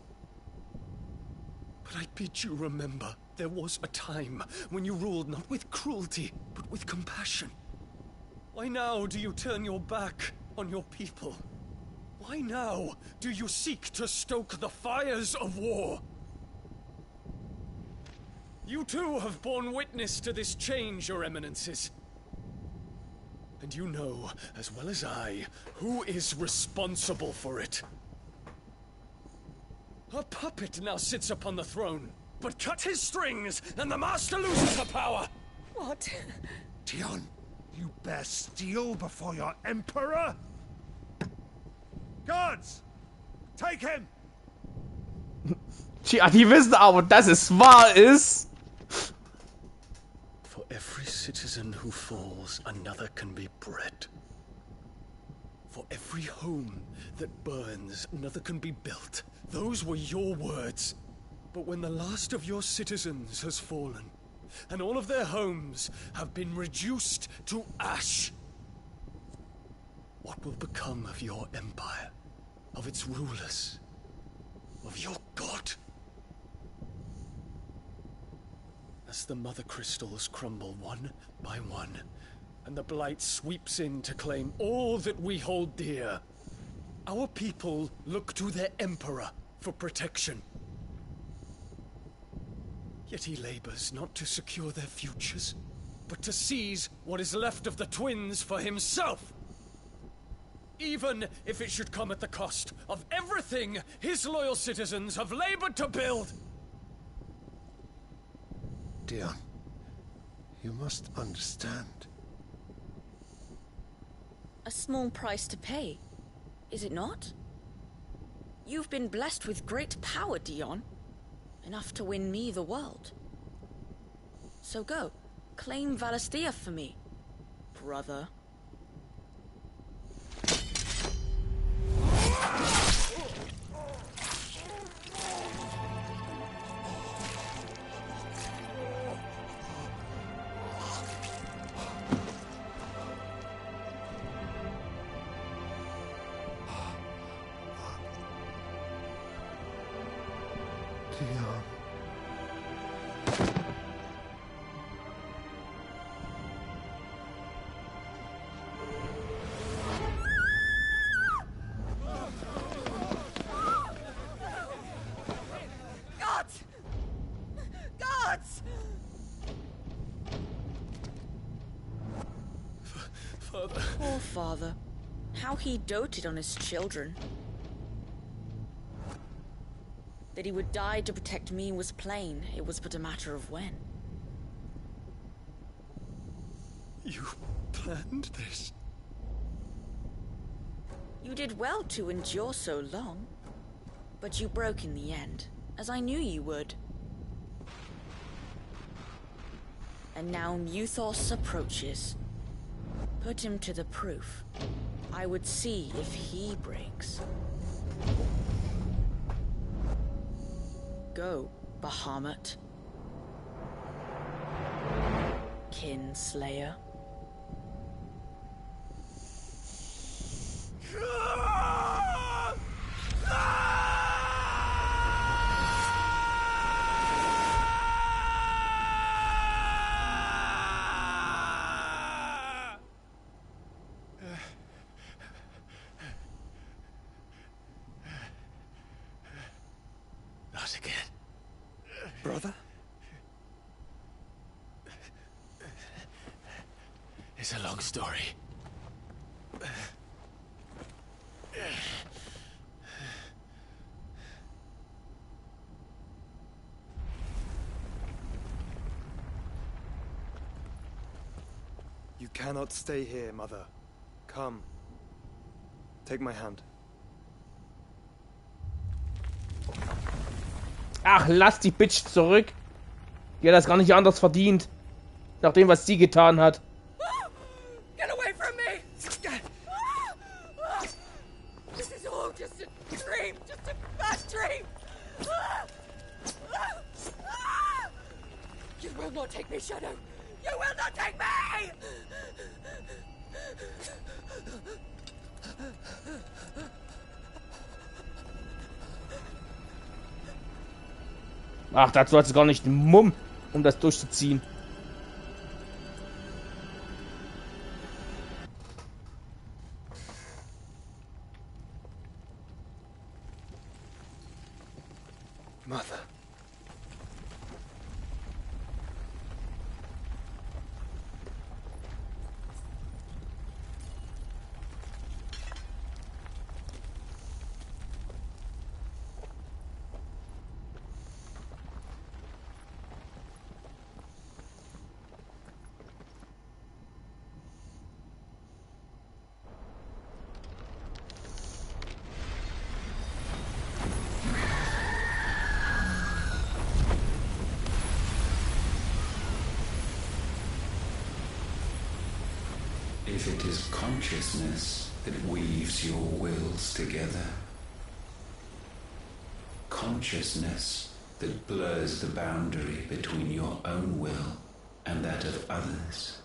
But I bid you remember, there was a time when you ruled not with cruelty, but with compassion. Why now do you turn your back on your people? Why now do you seek to stoke the fires of war? You too have borne witness to this change, Your Eminences. And you know, as well as I, who is responsible for it. A puppet now sits upon the throne, but cut his strings, and the Master loses her power! What? Dion, you bear steel before your Emperor? Guards! Take him! Tja, die wissen aber, dass es wahr ist. For every citizen who falls, another can be bred. For every home that burns, another can be built. Those were your words. But when the last of your citizens has fallen, and all of their homes have been reduced to ash, what will become of your empire, of its rulers, of your god? As the Mother Crystals crumble one by one, and the Blight sweeps in to claim all that we hold dear, our people look to their Emperor for protection. Yet he labors not to secure their futures, but to seize what is left of the twins for himself. Even if it should come at the cost of everything his loyal citizens have labored to build. Dion, you must understand. A small price to pay, is it not? You've been blessed with great power, Dion. Enough to win me the world. So go, claim Valisthea for me, brother. Dion. Gods! Gods! Father. Poor father. How he doted on his children. That he would die to protect me was plain. It was but a matter of when. You planned this? You did well to endure so long. But you broke in the end, as I knew you would. And now Muthos approaches. Put him to the proof. I would see if he breaks. Go, Bahamut. Kinslayer. Not again. Brother? It's a long story. You cannot stay here, Mother. Come. Take my hand. Ach, lass die Bitch zurück. Die hat das gar nicht anders verdient. Nach dem, was sie getan hat. Get away from me! This is all just a dream, just a bad dream! You will not take me, Shadow! You will not take me! Ach, dazu hat sie gar nicht den Mumm, um das durchzuziehen. Mother. If it is consciousness that weaves your wills together, consciousness that blurs the boundary between your own will and that of others,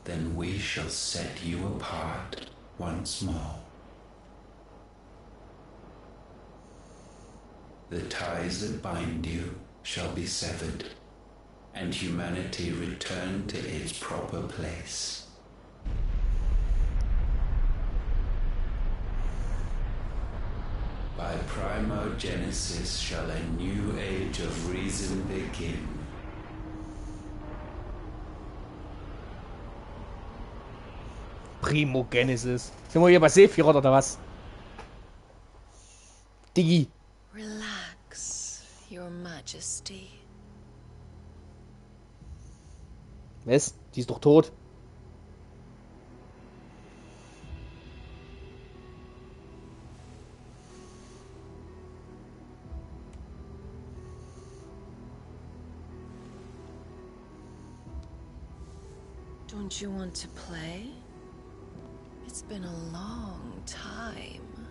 then we shall set you apart once more. The ties that bind you shall be severed, and humanity return to its proper place. By primogenesis shall a new age of reason begin. Primogenesis. Sind wir hier bei Sephiroth oder was? Digi. Relax, Your Majesty. Was? Die ist doch tot. Don't you want to play? It's been a long time.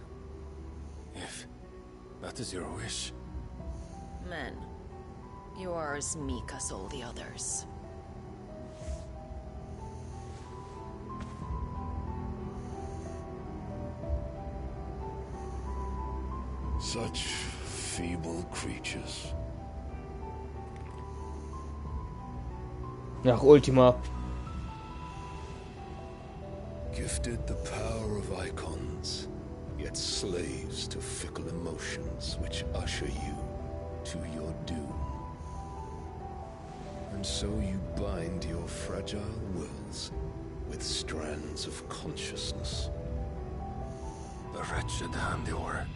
If that is your wish. Men, you are as meek as all the others. Such feeble creatures. Nach Ultima. Gifted the power of icons, yet slaves to fickle emotions which usher you to your doom. And so you bind your fragile wills with strands of consciousness. The wretched handiwork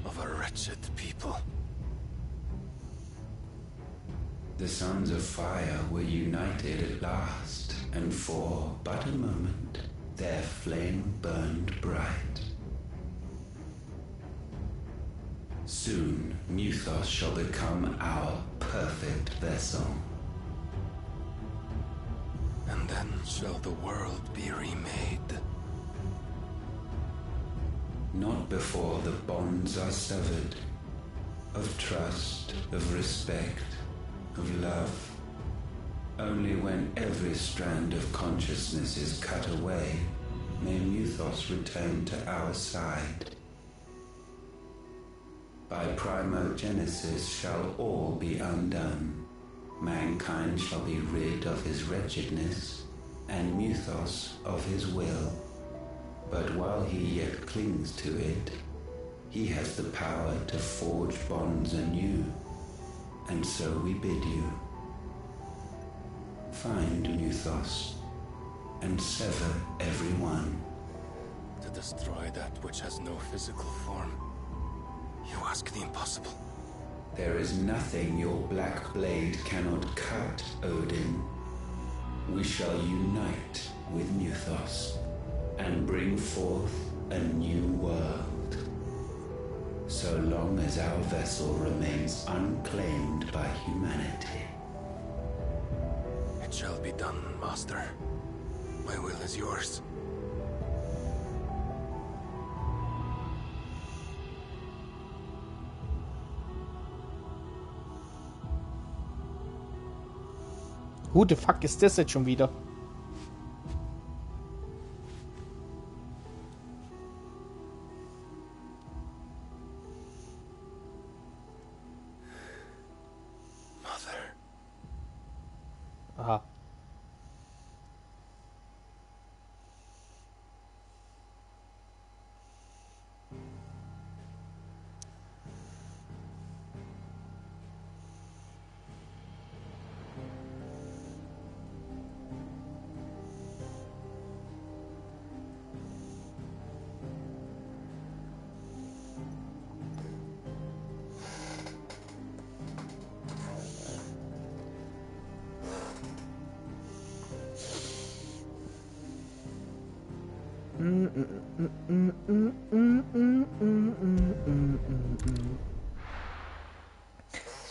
of a wretched people. The sons of fire were united at last, and for but a moment their flame burned bright. Soon Muthos shall become our perfect vessel. And then shall the world be remade. Not before the bonds are severed, of trust, of respect, of love. Only when every strand of consciousness is cut away, may Muthos return to our side. By primogenesis shall all be undone. Mankind shall be rid of his wretchedness, and Muthos of his will. But while he yet clings to it, he has the power to forge bonds anew, and so we bid you. Find Muthos, and sever every one. To destroy that which has no physical form, you ask the impossible. There is nothing your black blade cannot cut, Odin. We shall unite with Muthos, and bring forth a new world. So long as our vessel remains unclaimed by humanity. It shall be done, Master. My will is yours. Who the fuck ist das jetzt schon wieder? Aha.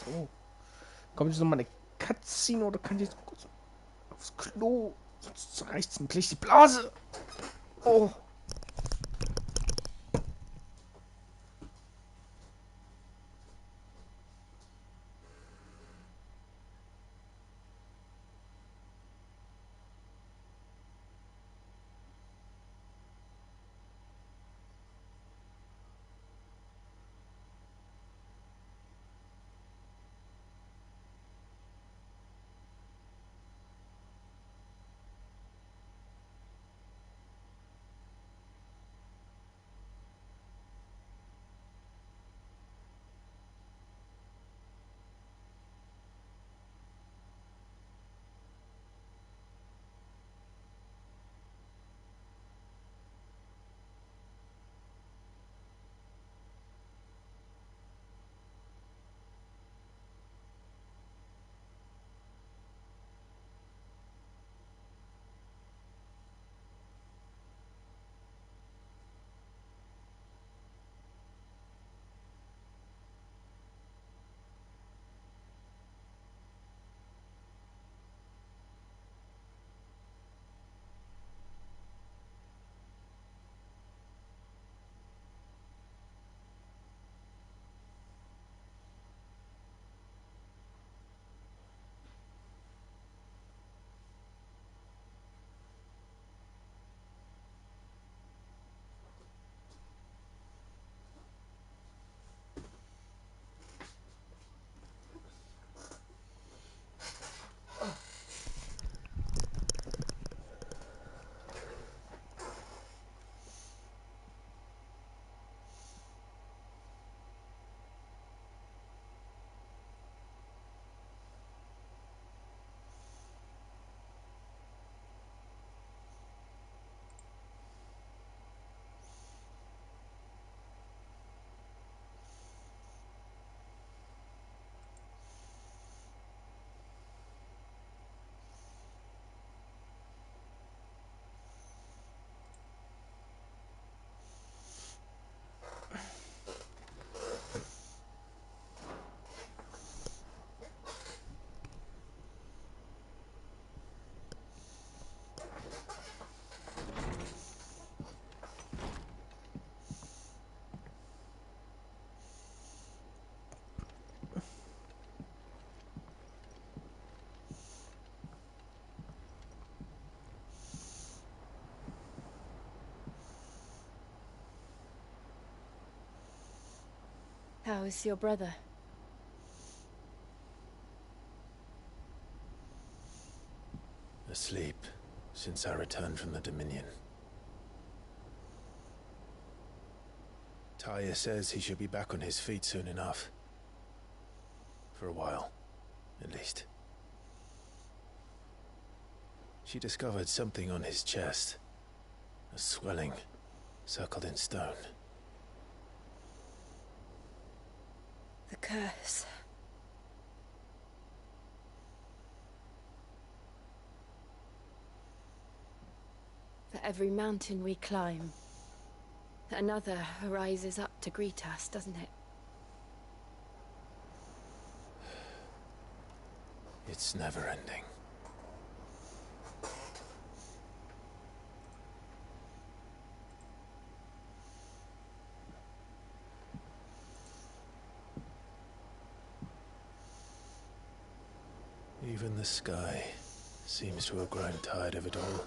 So. Kommt jetzt nochmal eine Cutscene oder kann ich jetzt kurz aufs Klo? Sonst reicht's mir gleich die Blase. Oh. How is your brother? Asleep since I returned from the Dominion. Taya says he should be back on his feet soon enough. For a while, at least. She discovered something on his chest. A swelling, circled in stone. The curse. For every mountain we climb, another rises up to greet us, doesn't it? It's never ending. Even the sky seems to have grown tired of it all.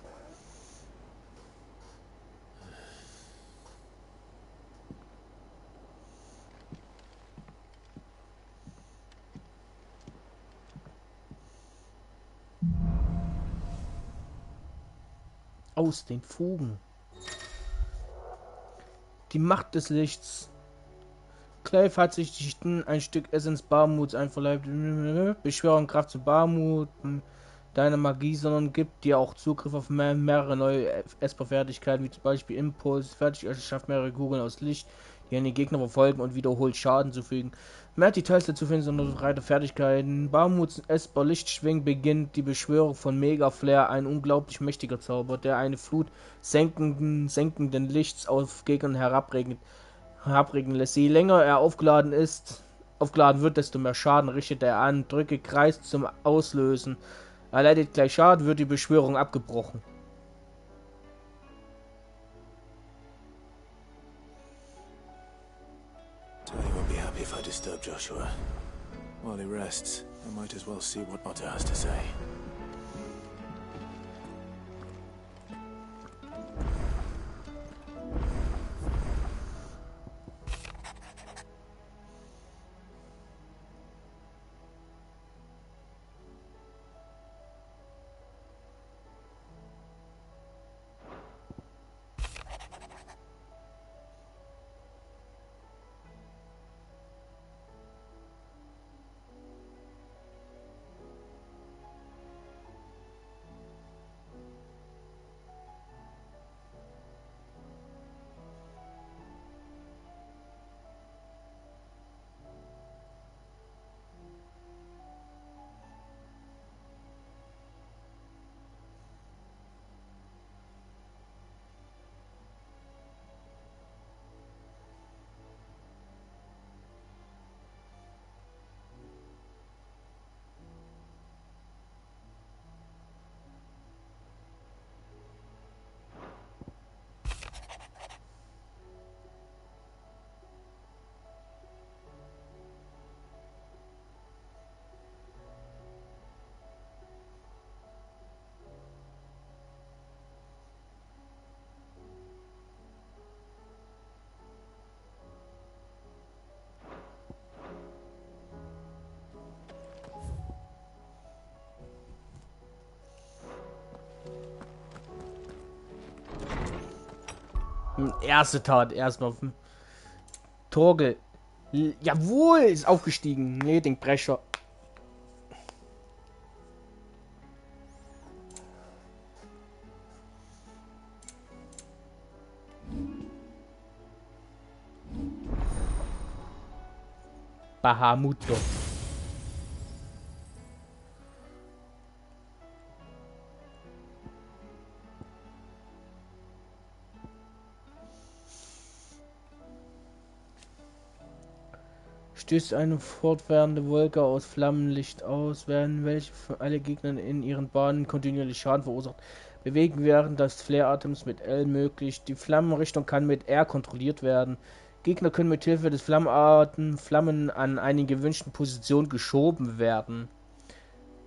Aus den Fugen. Die Macht des Lichts. Clive hat sich ein Stück Essens Barmuts einverleibt. Beschwörung Kraft zu Barmut. Deine Magie, sondern gibt dir auch Zugriff auf mehrere neue Esper-Fertigkeiten, wie zum Beispiel Impuls. Fertig schafft mehrere Kugeln aus Licht, die an die Gegner verfolgen und wiederholt Schaden zufügen. Mehr Details dazu finden Sie unter breite Fertigkeiten. Barmuts Esper Lichtschwing beginnt die Beschwörung von Mega Flare, ein unglaublich mächtiger Zauber, der eine Flut senkenden Lichts auf Gegner herabregnen lässt. Je länger er aufgeladen wird, desto mehr Schaden richtet er an. Drücke Kreis zum Auslösen. Er leidet gleich Schaden, wird die Beschwörung abgebrochen. Tony won't be happy if I disturb Joshua. While he rests, I might as well see what Otter has to say. Erste Tat, erstmal. Torgel. Jawohl, ist aufgestiegen. Nee, den Brecher. Bahamuto. Stößt eine fortwährende Wolke aus Flammenlicht aus, während welche für alle Gegner in ihren Bahnen kontinuierlich Schaden verursacht. Bewegen während des Flare-Atems mit L möglich. Die Flammenrichtung kann mit R kontrolliert werden. Gegner können mit Hilfe des Flammen an eine gewünschten Position geschoben werden.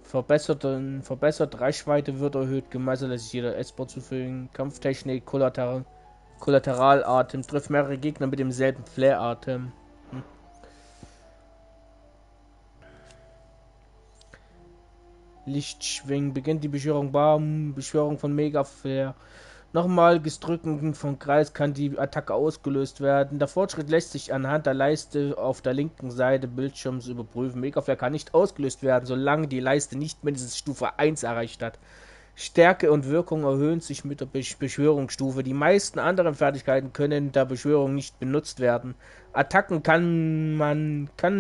Verbessert Reichweite wird erhöht. Gemeißelt lässt sich jeder Esper zufügen. Kampftechnik, Kollateralartem trifft mehrere Gegner mit demselben Flare-Atem. Lichtschwingen. Beginnt die Beschwörung Bam. Beschwörung von Megaflare. Nochmal Drücken von Kreis kann die Attacke ausgelöst werden. Der Fortschritt lässt sich anhand der Leiste auf der linken Seite Bildschirms überprüfen. Megaflare kann nicht ausgelöst werden, solange die Leiste nicht mindestens Stufe 1 erreicht hat. Stärke und Wirkung erhöhen sich mit der Beschwörungsstufe. Die meisten anderen Fertigkeiten können der Beschwörung nicht benutzt werden. Attacken kann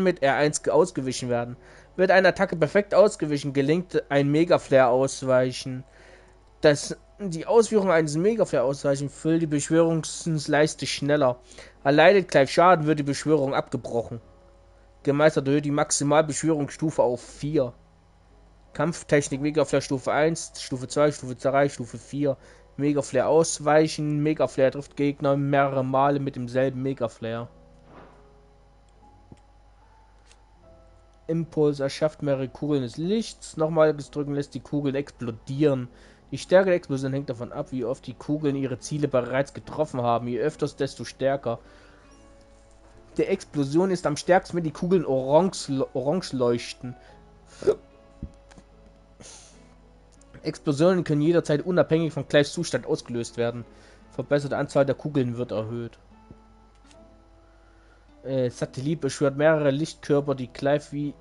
mit R1 ausgewichen werden. Wird eine Attacke perfekt ausgewichen, gelingt ein Megaflare ausweichen. Die Ausführung eines Megaflare-Ausweichen füllt die Beschwörungsleiste schneller. Erleidet Clive Schaden, wird die Beschwörung abgebrochen. Gemeistert erhöht die Maximalbeschwörungsstufe auf 4. Kampftechnik Megaflare Stufe 1, Stufe 2, Stufe 3, Stufe 4. Megaflare ausweichen. Megaflare trifft Gegner mehrere Male mit demselben Megaflare. Impuls erschafft mehrere Kugeln des Lichts. Nochmaliges Drücken lässt die Kugeln explodieren. Die Stärke der Explosion hängt davon ab, wie oft die Kugeln ihre Ziele bereits getroffen haben. Je öfters, desto stärker. Die Explosion ist am stärksten, wenn die Kugeln orange leuchten. Explosionen können jederzeit unabhängig von Clives Zustand ausgelöst werden. Verbesserte Anzahl der Kugeln wird erhöht. Satellit beschwört mehrere Lichtkörper, die Clive wie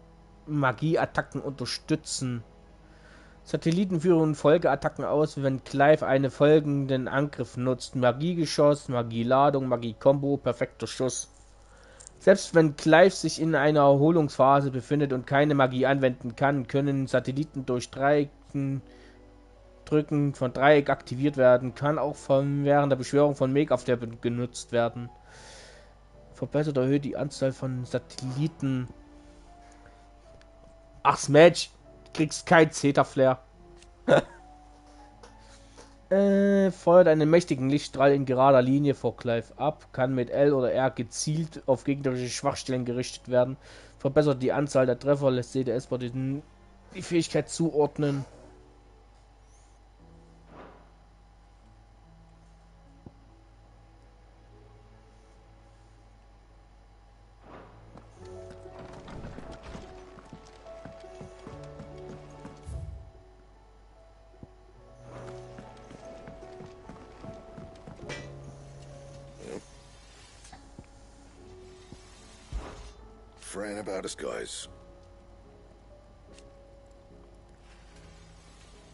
Magieattacken unterstützen. Satelliten führen Folgeattacken aus, wenn Clive einen folgenden Angriff nutzt. Magiegeschoss, Magieladung, Magie-Kombo, perfekter Schuss. Selbst wenn Clive sich in einer Erholungsphase befindet und keine Magie anwenden kann, können Satelliten durch Drücken von Dreieck aktiviert werden. Kann auch während der Beschwörung von Megaflare genutzt werden. Verbessert erhöht die Anzahl von Satelliten. Ach, Smash! Kriegst kein Zeta-Flare. Feuert einen mächtigen Lichtstrahl in gerader Linie vor Clive ab. Kann mit L oder R gezielt auf gegnerische Schwachstellen gerichtet werden. Verbessert die Anzahl der Treffer, lässt CDS die Fähigkeit zuordnen. Fran about us, guys.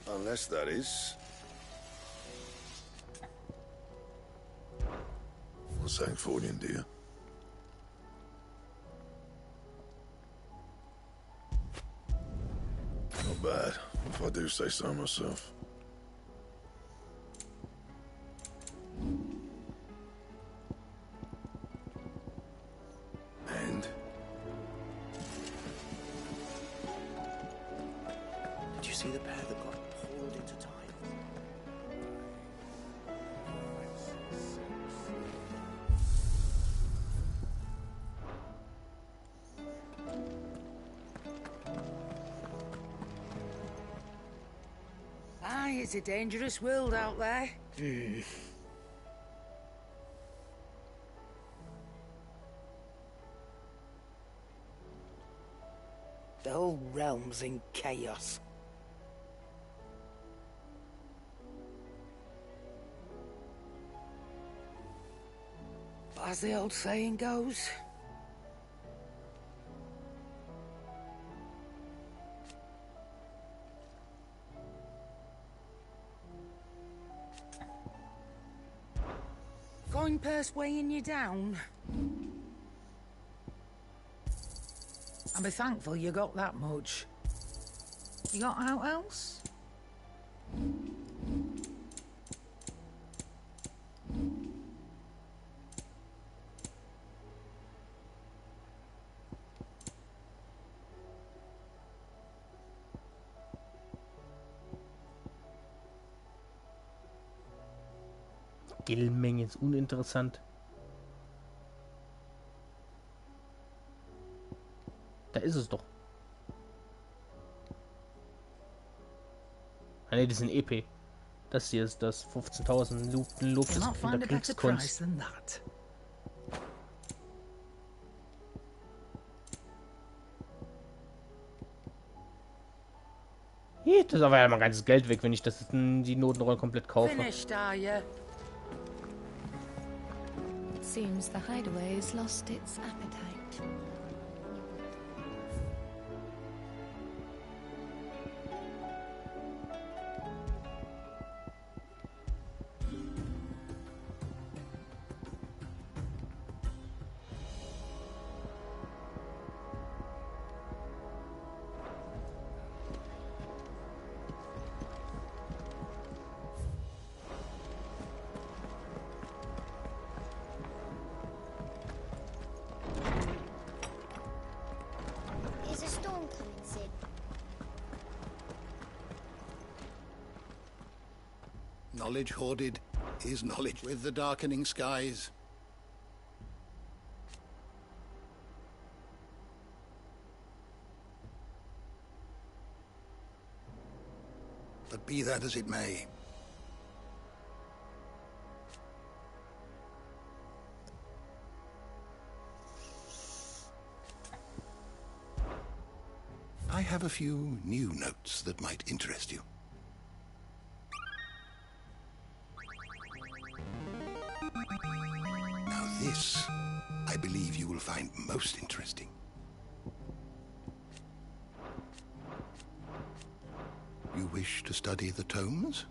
Unless that is... What's that for you, dear? Not bad, if I do say so myself. And? Did you see the pair that got pulled into time? Aye, it's a dangerous world out there. The whole realm's in chaos. But as the old saying goes, coin purse weighing you down. I'll be thankful you got that much. You got out else? Geldmenge ist uninteressant. Da ist es doch. Ah ne, das ist ein EP. Das hier ist das 15.000 Lob in der Kriegskunst. geht. Das ist aber ja mein ganzes Geld weg, wenn ich die Notenrollen komplett kaufe. Finished, are you? It seems the hideaway has lost its appetite. Is a storm coming, Sid? Knowledge hoarded is knowledge with the darkening skies. But be that as it may, I have a few new notes that might interest you. Now this, I believe you will find most interesting. You wish to study the tomes?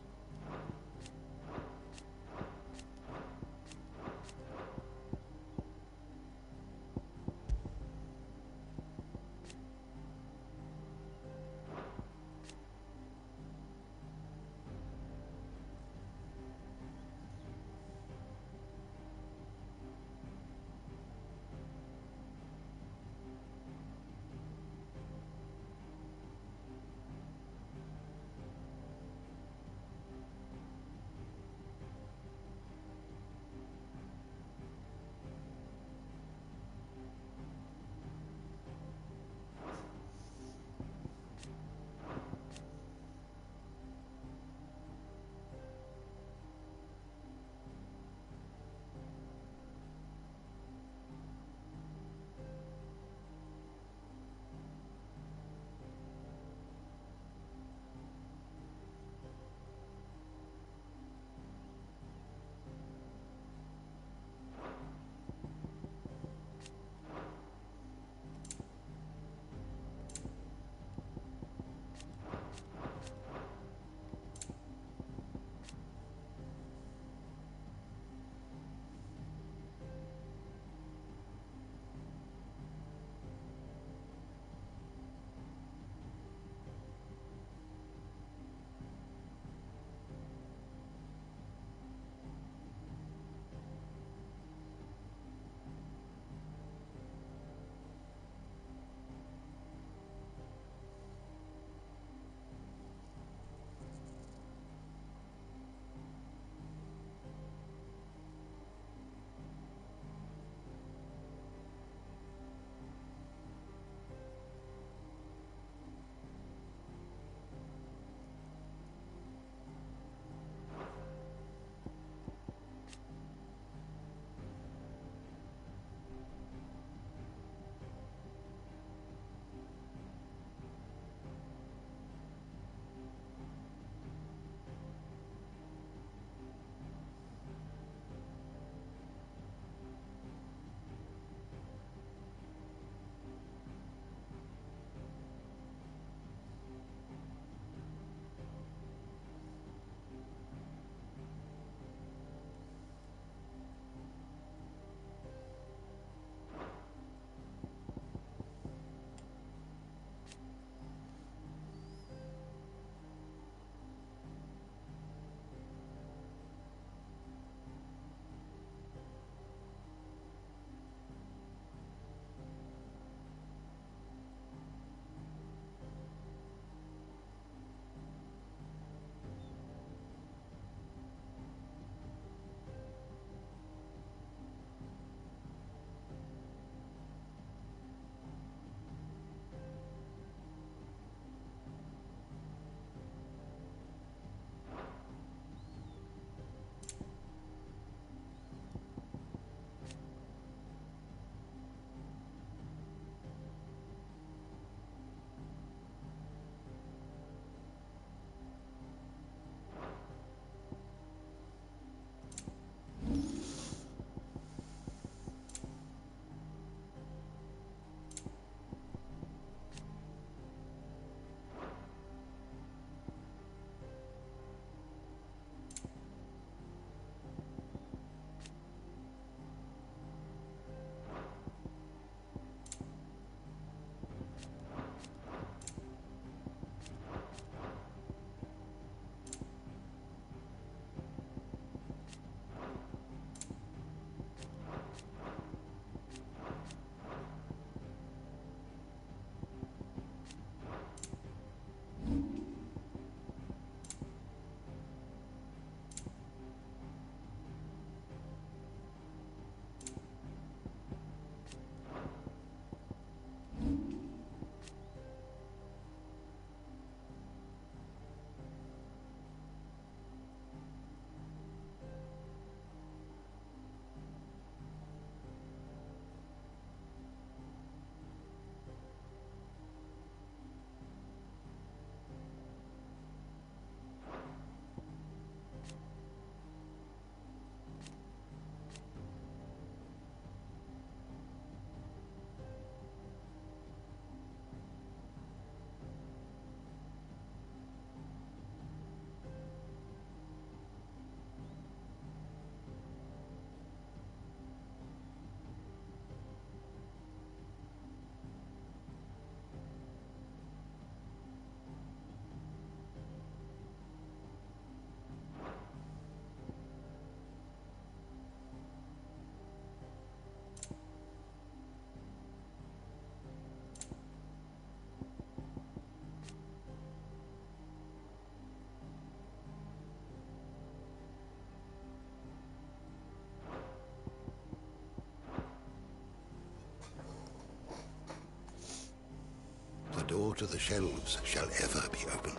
to the shelves shall ever be open.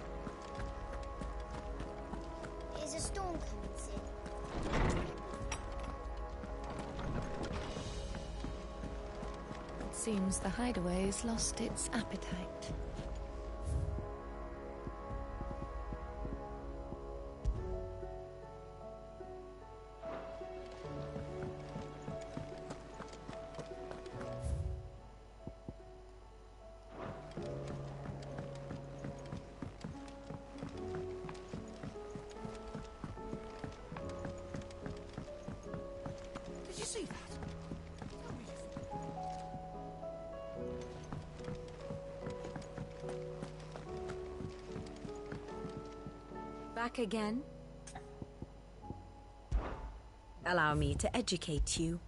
Is a storm coming soon? It seems the hideaway has lost its appetite. Did you see that? Back again? Allow me to educate you.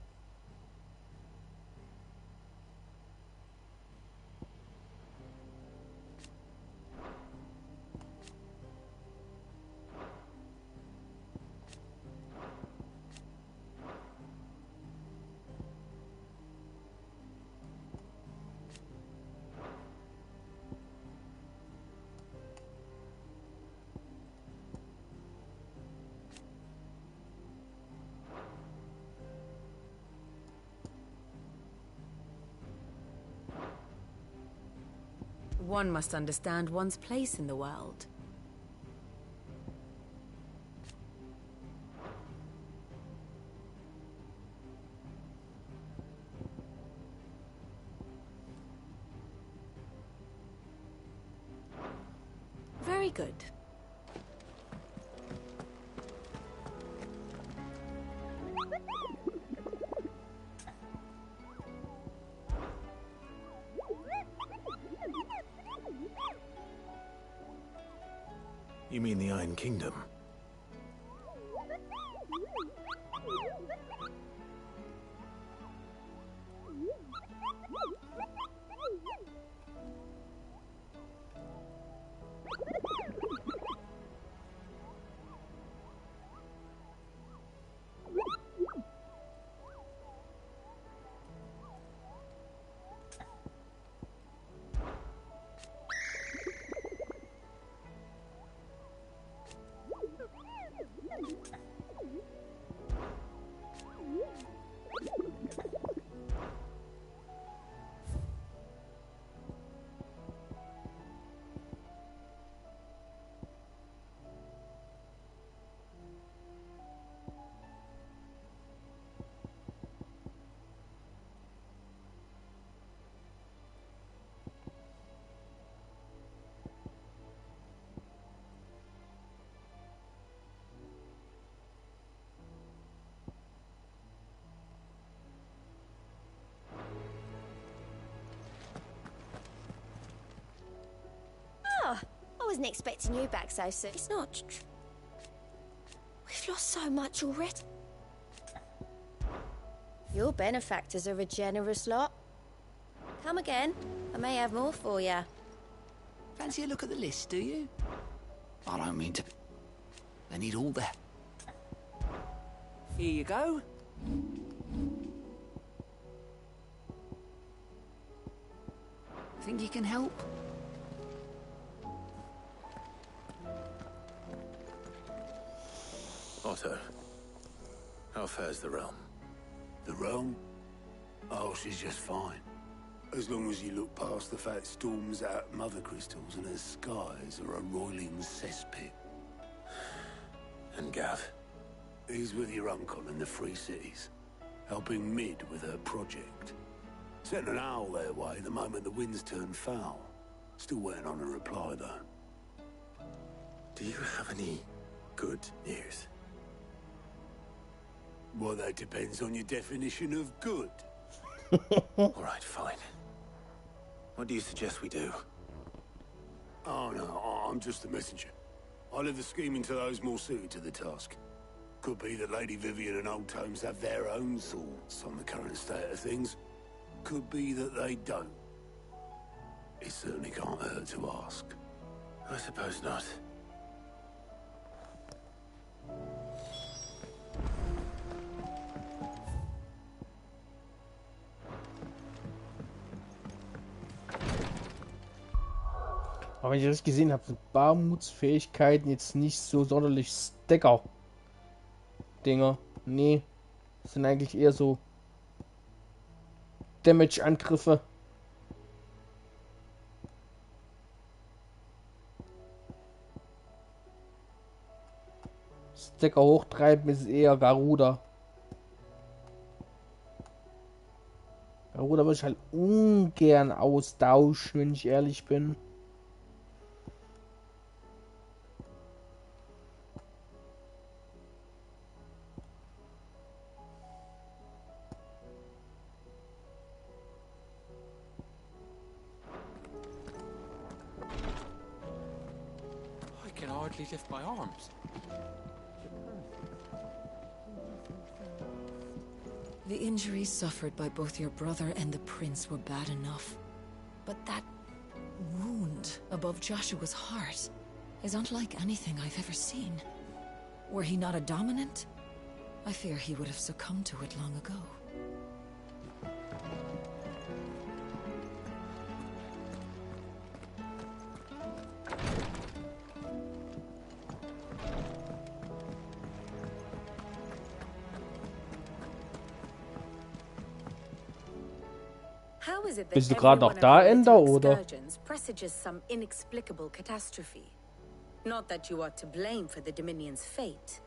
One must understand one's place in the world. Very good. You mean the Iron Kingdom? I wasn't expecting you back so soon. It's not. We've lost so much already. Your benefactors are a generous lot. Come again. I may have more for you. Fancy a look at the list, do you? I don't mean to. They need all that. Here you go. Think you can help? Otto, how fares the realm? The realm? Oh, she's just fine. As long as you look past the fat storms out mother crystals and her skies are a roiling cesspit. And Gav? He's with your uncle in the Free Cities, helping Mid with her project. Sent an owl their way the moment the winds turned foul. Still waiting on a reply, though. Do you have any good news? Well, that depends on your definition of good. All right, fine. What do you suggest we do? Oh, no, I'm just a messenger. I'll leave the scheming to those more suited to the task. Could be that Lady Vivian and Old Tomes have their own thoughts on the current state of things. Could be that they don't. It certainly can't hurt to ask. I suppose not. Aber wenn ich richtig gesehen habe, sind Barmutsfähigkeiten jetzt nicht so sonderlich Stacker-Dinger. Nee, das sind eigentlich eher so Damage-Angriffe. Stacker hochtreiben ist eher Garuda. Garuda würde ich halt ungern austauschen, wenn ich ehrlich bin. I can hardly lift my arms. The injuries suffered by both your brother and the prince were bad enough. But that wound above Joshua's heart is unlike anything I've ever seen. Were he not a dominant, I fear he would have succumbed to it long ago. How is it that Bist du gerade noch da, everyone Ender, at your oder? excursions presages some inexplicable catastrophe? Not that you are to blame for the Dominion's fate.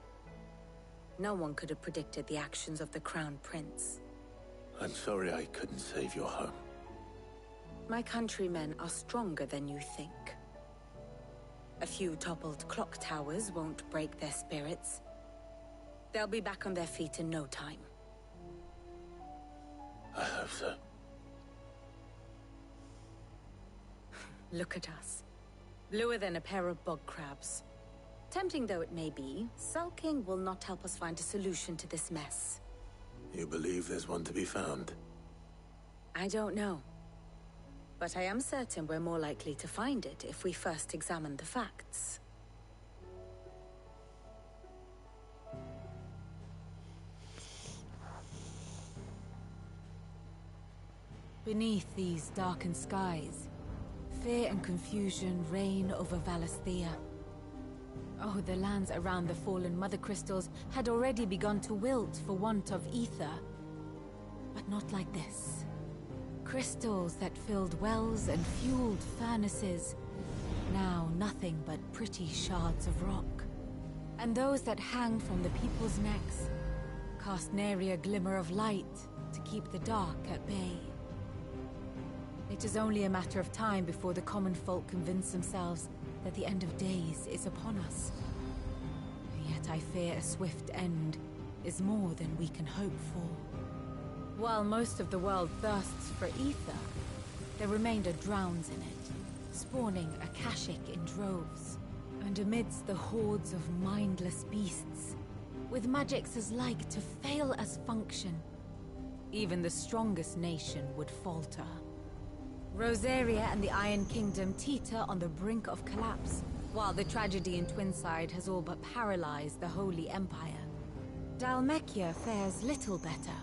No one could have predicted the actions of the Crown Prince. I'm sorry I couldn't save your home. My countrymen are stronger than you think. A few toppled clock towers won't break their spirits. They'll be back on their feet in no time. I hope so. Look at us. Bluer than a pair of bog crabs. Tempting though it may be, sulking will not help us find a solution to this mess. You believe there's one to be found? I don't know. But I am certain we're more likely to find it if we first examine the facts. Beneath these darkened skies, fear and confusion reign over Valisthea. Oh, the lands around the fallen mother crystals had already begun to wilt for want of ether. But not like this. Crystals that filled wells and fueled furnaces, now nothing but pretty shards of rock. And those that hang from the people's necks cast nary a glimmer of light to keep the dark at bay. It is only a matter of time before the common folk convince themselves that the end of days is upon us. Yet I fear a swift end is more than we can hope for. While most of the world thirsts for ether, the remainder drowns in it, spawning Akashic in droves. And amidst the hordes of mindless beasts, with magics as like to fail as function, even the strongest nation would falter. Rosaria and the Iron Kingdom teeter on the brink of collapse, while the tragedy in Twinside has all but paralyzed the Holy Empire. Dalmekia fares little better.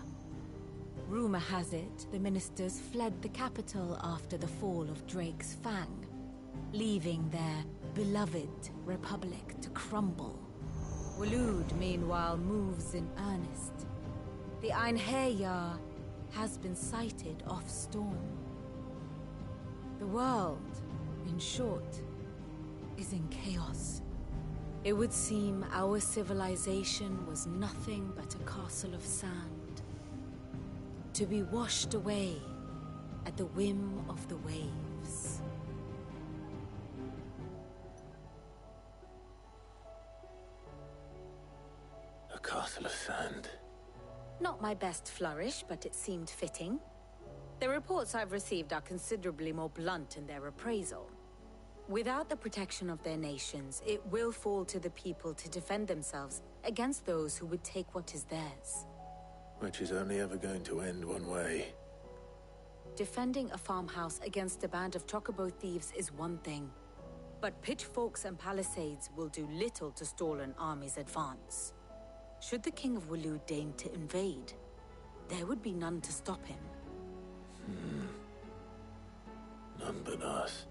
Rumor has it the ministers fled the capital after the fall of Drake's Fang, leaving their beloved republic to crumble. Waloed, meanwhile, moves in earnest. The Einherjar has been sighted off Storm. The world, in short, is in chaos. It would seem our civilization was nothing but a castle of sand, to be washed away at the whim of the waves. A castle of sand. Not my best flourish, but it seemed fitting. The reports I've received are considerably more blunt in their appraisal. Without the protection of their nations, it will fall to the people to defend themselves against those who would take what is theirs. Which is only ever going to end one way. Defending a farmhouse against a band of chocobo thieves is one thing, but pitchforks and palisades will do little to stall an army's advance. Should the King of Waloed deign to invade, there would be none to stop him. None but us.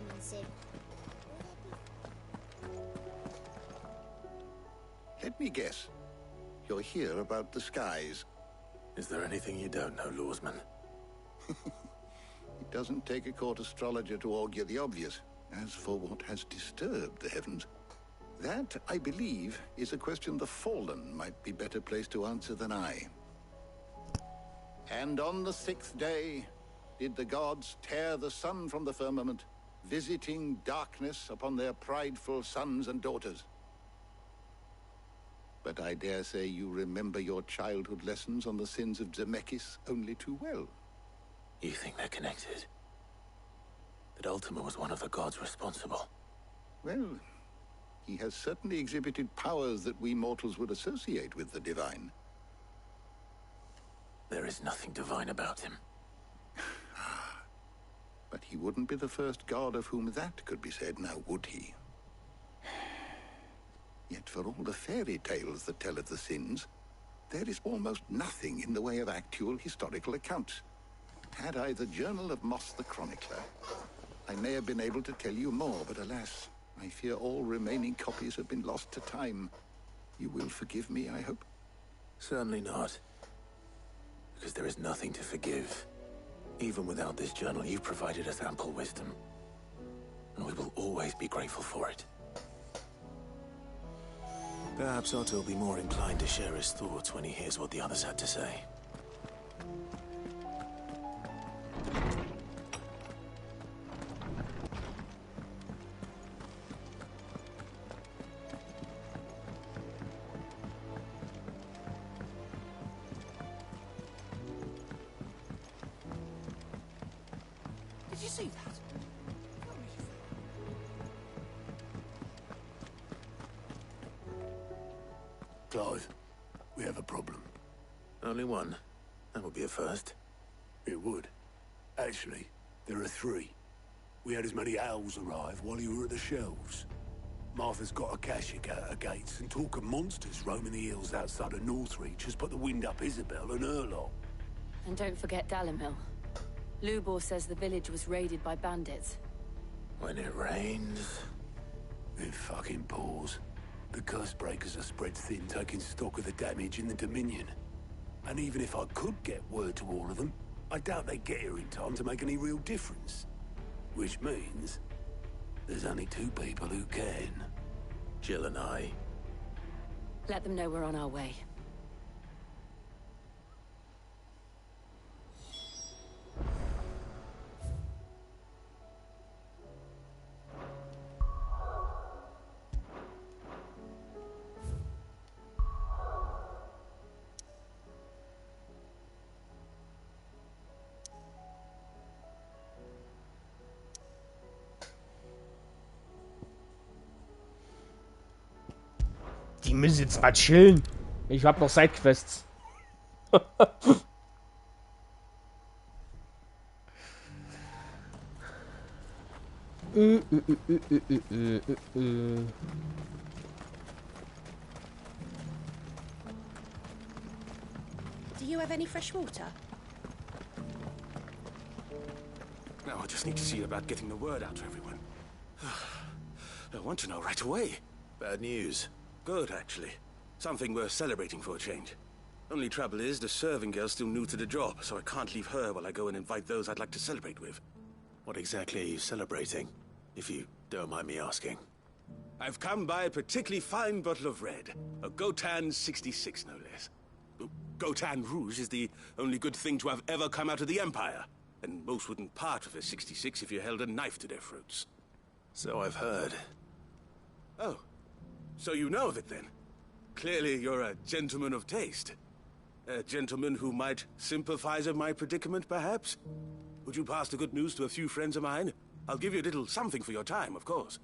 gentleman soon. Let me guess. You're here about the skies. Is there anything you don't know, Lawsman? It doesn't take a court astrologer to augur the obvious. As for what has disturbed the heavens, that, I believe, is a question the Fallen might be better placed to answer than I. And on the 6th day did the gods tear the sun from the firmament, visiting darkness upon their prideful sons and daughters. But I dare say you remember your childhood lessons on the sins of Zemeckis only too well. You think they're connected? That Ultima was one of the gods responsible? Well, he has certainly exhibited powers that we mortals would associate with the divine. There is nothing divine about him. But he wouldn't be the first god of whom that could be said, now would he? Yet for all the fairy tales that tell of the sins, there is almost nothing in the way of actual historical accounts. Had I the Journal of Moss the Chronicler, I may have been able to tell you more, but alas, I fear all remaining copies have been lost to time. You will forgive me, I hope? Certainly not. Because there is nothing to forgive. Even without this journal, you've provided us ample wisdom. And we will always be grateful for it. Perhaps Otto will be more inclined to share his thoughts when he hears what the others had to say. Did you see that? Clive, we have a problem. Only one. That would be a first. It would. Actually, there are 3. We had as many owls arrive while you were at the shelves. Martha's got a Kashik out her gates, and talk of monsters roaming the hills outside of Northreach has put the wind up Isabel and her lot. And don't forget Dalimil. Lubor says the village was raided by bandits. When it rains... It fucking pours. The curse breakers are spread thin, taking stock of the damage in the Dominion. And even if I could get word to all of them, I doubt they'd get here in time to make any real difference. Which means there's only 2 people who can. Jill and I. Let them know we're on our way. Die müssen jetzt mal chillen. Ich hab noch Sidequests. Do you have any fresh water? Now I just need to see about getting the word out to everyone. I want to know right away. Bad news. Good, actually. Something worth celebrating for a change. Only trouble is, the serving girl's still new to the job, so I can't leave her while I go and invite those I'd like to celebrate with. What exactly are you celebrating, if you don't mind me asking? I've come by a particularly fine bottle of red. A Gotan 66, no less. Gotan Rouge is the only good thing to have ever come out of the Empire. And most wouldn't part with a 66 if you held a knife to their throats. So I've heard. Oh. So you know of it, then? Clearly you're a gentleman of taste. A gentleman who might sympathize with my predicament, perhaps? Would you pass the good news to a few friends of mine? I'll give you a little something for your time, of course.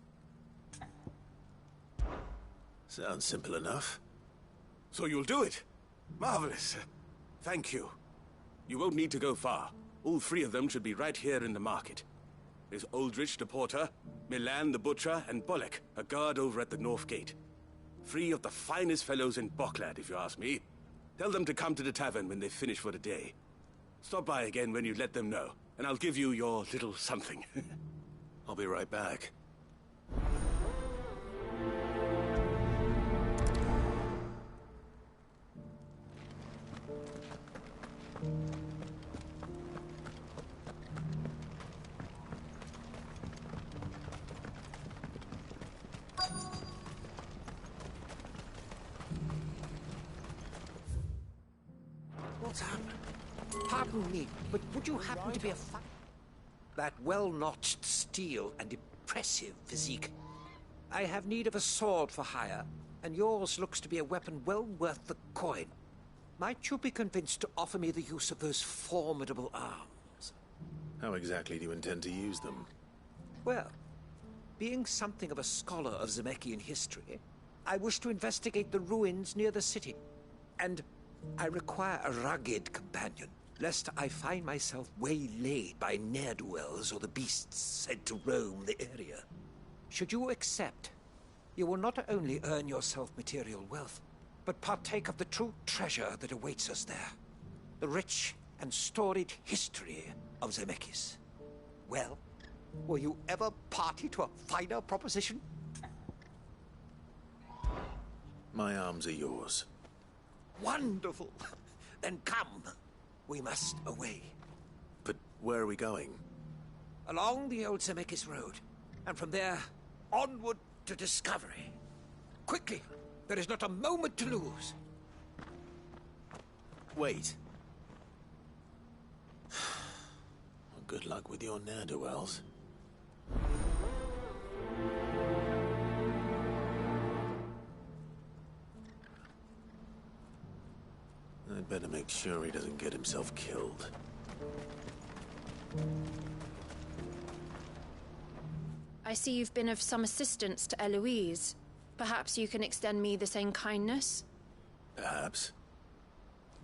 Sounds simple enough. So you'll do it? Marvelous. Thank you. You won't need to go far. All 3 of them should be right here in the market. There's Aldrich the porter, Milan the butcher, and Bolek, a guard over at the North Gate. 3 of the finest fellows in Boklad, if you ask me. Tell them to come to the tavern when they've finished for the day. Stop by again when you let them know, and I'll give you your little something. I'll be right back. What's happened? Pardon me, but would you happen to be a that well-notched steel and impressive physique? I have need of a sword for hire, and yours looks to be a weapon well worth the coin. Might you be convinced to offer me the use of those formidable arms? How exactly do you intend to use them? Well, being something of a scholar of Zemeckis history, I wish to investigate the ruins near the city, and I require a rugged companion, lest I find myself waylaid by ne'er-do-wells or the beasts said to roam the area. Should you accept, you will not only earn yourself material wealth, but partake of the true treasure that awaits us there. The rich and storied history of Zemeckis. Well, were you ever party to a finer proposition? My arms are yours. Wonderful! Then come. We must away. But where are we going? Along the old Zemeckis Road, and from there, onward to discovery. Quickly! There is not a moment to lose. Wait. Good luck with your ne'er-do-wells. I'd better make sure he doesn't get himself killed. I see you've been of some assistance to Eloise. Perhaps you can extend me the same kindness? Perhaps.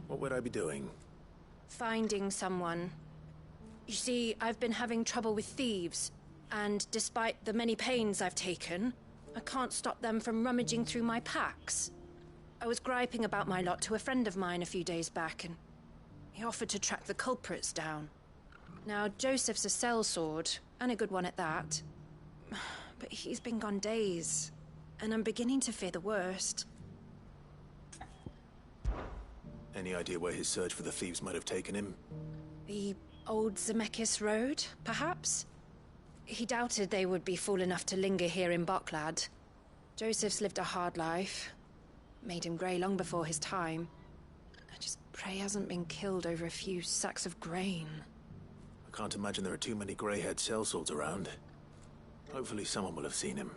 What would I be doing? Finding someone. You see, I've been having trouble with thieves, and despite the many pains I've taken, I can't stop them from rummaging through my packs. I was griping about my lot to a friend of mine a few days back, and he offered to track the culprits down. Now, Joseph's a sellsword, and a good one at that. But he's been gone days, and I'm beginning to fear the worst. Any idea where his search for the thieves might have taken him? The old Zemeckis Road, perhaps? He doubted they would be fool enough to linger here in Boklad. Joseph's lived a hard life. Made him grey long before his time. I just pray he hasn't been killed over a few sacks of grain. I can't imagine there are too many grey-haired sellswords around. Hopefully someone will have seen him.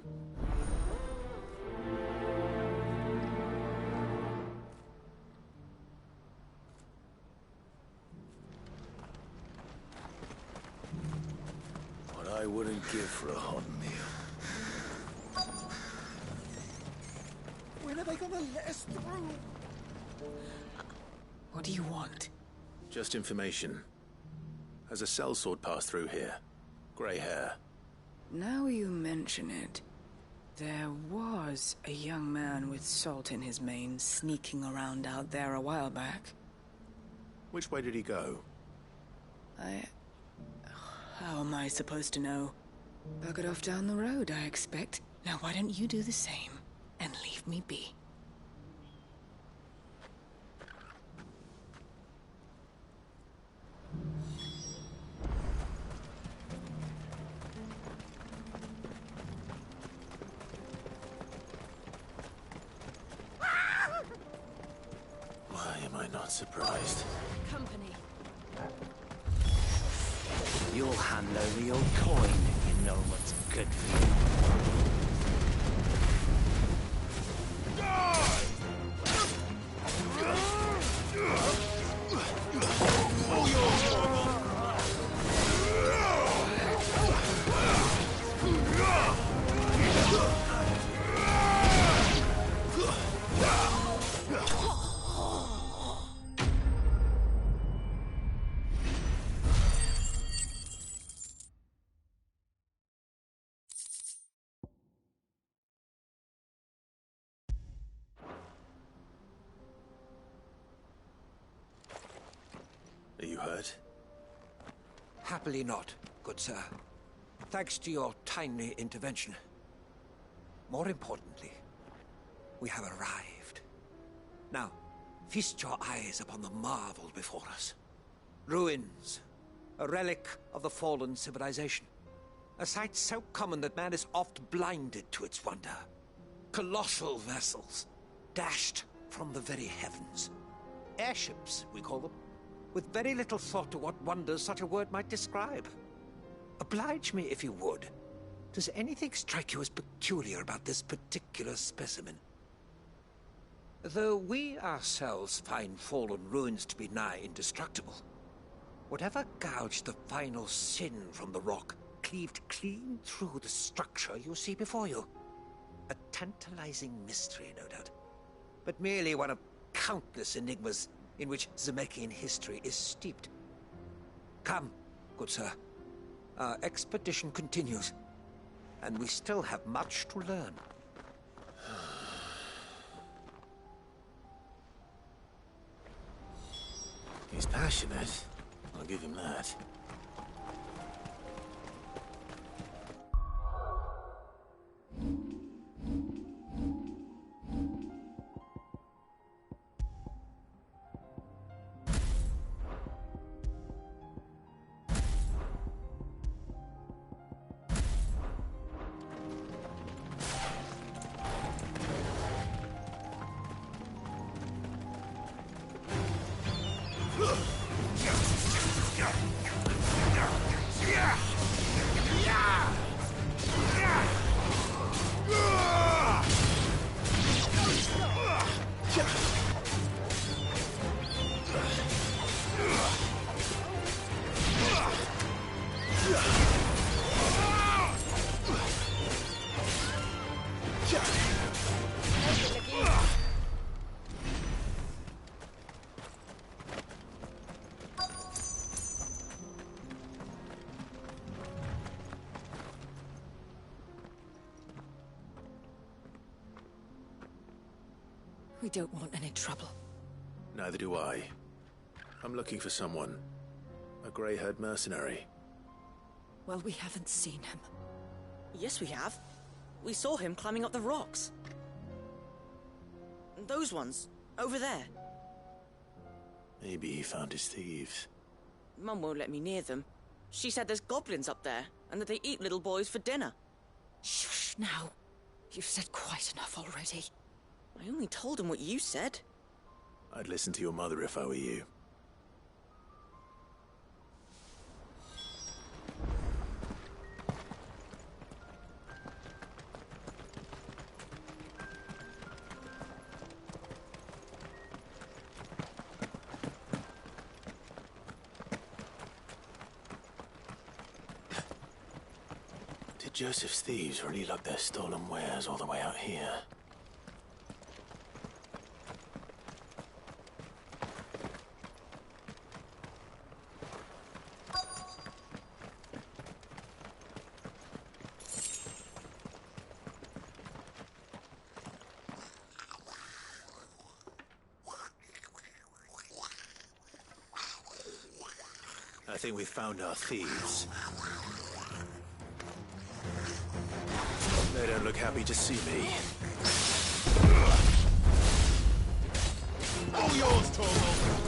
What I wouldn't give for a hot meal. When are they gonna let us through? What do you want? Just information. Has a sellsword passed through here? Grey hair. Now you mention it, there was a young man with salt in his mane sneaking around out there a while back. Which way did he go? How am I supposed to know? Buggered off down the road, I expect. Now why don't you do the same and leave me be? Why am I not surprised? Company. You'll hand over your coin if you know what's good for you. Are you hurt? Happily not, good sir. Thanks to your timely intervention. More importantly, we have arrived. Now, feast your eyes upon the marvel before us. Ruins, a relic of the fallen civilization. A sight so common that man is oft blinded to its wonder. Colossal vessels, dashed from the very heavens. Airships, we call them, with very little thought to what wonders such a word might describe. Oblige me if you would. Does anything strike you as peculiar about this particular specimen? Though we ourselves find fallen ruins to be nigh indestructible, whatever gouged the final sin from the rock cleaved clean through the structure you see before you. A tantalizing mystery, no doubt, but merely one of countless enigmas in which Zemeckis history is steeped. Come, good sir. Our expedition continues, and we still have much to learn. He's passionate. I'll give him that. We don't want any trouble. Neither do I. I'm looking for someone. A grey-haired mercenary. Well, we haven't seen him. Yes, we have. We saw him climbing up the rocks. Those ones, over there. Maybe he found his thieves. Mum won't let me near them. She said there's goblins up there, and that they eat little boys for dinner. Shush now. You've said quite enough already. I only told him what you said. I'd listen to your mother if I were you. Did Joseph's thieves really lug their stolen wares all the way out here? I think we found our thieves. They don't look happy to see me. All yours, Torgal!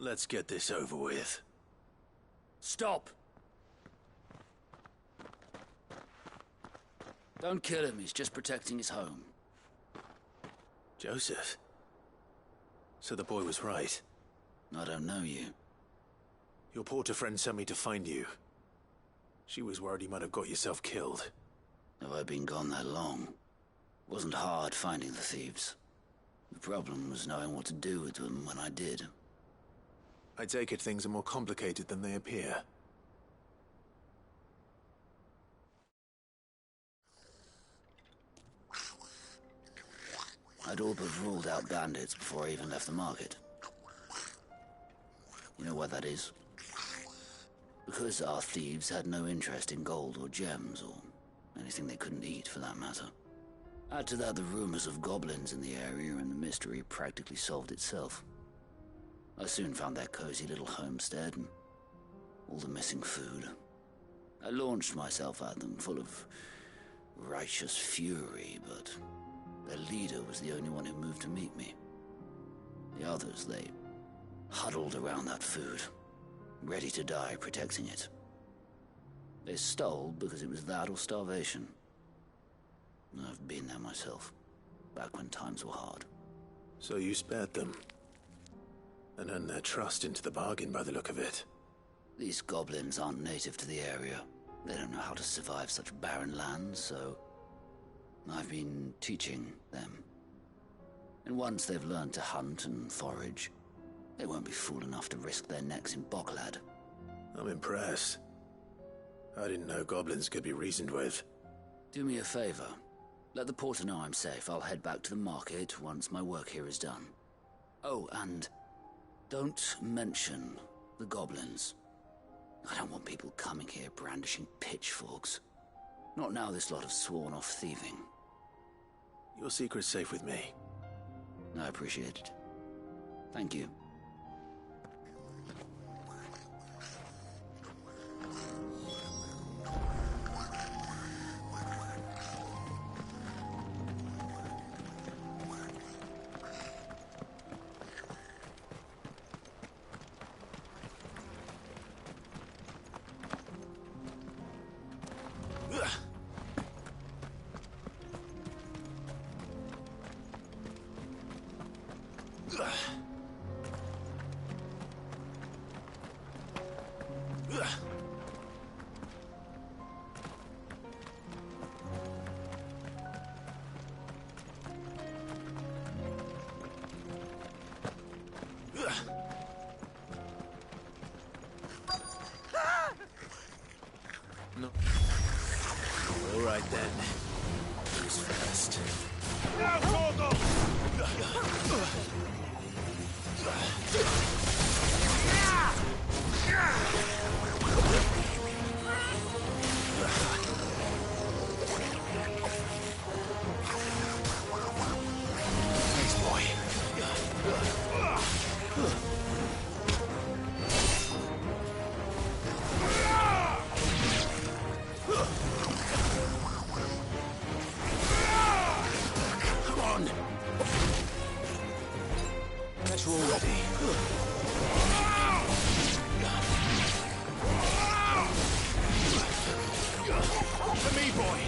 Let's get this over with. Stop! Don't kill him, he's just protecting his home. Joseph? So the boy was right. I don't know you. Your porter friend sent me to find you. She was worried you might have got yourself killed. Have I been gone that long? Wasn't hard finding the thieves. The problem was knowing what to do with them when I did. I take it things are more complicated than they appear. I'd all but ruled out bandits before I even left the market. You know why that is? Because our thieves had no interest in gold or gems, or anything they couldn't eat for that matter. Add to that the rumors of goblins in the area, and the mystery practically solved itself. I soon found their cozy little homestead, and all the missing food. I launched myself at them, full of righteous fury, but their leader was the only one who moved to meet me. The others, they huddled around that food, ready to die protecting it. They stole because it was that or starvation. I've been there myself, back when times were hard. So you spared them, and earned their trust into the bargain by the look of it. These goblins aren't native to the area. They don't know how to survive such barren lands, so I've been teaching them. And once they've learned to hunt and forage, they won't be fool enough to risk their necks in Bocklad. I'm impressed. I didn't know goblins could be reasoned with. Do me a favor. Let the porter know I'm safe. I'll head back to the market once my work here is done. Oh, and don't mention the goblins. I don't want people coming here brandishing pitchforks. Not now this lot have sworn off thieving. Your secret's safe with me. I appreciate it. Thank you. No. All right then. Who's first? Now, Gorgo! Thanks, boy. Come on. Bet you're all ready. For me, boy.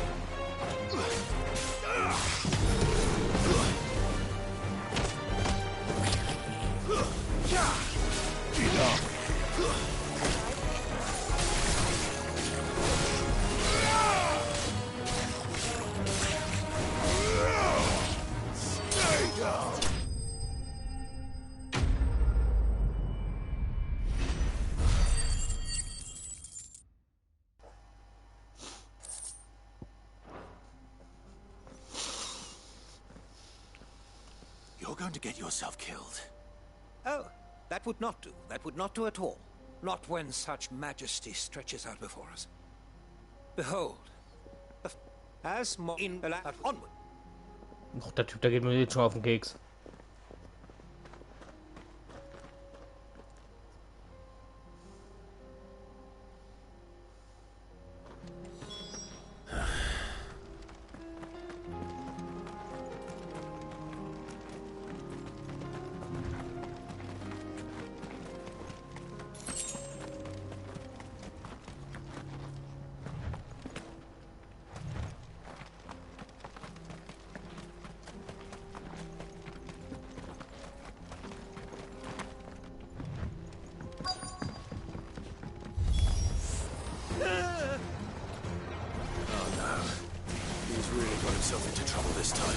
Stay down. You're going to get yourself killed. Oh, that would not do. That would not do at all. Not when such majesty stretches out before us. Behold, as more in the land onward. Och, der Typ, der geht mir jetzt schon auf den Keks. this time.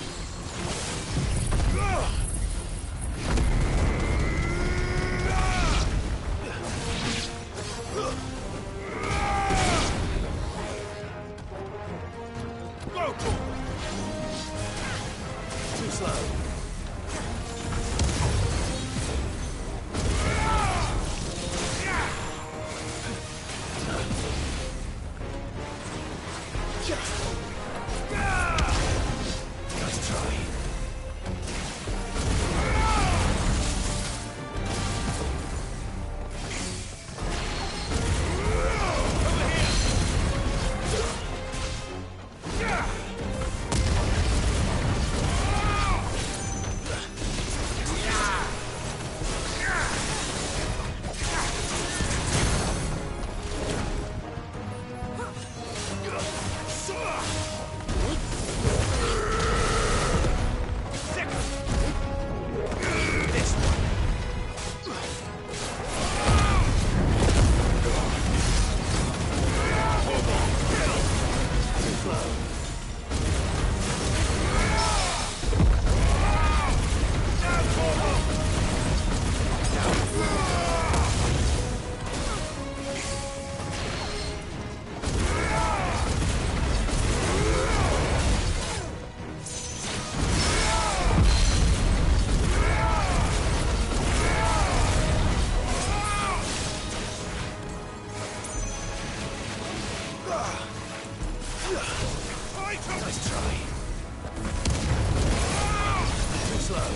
Too slow. Nice try. Nice try. Too slow.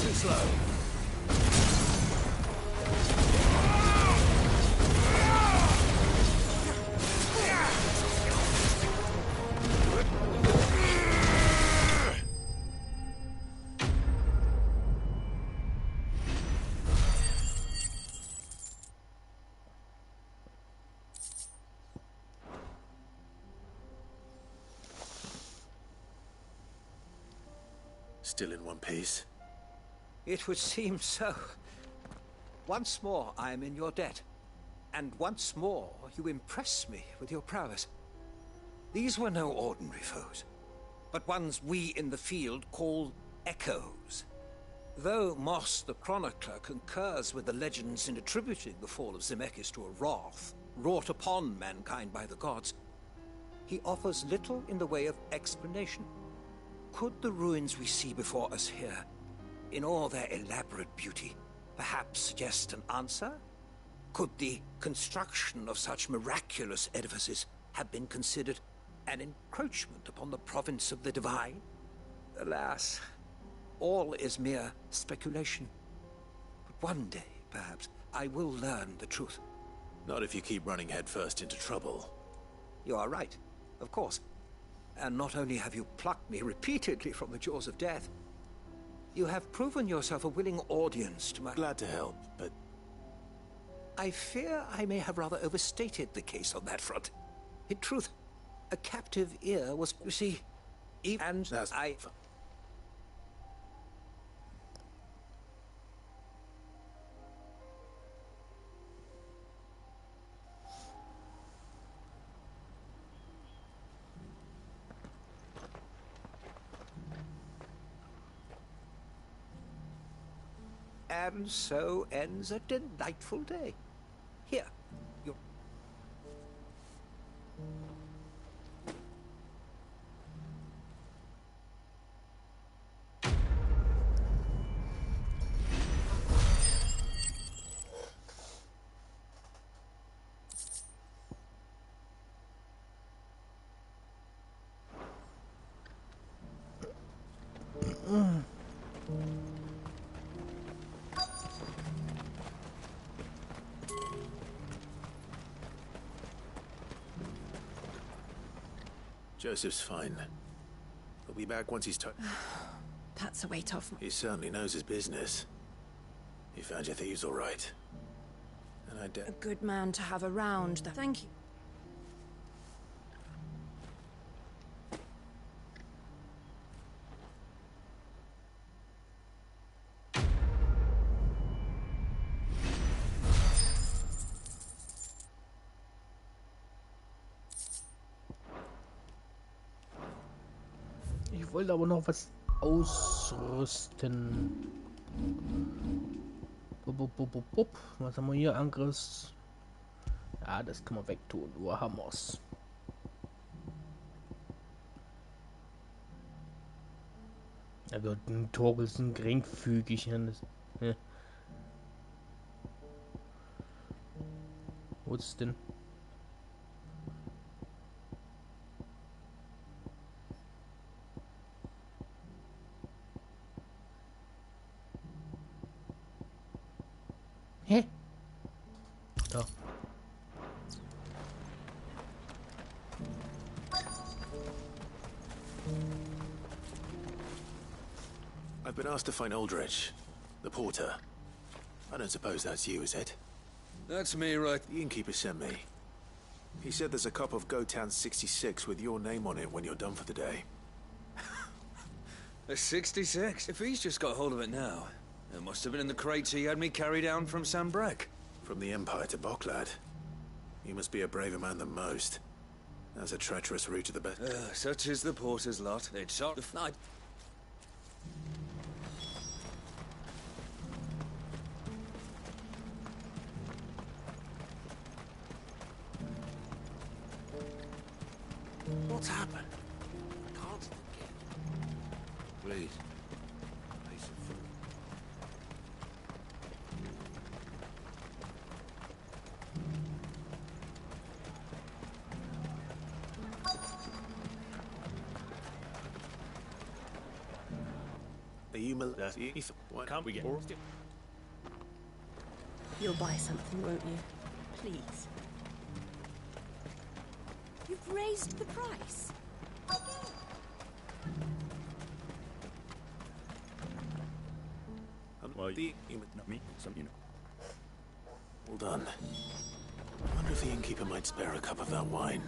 Too slow. Still in one piece. It would seem so. Once more I am in your debt. And once more you impress me with your prowess. These were no ordinary foes, but ones we in the field call echoes. Though Moss the Chronicler concurs with the legends in attributing the fall of Zemeckis to a wrath wrought upon mankind by the gods, he offers little in the way of explanation. Could the ruins we see before us here, in all their elaborate beauty, perhaps suggest an answer? Could the construction of such miraculous edifices have been considered an encroachment upon the province of the divine? Alas, all is mere speculation. But one day, perhaps, I will learn the truth. Not if you keep running headfirst into trouble. You are right, of course. And not only have you plucked me repeatedly from the jaws of death, you have proven yourself a willing audience to my... Glad to help, but... I fear I may have rather overstated the case on that front. In truth, a captive ear was, you see... And that's... And so ends a delightful day. Here, you... Joseph's fine. He'll be back once he's That's a weight off. He certainly knows his business. He found your thieves all right. And I A good man to have around. Thank you. Ich wollte aber noch was ausrüsten. Was haben wir hier? Angriffs. Ja, das können wir wegtun. Wo haben wir's? Also, ein Torgel sind geringfügig. Ja. Wo ist es denn? Hä? Da. I've been asked to find Aldrich, the porter. I don't suppose that's you, is it? That's me, right? The innkeeper sent me. He said there's a cup of Gotown 66 with your name on it when you're done for the day. A 66? If he's just got hold of it now, it must have been in the crates he had me carry down from Sambrek. From the Empire to Boklad. You must be a braver man than most. That's a treacherous route to the best. Such is the porter's lot. They'd sort the night. What's happened? I can't think it. Please. Piece of food. Are you What can't we get? You'll buy something, won't you? Please. You've raised the price. Well, not me, you know. Well done. I wonder if the innkeeper might spare a cup of that wine.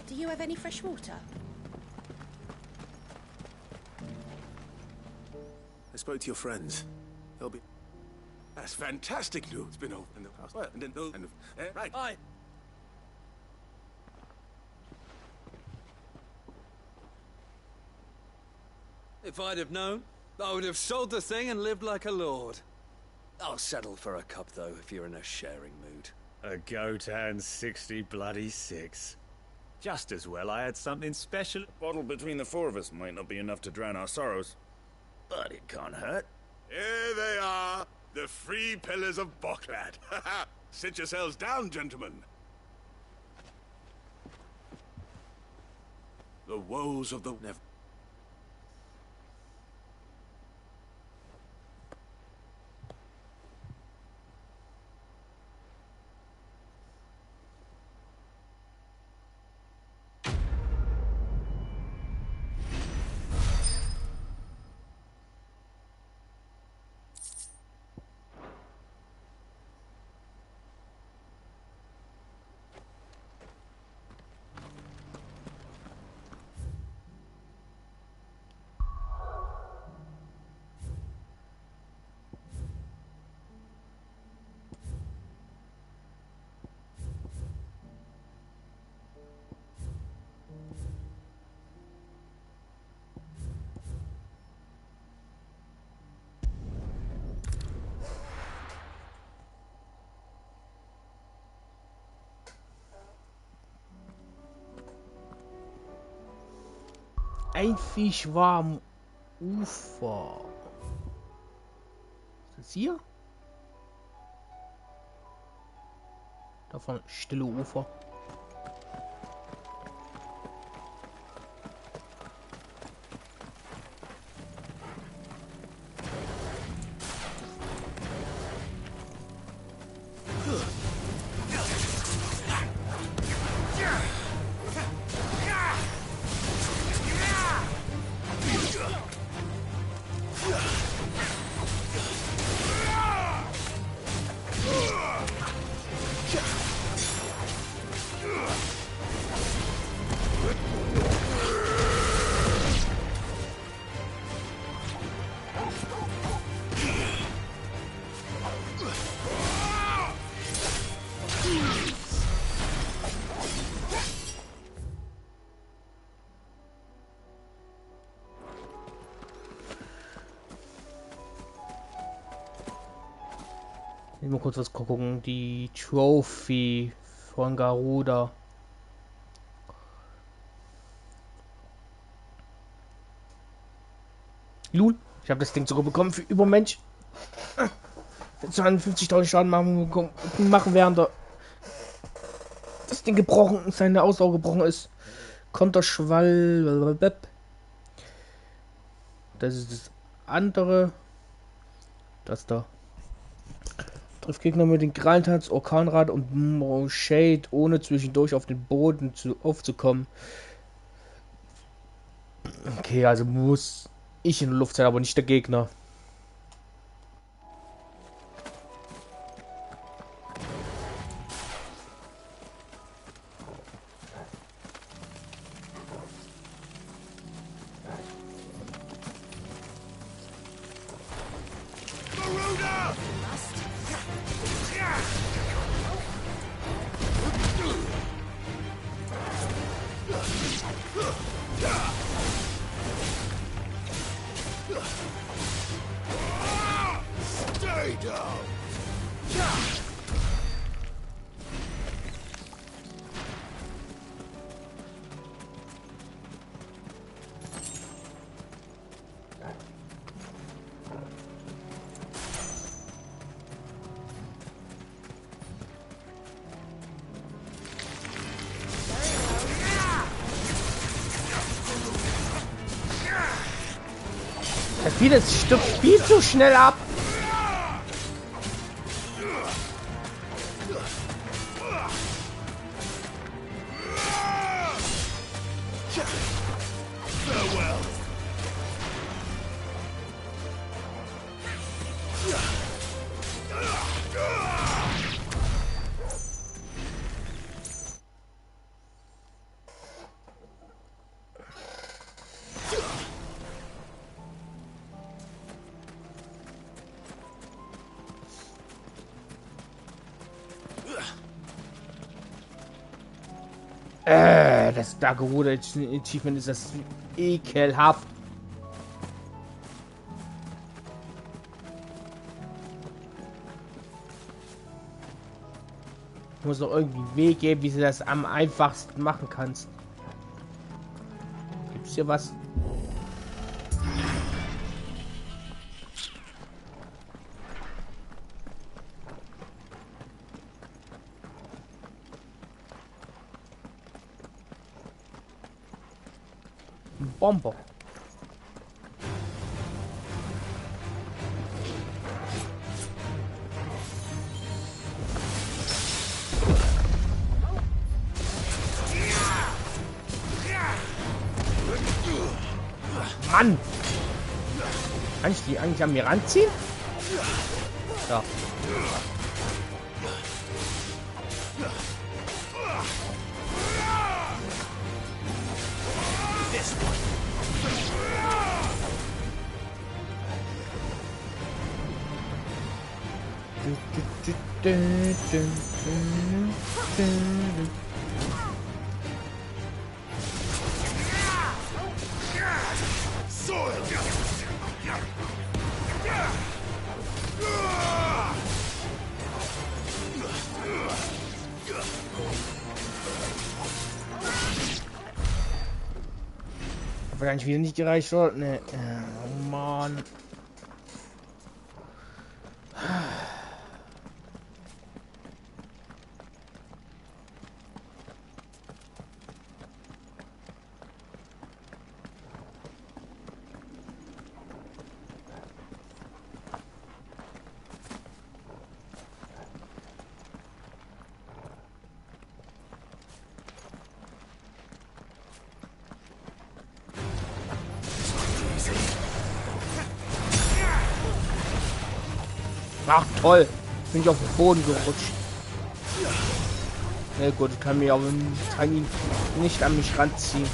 Do you have any fresh water? I spoke to your friends. They'll be... That's fantastic news. It's been over in the house. Well, and then right. Aye. If I'd have known, I would have sold the thing and lived like a lord. I'll settle for a cup, though, if you're in a sharing mood. A Gotan 66. Just as well I had something special. A bottle between the four of us might not be enough to drown our sorrows, but it can't hurt. Here they are, the free pillars of Boklad. Sit yourselves down, gentlemen. The woes of the... Ein Fisch war am Ufer. Ist das hier? Davon stille Ufer. Mal kurz was gucken. Die Trophy von Garuda. Lul, ich habe das Ding sogar bekommen für Übermensch. 52.000 Schaden machen, während das Ding gebrochen, seine Ausdauer gebrochen ist. Konterschwall. Das ist das andere. Das da. Trifft Gegner mit den Krallentanz, Orkanrad und Shade, ohne zwischendurch auf den Boden aufzukommen. Okay, also muss ich in der Luft sein, aber nicht der Gegner. Das stirbt viel zu schnell ab. Das Garuda Achievement ist das ekelhaft. Muss noch irgendwie einen Weg geben, wie du das am einfachsten machen kannst. Gibt's hier was? Bomber. Mann! Kann ich die eigentlich an mir ranziehen? Ja. Wahrscheinlich wieder nicht gereicht, oder? Ne. Oh Mann. Ach toll, bin ich auf den Boden gerutscht. Na gut, ich kann ihn nicht an mich ranziehen.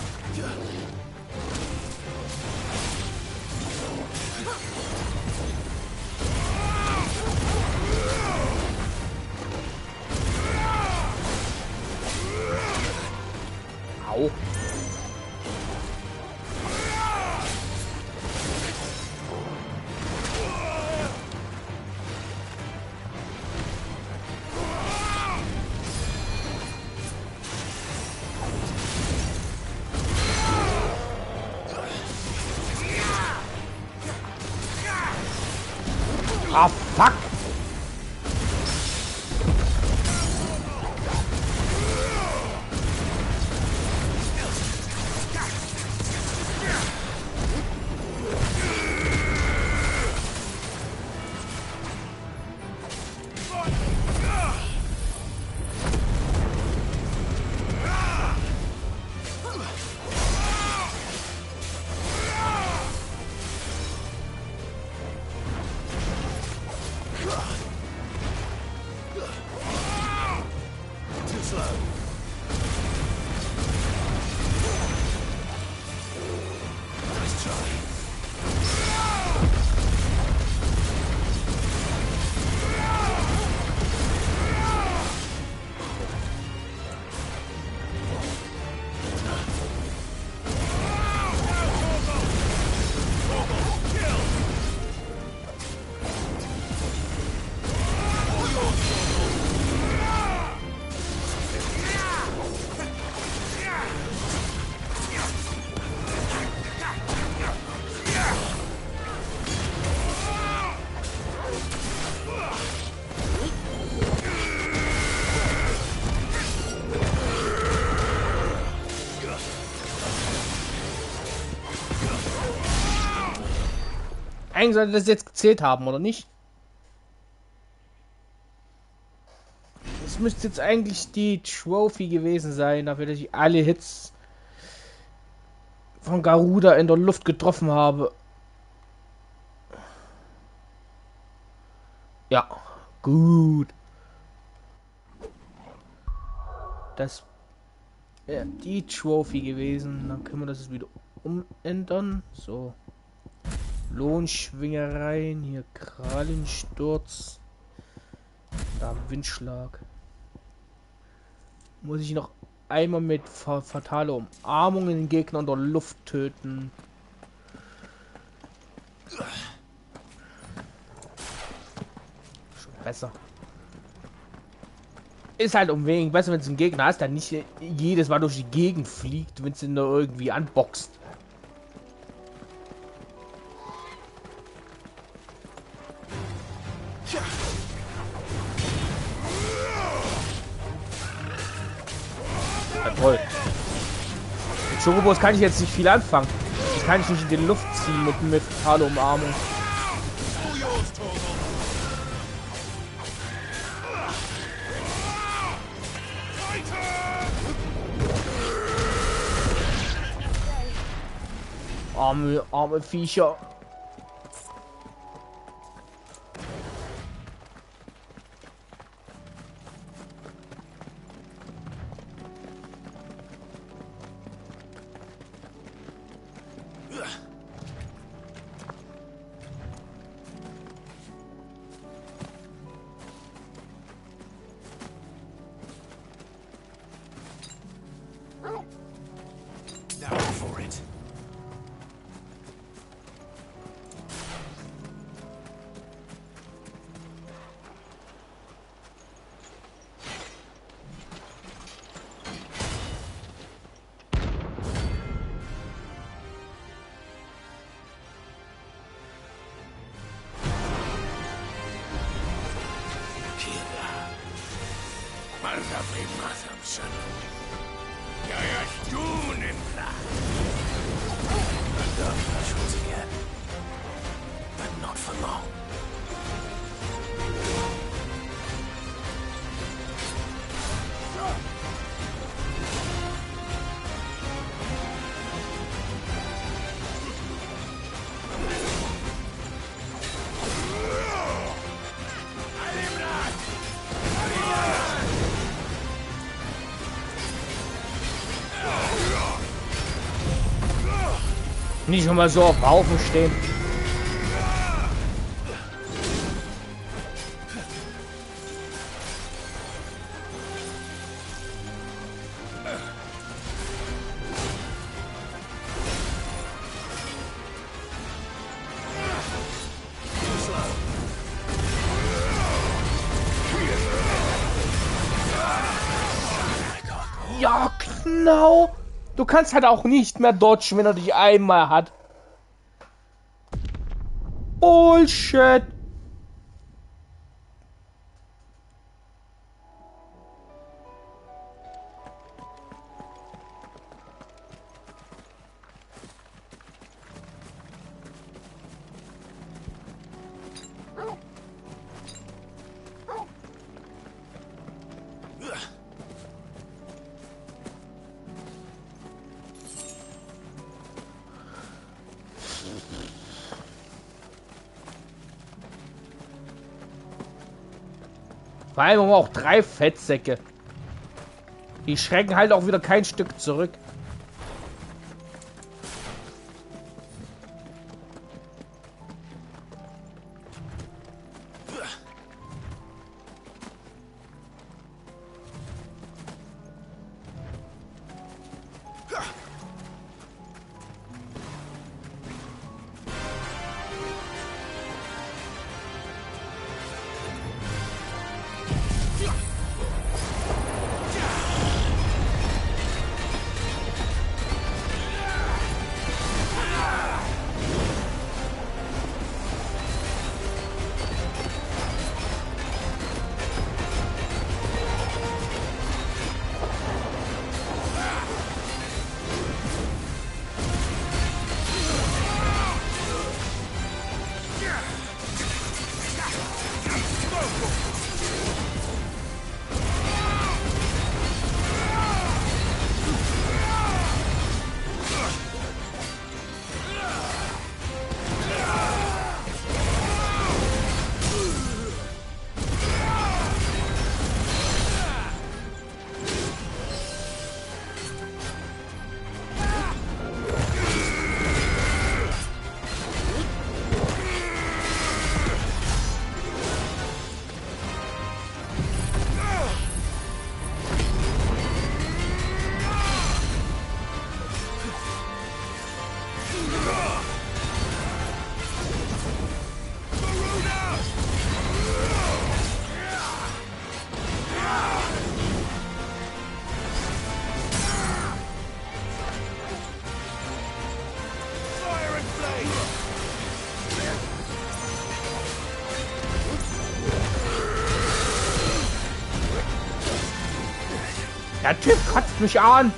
Au. Ah, fuck! Eigentlich sollte das jetzt gezählt haben, oder nicht? Das müsste jetzt eigentlich die Trophy gewesen sein, dafür, dass ich alle Hits von Garuda in der Luft getroffen habe. Ja, gut. Das wäre die Trophy gewesen. Dann können wir das jetzt wieder umändern. So. Lohnschwingereien, hier Krallensturz. Da Windschlag. Muss ich noch einmal mit fatale Umarmung den Gegner in der Luft töten. Schon besser. Ist halt um wegen besser, wenn es einen Gegner hast, der nicht jedes Mal durch die Gegend fliegt, wenn es ihn da irgendwie anboxt. Ja, toll. Mit Chocobos kann ich jetzt nicht viel anfangen. Das kann ich nicht in die Luft ziehen mit fatale Umarmung. Arme Viecher. Now for it. But not for long. Nicht schon mal so auf dem Haufen stehen. Ja, genau. Du kannst halt auch nicht mehr dodgen, wenn er dich einmal hat. Bullshit. Vor allem haben wir auch 3 Fettsäcke. Die schrecken halt auch wieder kein Stück zurück. Der Typ kotzt mich an.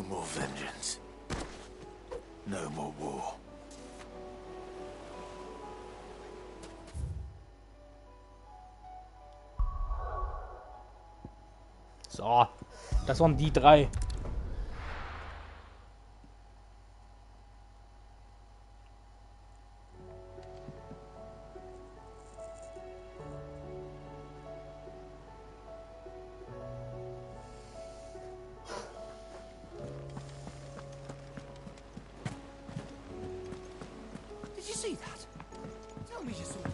more vengeance. No more war. So, das waren die 3. Did you see that? Tell me you saw that.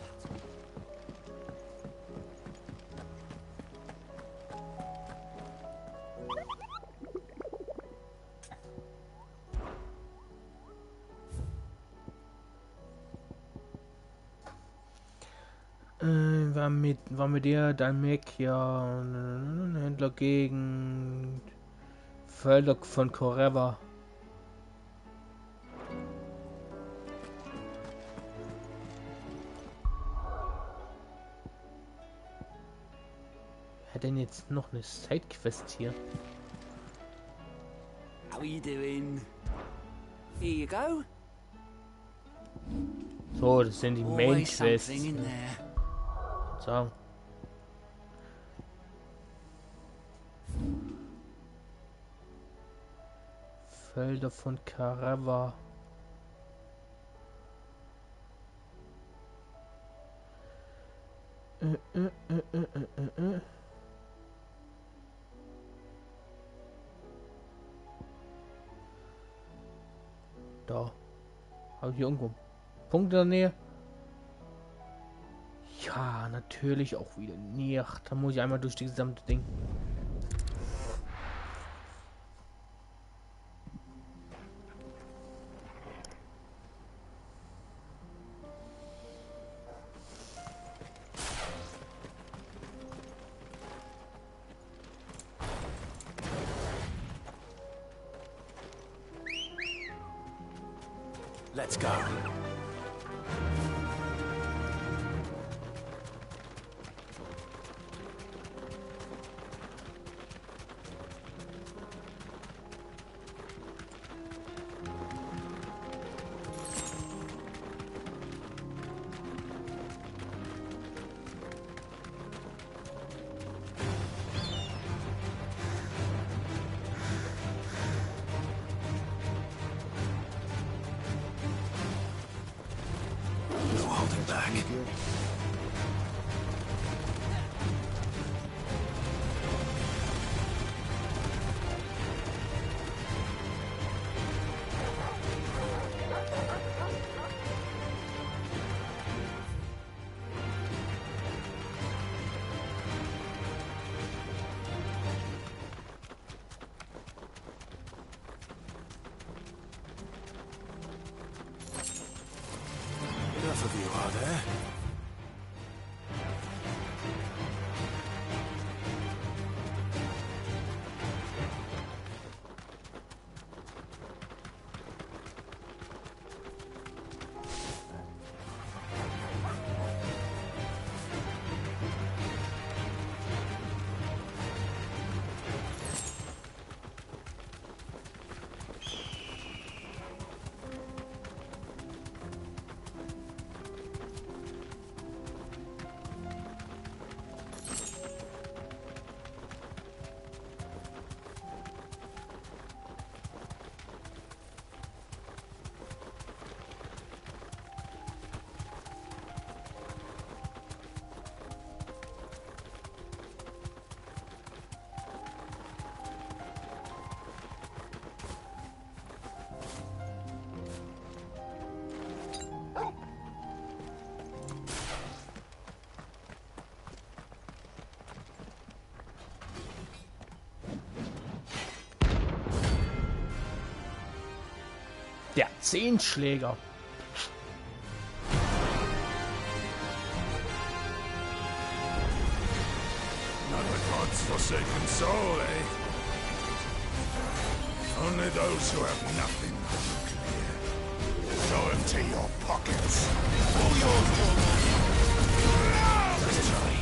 War mit der Dalmekia Händler gegen Völker von Coreva. Hat denn jetzt noch eine Sidequest hier? How are you doing? Here you go. So, das sind die Main Always Quests. something in there. So. Felder von Carava. Da. Habe ich hier irgendwo einen Punkt in der Nähe? Ja, natürlich auch wieder nicht. Da muss ich einmal durch die gesamte Ding. Let's go. No holding back. Enough of you, are there? Der Zehnschläger. Not the god's forsaken soul, eh? Only those who have nothing to clear. So empty your pockets. All yours, Let's try.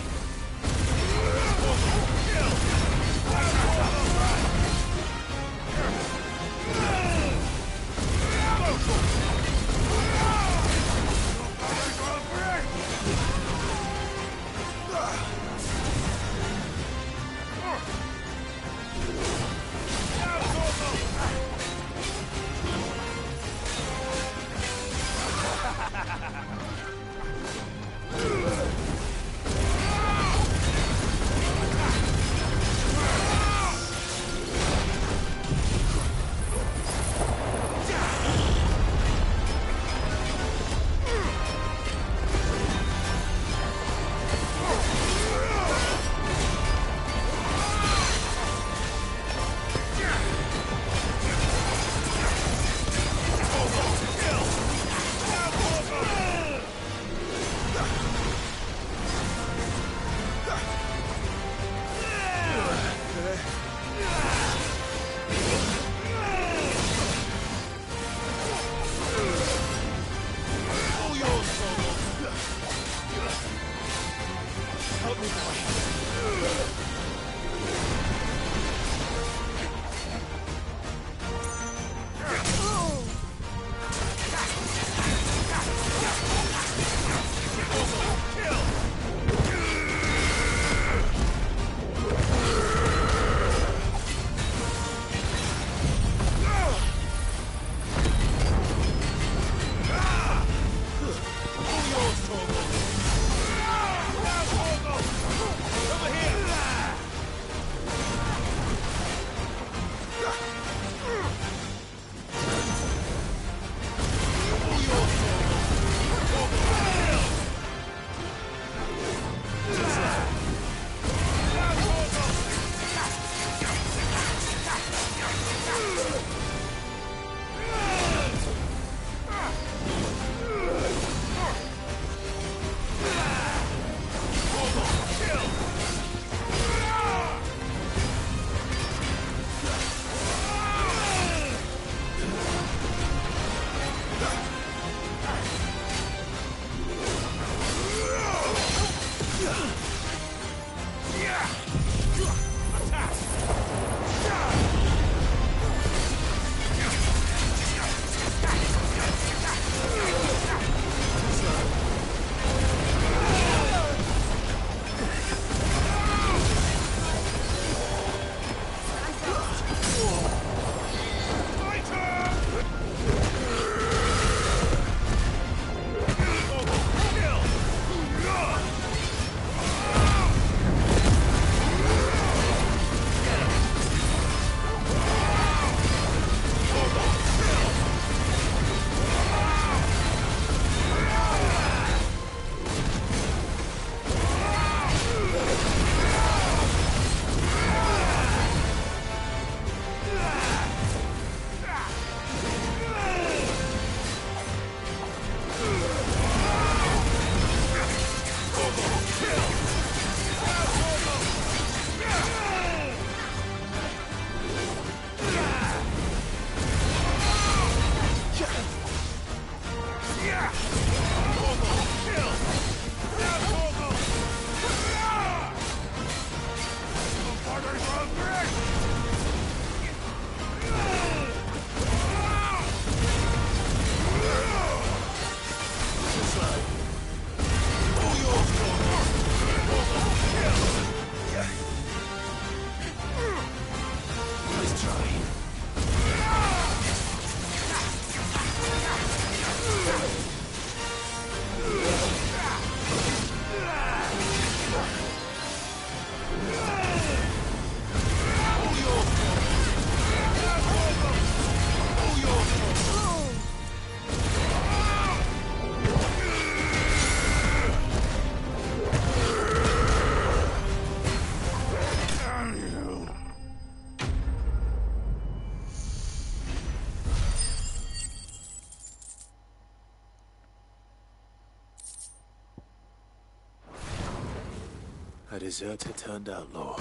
A deserter turned outlaw.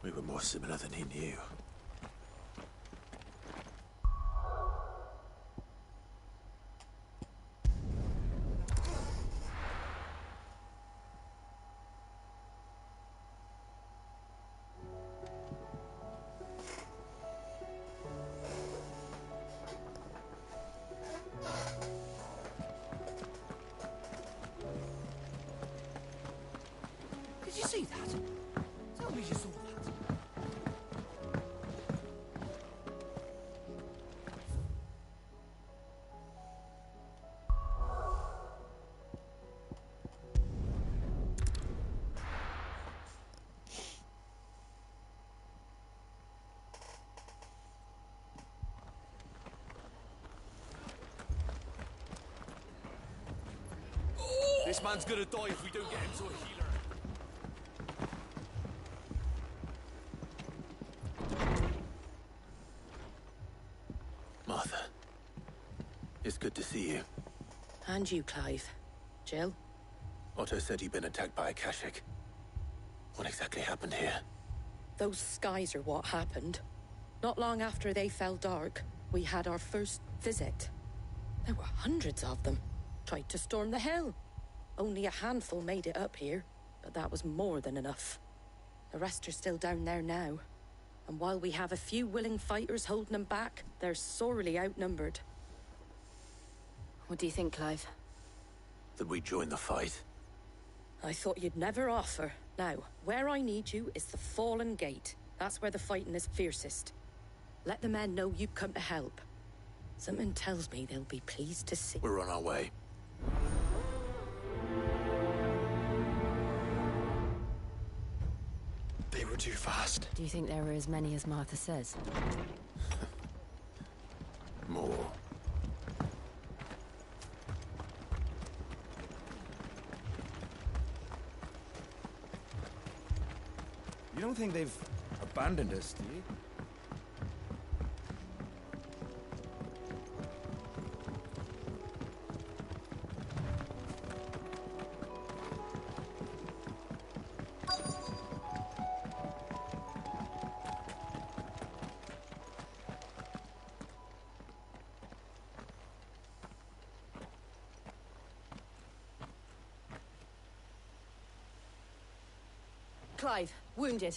We were more similar than he knew. Did you see that? Tell me you saw that. This man's gonna die if we don't get him to a healer. Martha. It's good to see you. And you, Clive. Jill? Otto said you'd been attacked by a Kashik. What exactly happened here? Those skies are what happened. Not long after they fell dark, we had our first visit. There were hundreds of them. Tried to storm the hill. Only a handful made it up here, but that was more than enough. The rest are still down there now. And while we have a few willing fighters holding them back, they're sorely outnumbered. What do you think, Clive? That we join the fight? I thought you'd never offer. Now, where I need you is the Fallen Gate. That's where the fighting is fiercest. Let the men know you've come to help. Something tells me they'll be pleased to see. We're on our way. They were too fast. Do you think there were as many as Martha says? More. You don't think they've abandoned us, do you? Clive, wounded.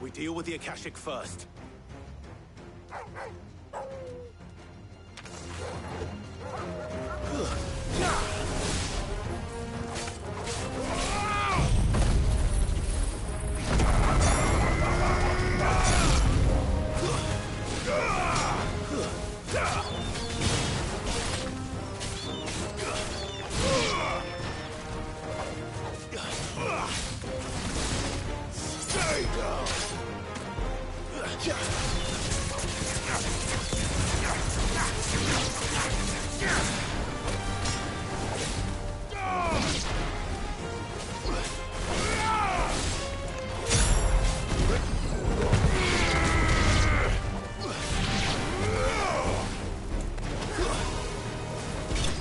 We deal with the Akashic first.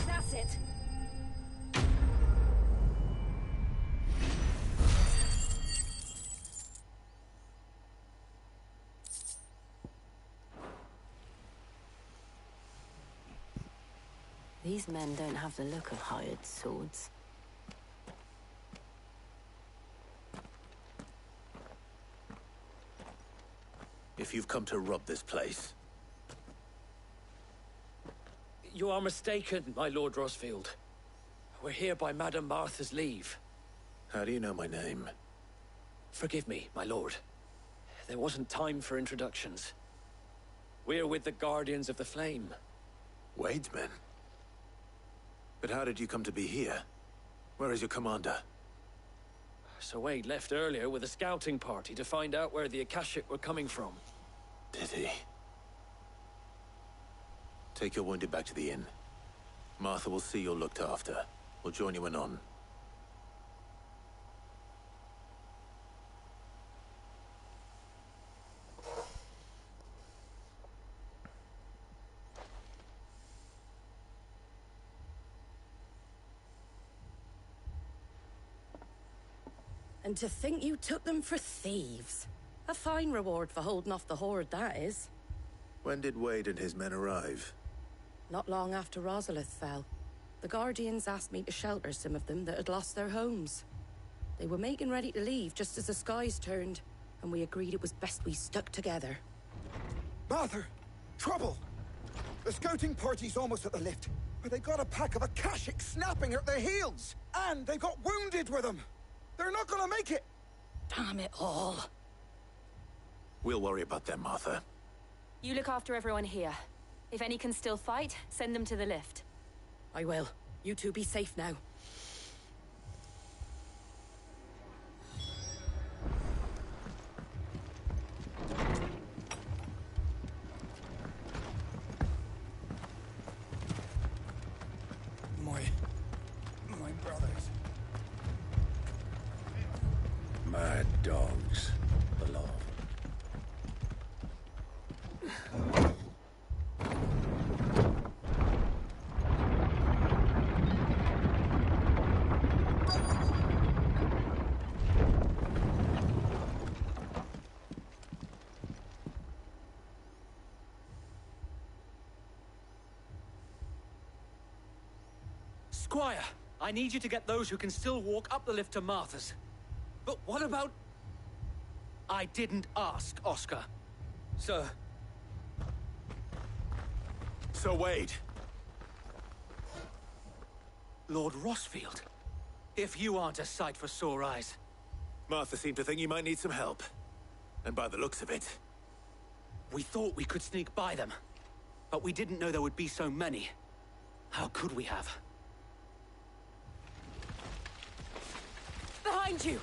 That's it. These men don't have the look of hired swords. If you've come to rob this place, You are mistaken, my Lord Rosfield. We're here by Madame Martha's leave. how do you know my name? Forgive me, my lord. There wasn't time for introductions. We're with the Guardians of the Flame. Wade's men? But how did you come to be here? Where is your commander? Sir Wade left earlier with a scouting party to find out where the Akashic were coming from. Did he? Take your wounded back to the inn. Martha will see you're looked after. We'll join you anon. And to think you took them for thieves. A fine reward for holding off the horde, that is. When did Wade and his men arrive? Not long after Rosalith fell. The Guardians asked me to shelter some of them that had lost their homes. They were making ready to leave just as the skies turned, and we agreed it was best we stuck together. Martha! Trouble! The scouting party's almost at the lift, but they got a pack of Akashic snapping at their heels! And they got wounded with them! They're not gonna make it! Damn it all! We'll worry about them, Martha. You look after everyone here. If any can still fight, send them to the lift. I will. You two be safe now. Squire, I need you to get those who can still walk up the lift to Martha's. But what about... I didn't ask, Oscar. Sir. Sir Wade. Lord Rossfield. If you aren't a sight for sore eyes. Martha seemed to think you might need some help. And by the looks of it... We thought we could sneak by them. But we didn't know there would be so many. How could we have? Behind you!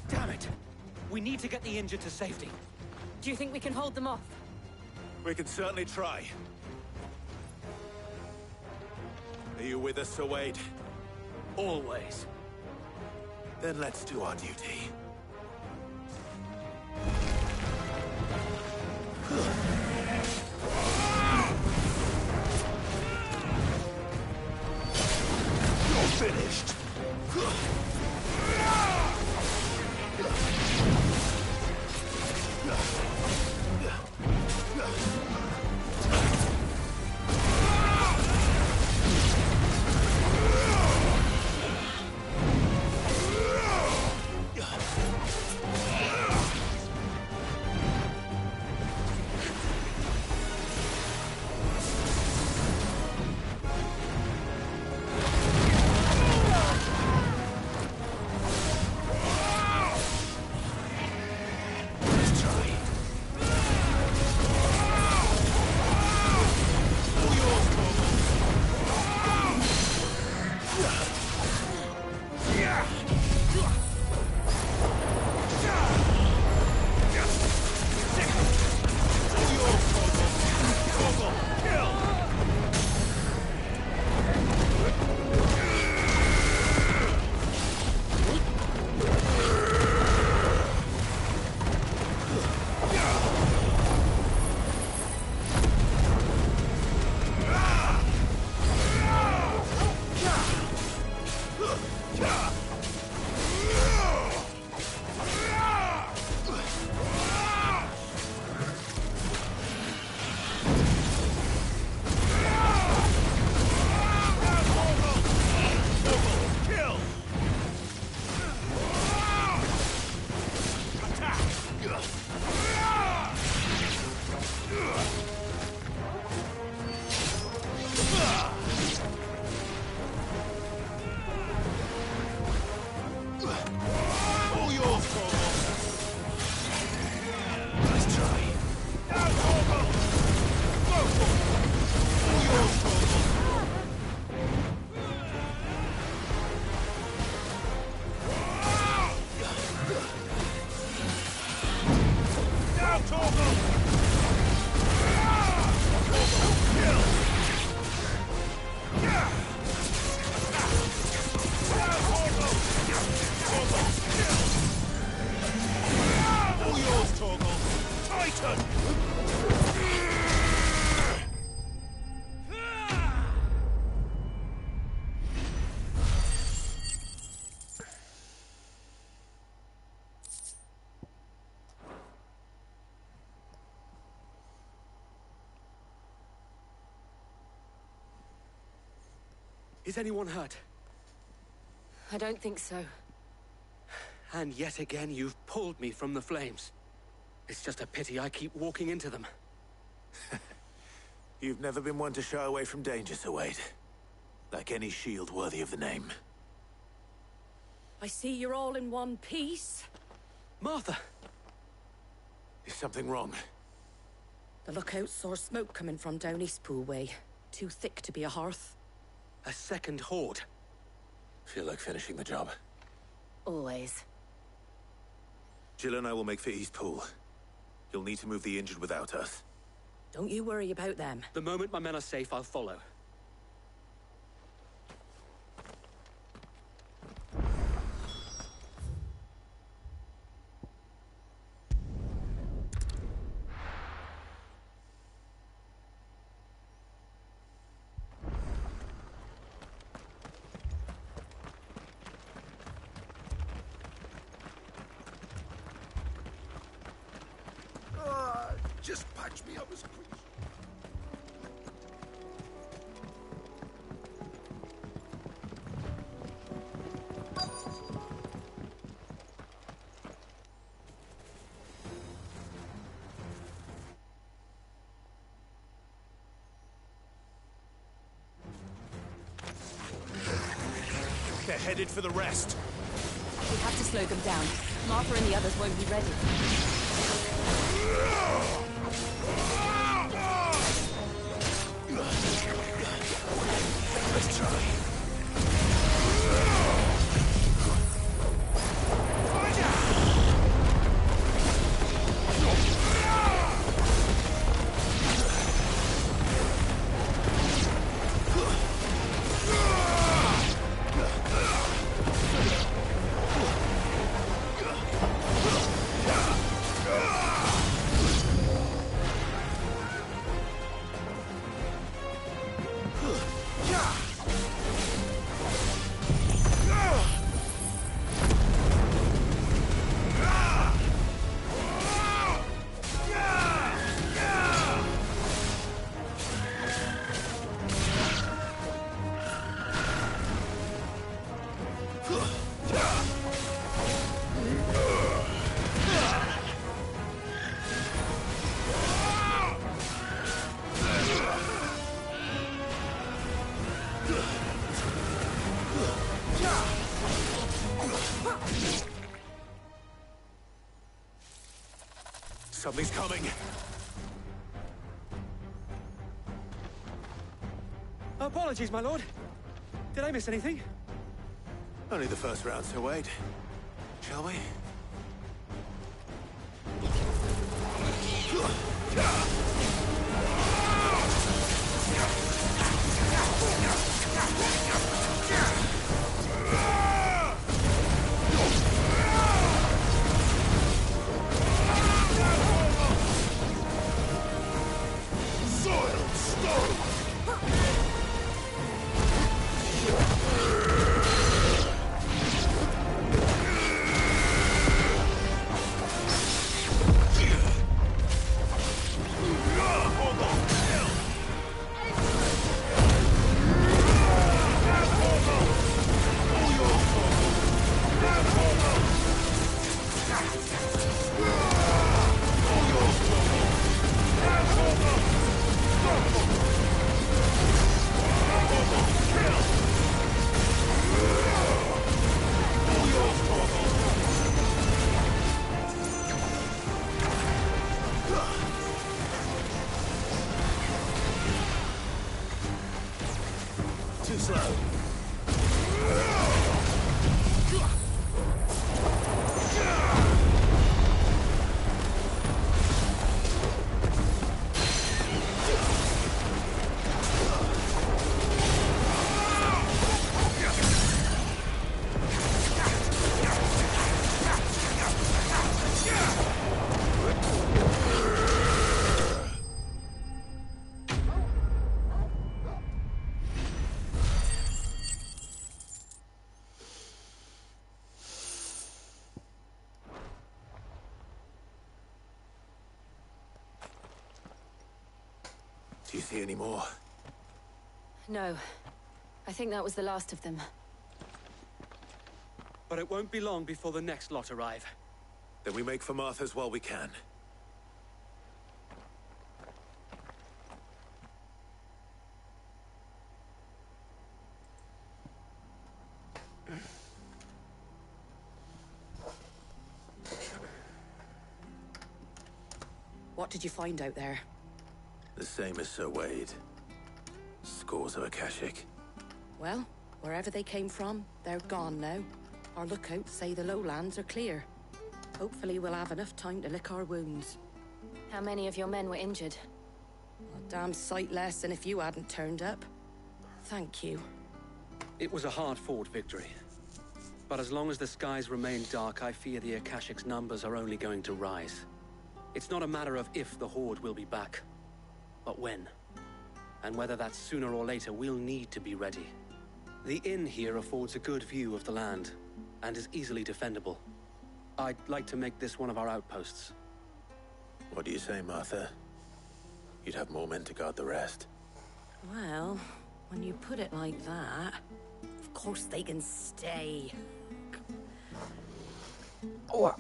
Damn it! We need to get the injured to safety. Do you think we can hold them off? We can certainly try. Are you with us, Sir Wade? Always. Then let's do our duty. You're finished. Is anyone hurt? I don't think so. And yet again, you've pulled me from the flames. It's just a pity I keep walking into them. You've never been one to shy away from danger, Sir Wade. Like any shield worthy of the name. I see you're all in one piece. Martha! Is something wrong? The lookout saw smoke coming from down Eastpool way. Too thick to be a hearth. A second horde. Feel like finishing the job. Always. Jill and I will make for Eastpool. You'll need to move the injured without us. Don't you worry about them. The moment my men are safe, I'll follow. Just patch me up as quick. headed for the rest. We have to slow them down. Martha and the others won't be ready. Let's try. Something's coming. Apologies, my lord. Did I miss anything? Only the first round, so wait. Shall we? Too slow. Do you see any more? No. I think that was the last of them. But it won't be long before the next lot arrive. Then we make for Martha's while we can. What did you find out there? The same as Sir Wade. Scores of Akashic. Well, wherever they came from, they're gone now. Our lookouts say the lowlands are clear. Hopefully we'll have enough time to lick our wounds. How many of your men were injured? A damn sight less than if you hadn't turned up. Thank you. It was a hard-fought victory. But as long as the skies remain dark, I fear the Akashic's numbers are only going to rise. It's not a matter of if the Horde will be back, but when. And whether that's sooner or later, we'll need to be ready. The inn here affords a good view of the land, and is easily defendable. I'd like to make this one of our outposts. What do you say, Martha? You'd have more men to guard the rest. Well, when you put it like that, of course they can stay. Oh.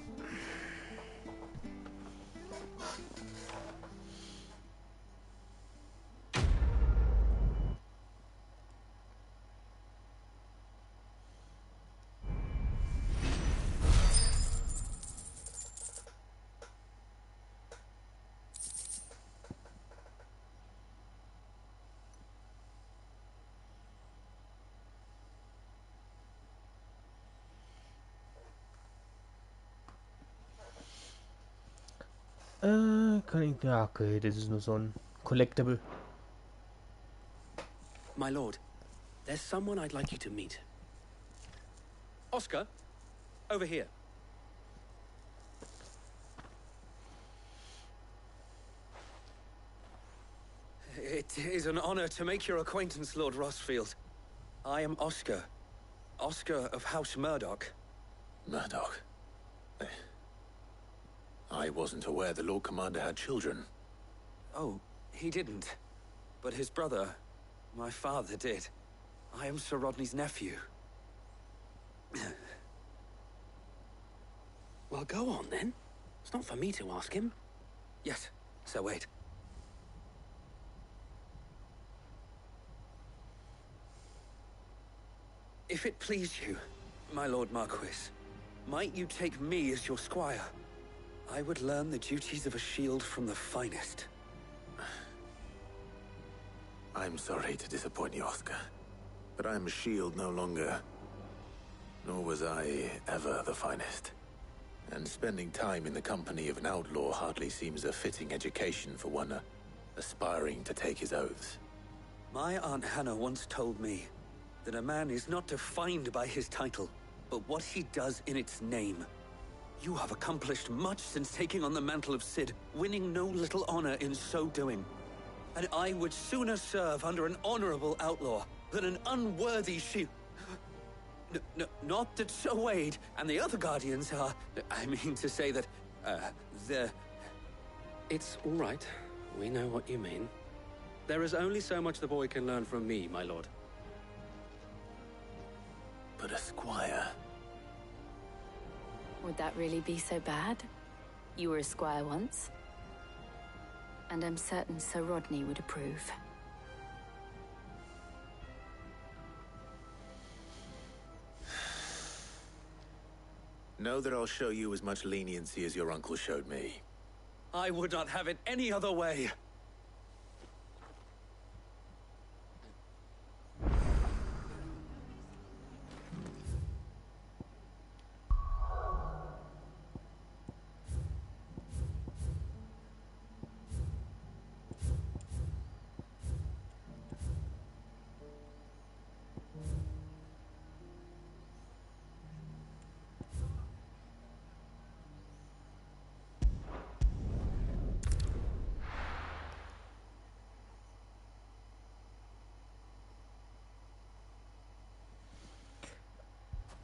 Kann ich... Ja, okay, das ist nur so ein Collectible. My lord, there's someone I'd like you to meet. Oscar, over here. It is an honor to make your acquaintance, Lord Rossfield. I am Oscar. Oscar of House Murdoch. Murdoch? I wasn't aware the Lord Commander had children. Oh, he didn't. But his brother, my father, did. I am Sir Rodney's nephew. Well, go on then. It's not for me to ask him. Yes, Sir Wade. If it please you, my Lord Marquis, might you take me as your squire? I would learn the duties of a shield from the finest. I'm sorry to disappoint you, Oscar, but I'm a shield no longer. Nor was I ever the finest. And spending time in the company of an outlaw hardly seems a fitting education for one aspiring to take his oaths. My Aunt Hannah once told me that a man is not defined by his title, but what he does in its name. You have accomplished much since taking on the mantle of Cid, winning no little honor in so doing. And I would sooner serve under an honorable outlaw than an unworthy shield. Not that Sir Wade and the other guardians are... I mean to say that, they're... It's all right. We know what you mean. There is only so much the boy can learn from me, my lord. But a squire... Would that really be so bad? You were a squire once. And I'm certain Sir Rodney would approve. Know that I'll show you as much leniency as your uncle showed me. I would not have it any other way.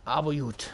Aber gut.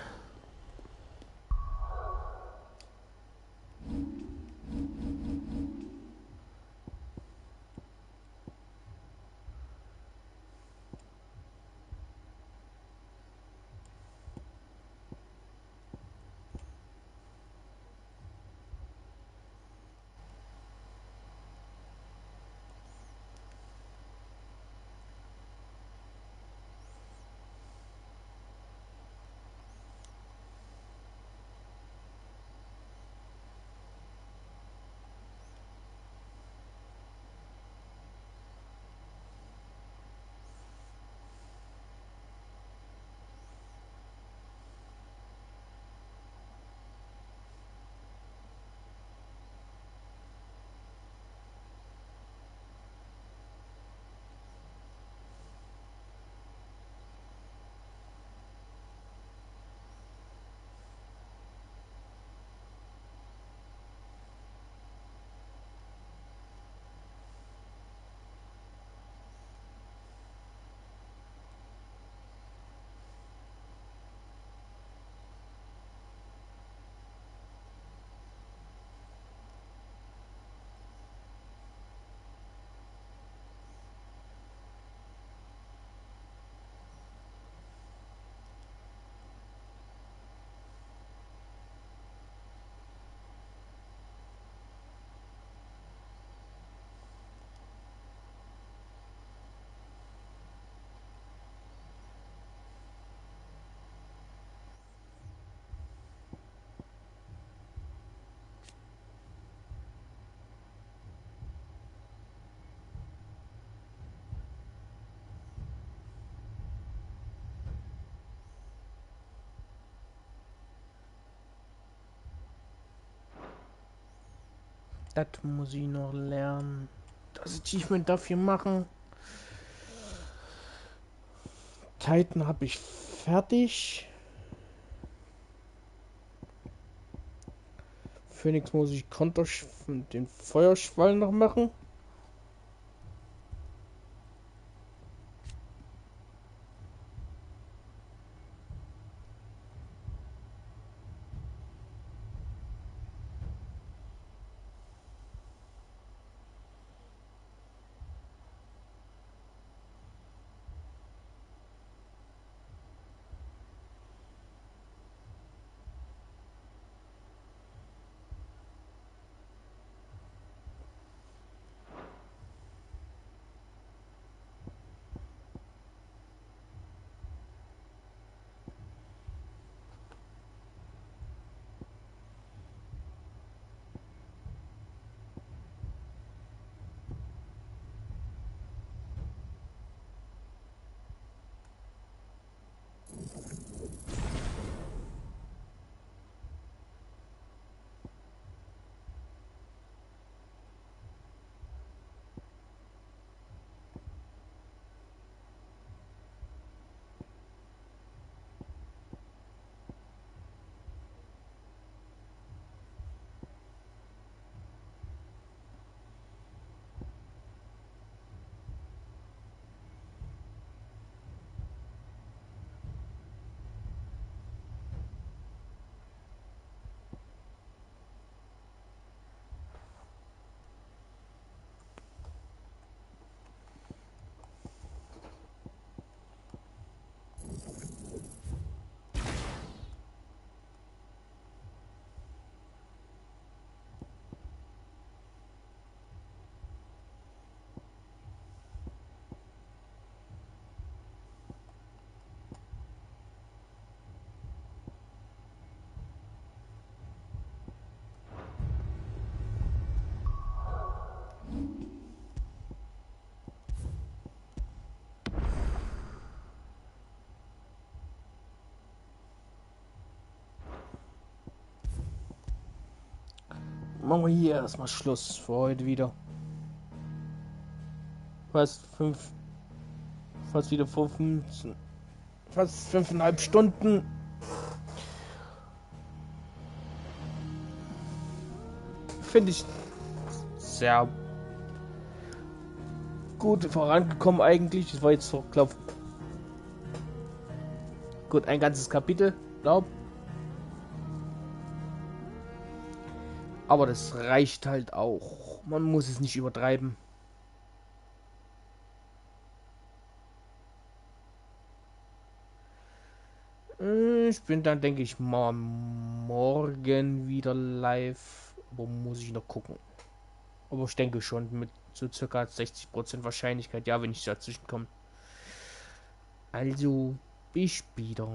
Das muss ich noch lernen. Das Achievement dafür machen. Titan habe ich fertig. Phoenix muss ich den Feuerschwall noch machen. Machen wir hier erstmal Schluss für heute wieder. Fast wieder 15, fast 5,5 Stunden. Finde ich sehr gut vorangekommen eigentlich. Das war jetzt so, glaube gut, ein ganzes Kapitel, glaube. Aber das reicht halt auch. Man muss es nicht übertreiben. Ich bin dann, denke ich mal, morgen wieder live. Aber muss ich noch gucken. Aber ich denke schon mit so circa 60% Wahrscheinlichkeit, ja, wenn ich dazwischen komme. Also, bis später.